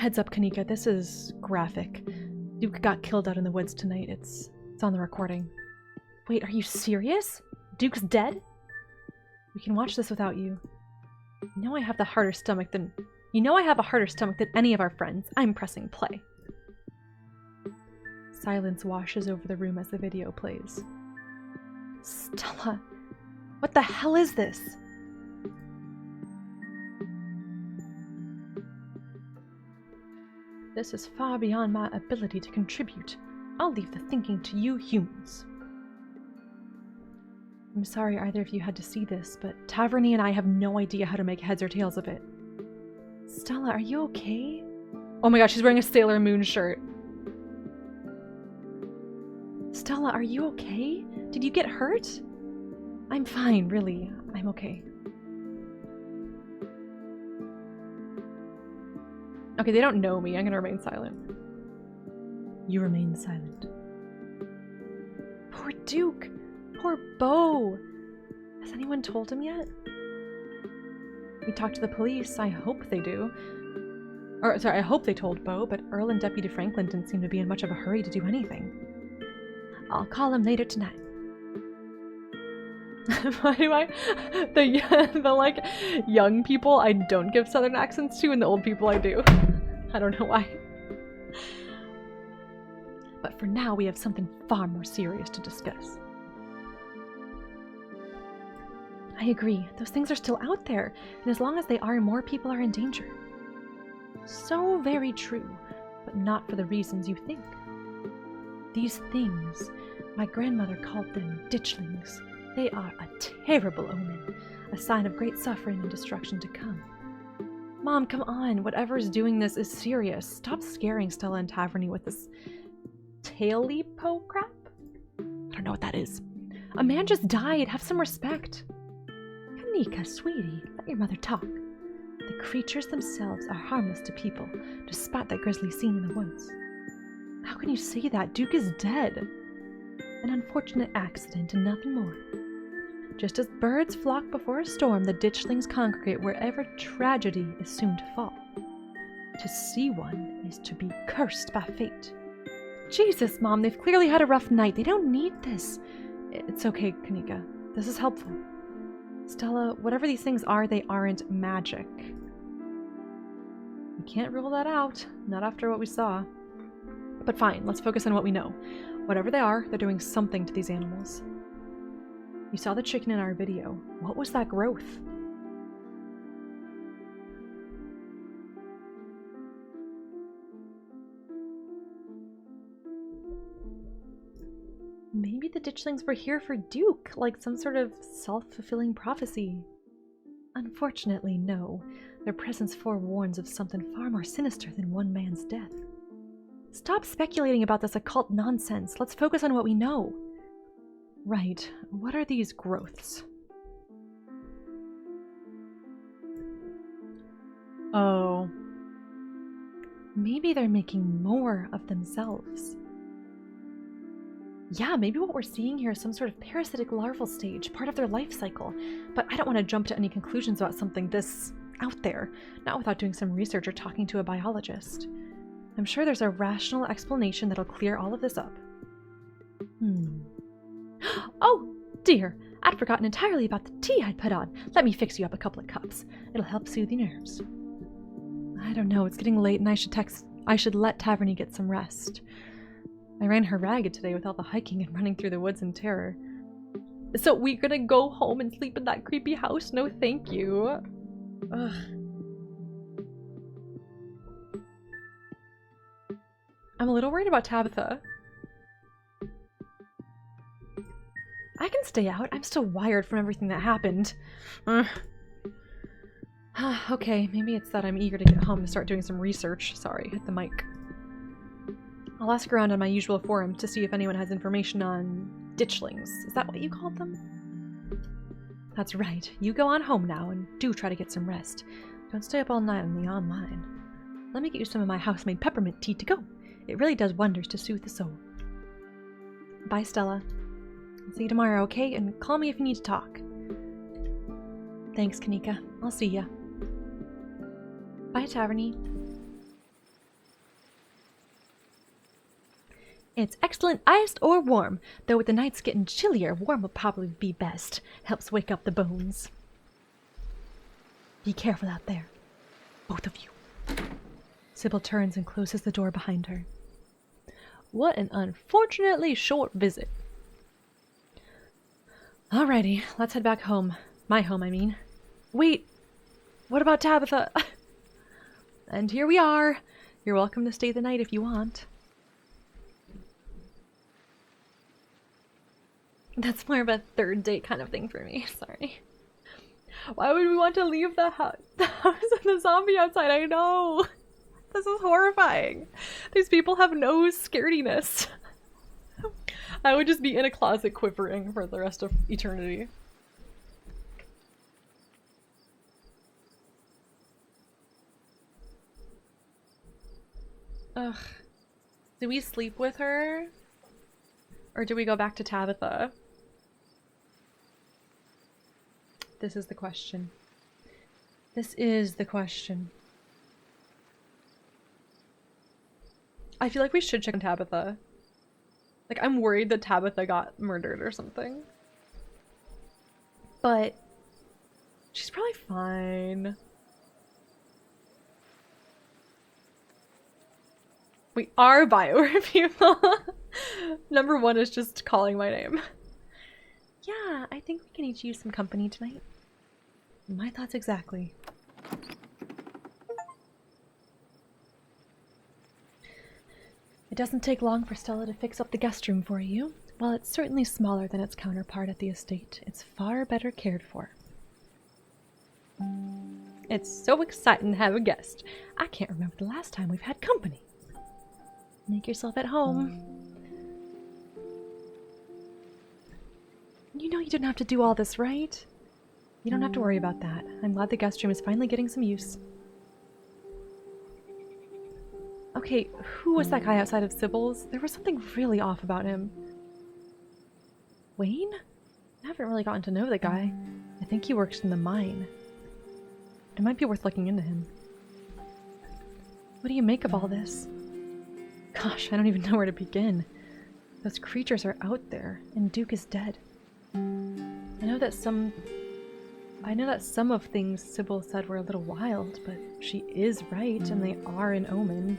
Heads up, Kanika, this is graphic. Duke got killed out in the woods tonight. It's on the recording. Wait, are you serious? Duke's dead? We can watch this without you. You know I have a harder stomach than any of our friends. I'm pressing play. Silence washes over the room as the video plays. Stella, what the hell is this? This is far beyond my ability to contribute. I'll leave the thinking to you humans. I'm sorry either of you had to see this, but Taverny and I have no idea how to make heads or tails of it. Stella, are you okay? Oh my god, she's wearing a Sailor Moon shirt. Stella, are you okay? Did you get hurt? I'm fine, really. I'm okay. Okay, they don't know me. I'm gonna remain silent. You remain silent. Poor Duke. Poor Beau. Has anyone told him yet? We talked to the police. I hope they do. Or, sorry, I hope they told Beau, but Earl and Deputy Franklin didn't seem to be in much of a hurry to do anything. I'll call him later tonight. Why the like young people I don't give southern accents to, and the old people I do. I don't know why. But for now we have something far more serious to discuss. I agree, those things are still out there, and as long as they are, more people are in danger. So very true, but not for the reasons you think. These things, my grandmother called them ditchlings. They are a terrible omen, a sign of great suffering and destruction to come. Mom, come on, whatever's doing this is serious. Stop scaring Stella and Taverny with this tail-leap-po crap? I don't know what that is. A man just died, have some respect. Kanika, sweetie, let your mother talk. The creatures themselves are harmless to people, despite that grisly scene in the woods. How can you say that? Duke is dead. An unfortunate accident and nothing more. Just as birds flock before a storm, the ditchlings congregate wherever tragedy is soon to fall. To see one is to be cursed by fate. Jesus, Mom, they've clearly had a rough night. They don't need this. It's okay, Kanika. This is helpful. Stella, whatever these things are, they aren't magic. We can't rule that out. Not after what we saw. But fine, let's focus on what we know. Whatever they are, they're doing something to these animals. You saw the chicken in our video. What was that growth? Maybe the ditchlings were here for Duke, like some sort of self-fulfilling prophecy. Unfortunately, no. Their presence forewarns of something far more sinister than one man's death. Stop speculating about this occult nonsense. Let's focus on what we know. Right. What are these growths? Oh. Maybe they're making more of themselves. Yeah, maybe what we're seeing here is some sort of parasitic larval stage, part of their life cycle. But I don't want to jump to any conclusions about something this out there, not without doing some research or talking to a biologist. I'm sure there's a rational explanation that'll clear all of this up. Oh, dear! I'd forgotten entirely about the tea I'd put on. Let me fix you up a couple of cups. It'll help soothe your nerves. I don't know, it's getting late and I should let Taverny get some rest. I ran her ragged today with all the hiking and running through the woods in terror. So we're gonna go home and sleep in that creepy house? No thank you. Ugh. I'm a little worried about Tabitha. I can stay out. I'm still wired from everything that happened. Okay, maybe it's that I'm eager to get home to start doing some research. Sorry, hit the mic. I'll ask around on my usual forum to see if anyone has information on ditchlings. Is that what you called them? That's right. You go on home now and do try to get some rest. Don't stay up all night on the online. Let me get you some of my house-made peppermint tea to go. It really does wonders to soothe the soul. Bye, Stella. I'll see you tomorrow, okay? And call me if you need to talk. Thanks, Kanika. I'll see ya. Bye, Taverny. It's excellent iced or warm, though with the nights getting chillier, warm will probably be best. Helps wake up the bones. Be careful out there, both of you. Sybil turns and closes the door behind her. What an unfortunately short visit. Alrighty, let's head back home. My home, I mean. Wait, what about Tabitha? And here we are. You're welcome to stay the night if you want. That's more of a third date kind of thing for me, sorry. Why would we want to leave the house with the zombie outside? I know. This is horrifying. These people have no scarediness. I would just be in a closet quivering for the rest of eternity. Ugh. Do we sleep with her? Or do we go back to Tabitha? This is the question. This is the question. I feel like we should check on Tabitha. Like, I'm worried that Tabitha got murdered or something. But she's probably fine. We are Bioware people. Number one is just calling my name. Yeah, I think we can each use some company tonight. My thoughts exactly. It doesn't take long for Stella to fix up the guest room for you. While it's certainly smaller than its counterpart at the estate, it's far better cared for. It's so exciting to have a guest. I can't remember the last time we've had company. Make yourself at home. You know you didn't have to do all this, right? You don't have to worry about that. I'm glad the guest room is finally getting some use. Okay, who was that guy outside of Sybil's? There was something really off about him. Wayne? I haven't really gotten to know the guy. I think he works in the mine. It might be worth looking into him. What do you make of all this? Gosh, I don't even know where to begin. Those creatures are out there, and Duke is dead. I know that some of things Sybil said were a little wild, but she is right, and they are an omen.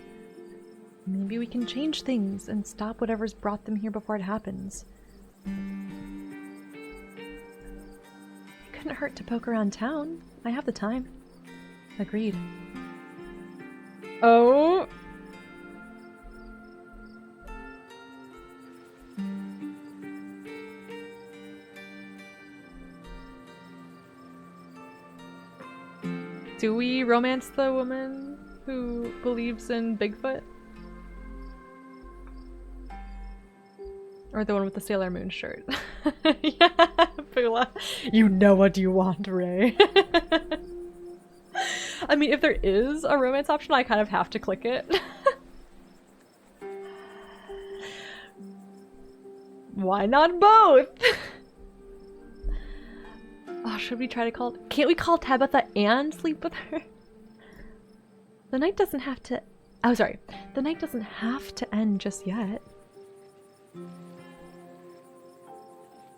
Maybe we can change things and stop whatever's brought them here before it happens. It couldn't hurt to poke around town. I have the time. Agreed. Oh! Do we romance the woman who believes in Bigfoot? Or the one with the Sailor Moon shirt? Yeah, Pula. You know what you want, Ray. I mean, if there is a romance option, I kind of have to click it. Why not both? Oh, should we try to call... Can't we call Tabitha and sleep with her? The night doesn't have to... Oh, sorry. The night doesn't have to end just yet.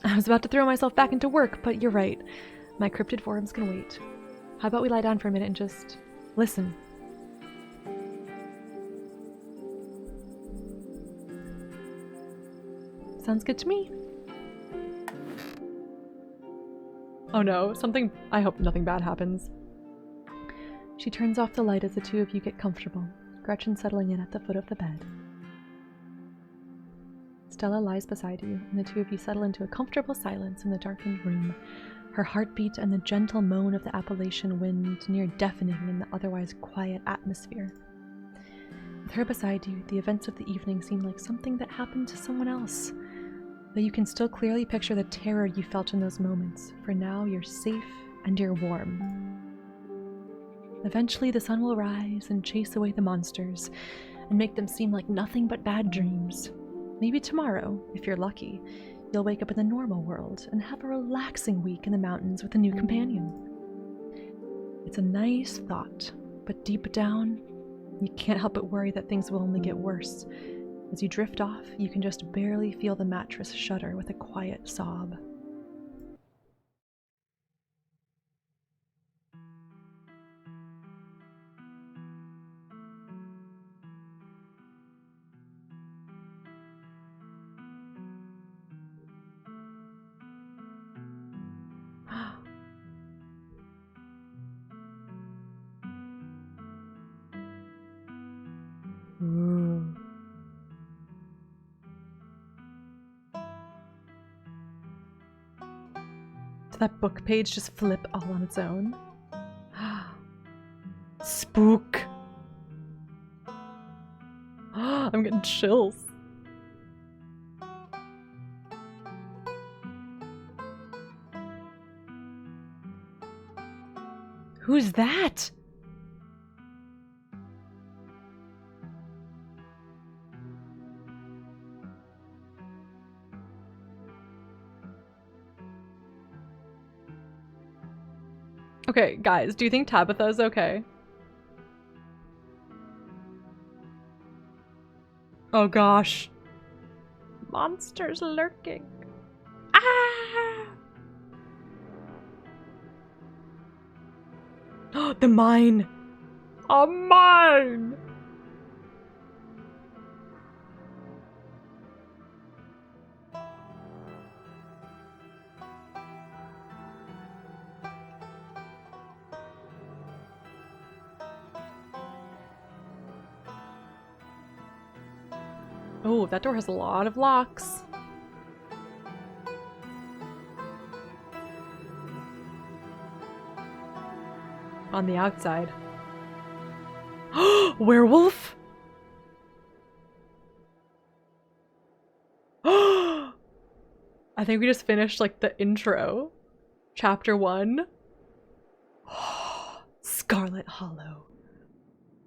I was about to throw myself back into work, but you're right. My cryptid forms can wait. How about we lie down for a minute and just listen? Sounds good to me. Oh no, I hope nothing bad happens. She turns off the light as the two of you get comfortable, Gretchen settling in at the foot of the bed. Stella lies beside you, and the two of you settle into a comfortable silence in the darkened room, her heartbeat and the gentle moan of the Appalachian wind near deafening in the otherwise quiet atmosphere. With her beside you, the events of the evening seem like something that happened to someone else, but you can still clearly picture the terror you felt in those moments, for now you're safe and you're warm. Eventually the sun will rise and chase away the monsters, and make them seem like nothing but bad dreams. Maybe tomorrow, if you're lucky, you'll wake up in the normal world and have a relaxing week in the mountains with a new companion. It's a nice thought, but deep down, you can't help but worry that things will only get worse, As you drift off, you can just barely feel the mattress shudder with a quiet sob. Ooh. Did that book page just flip all on its own? Spook! I'm getting chills. Who's that? Okay, guys, do you think Tabitha's okay? Oh gosh. Monsters lurking. Ah! Oh, the mine! A mine! Oh, that door has a lot of locks. On the outside. Werewolf? I think we just finished like the intro. Chapter 1. Scarlet Hollow.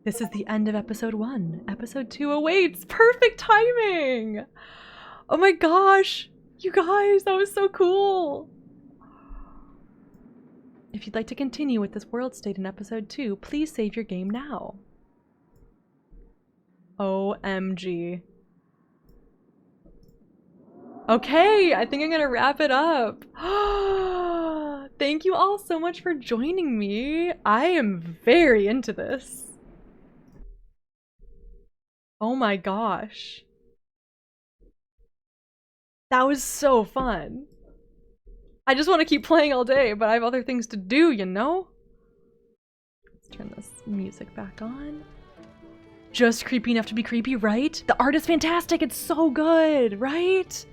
This is the end of episode 1. Episode 2 awaits. Perfect timing! Oh my gosh! You guys, that was so cool! If you'd like to continue with this world state in episode 2, please save your game now. OMG. Okay, I think I'm gonna wrap it up. Thank you all so much for joining me. I am very into this. Oh my gosh. That was so fun. I just want to keep playing all day, but I have other things to do, you know? Let's turn this music back on. Just creepy enough to be creepy, right? The art is fantastic. It's so good, right?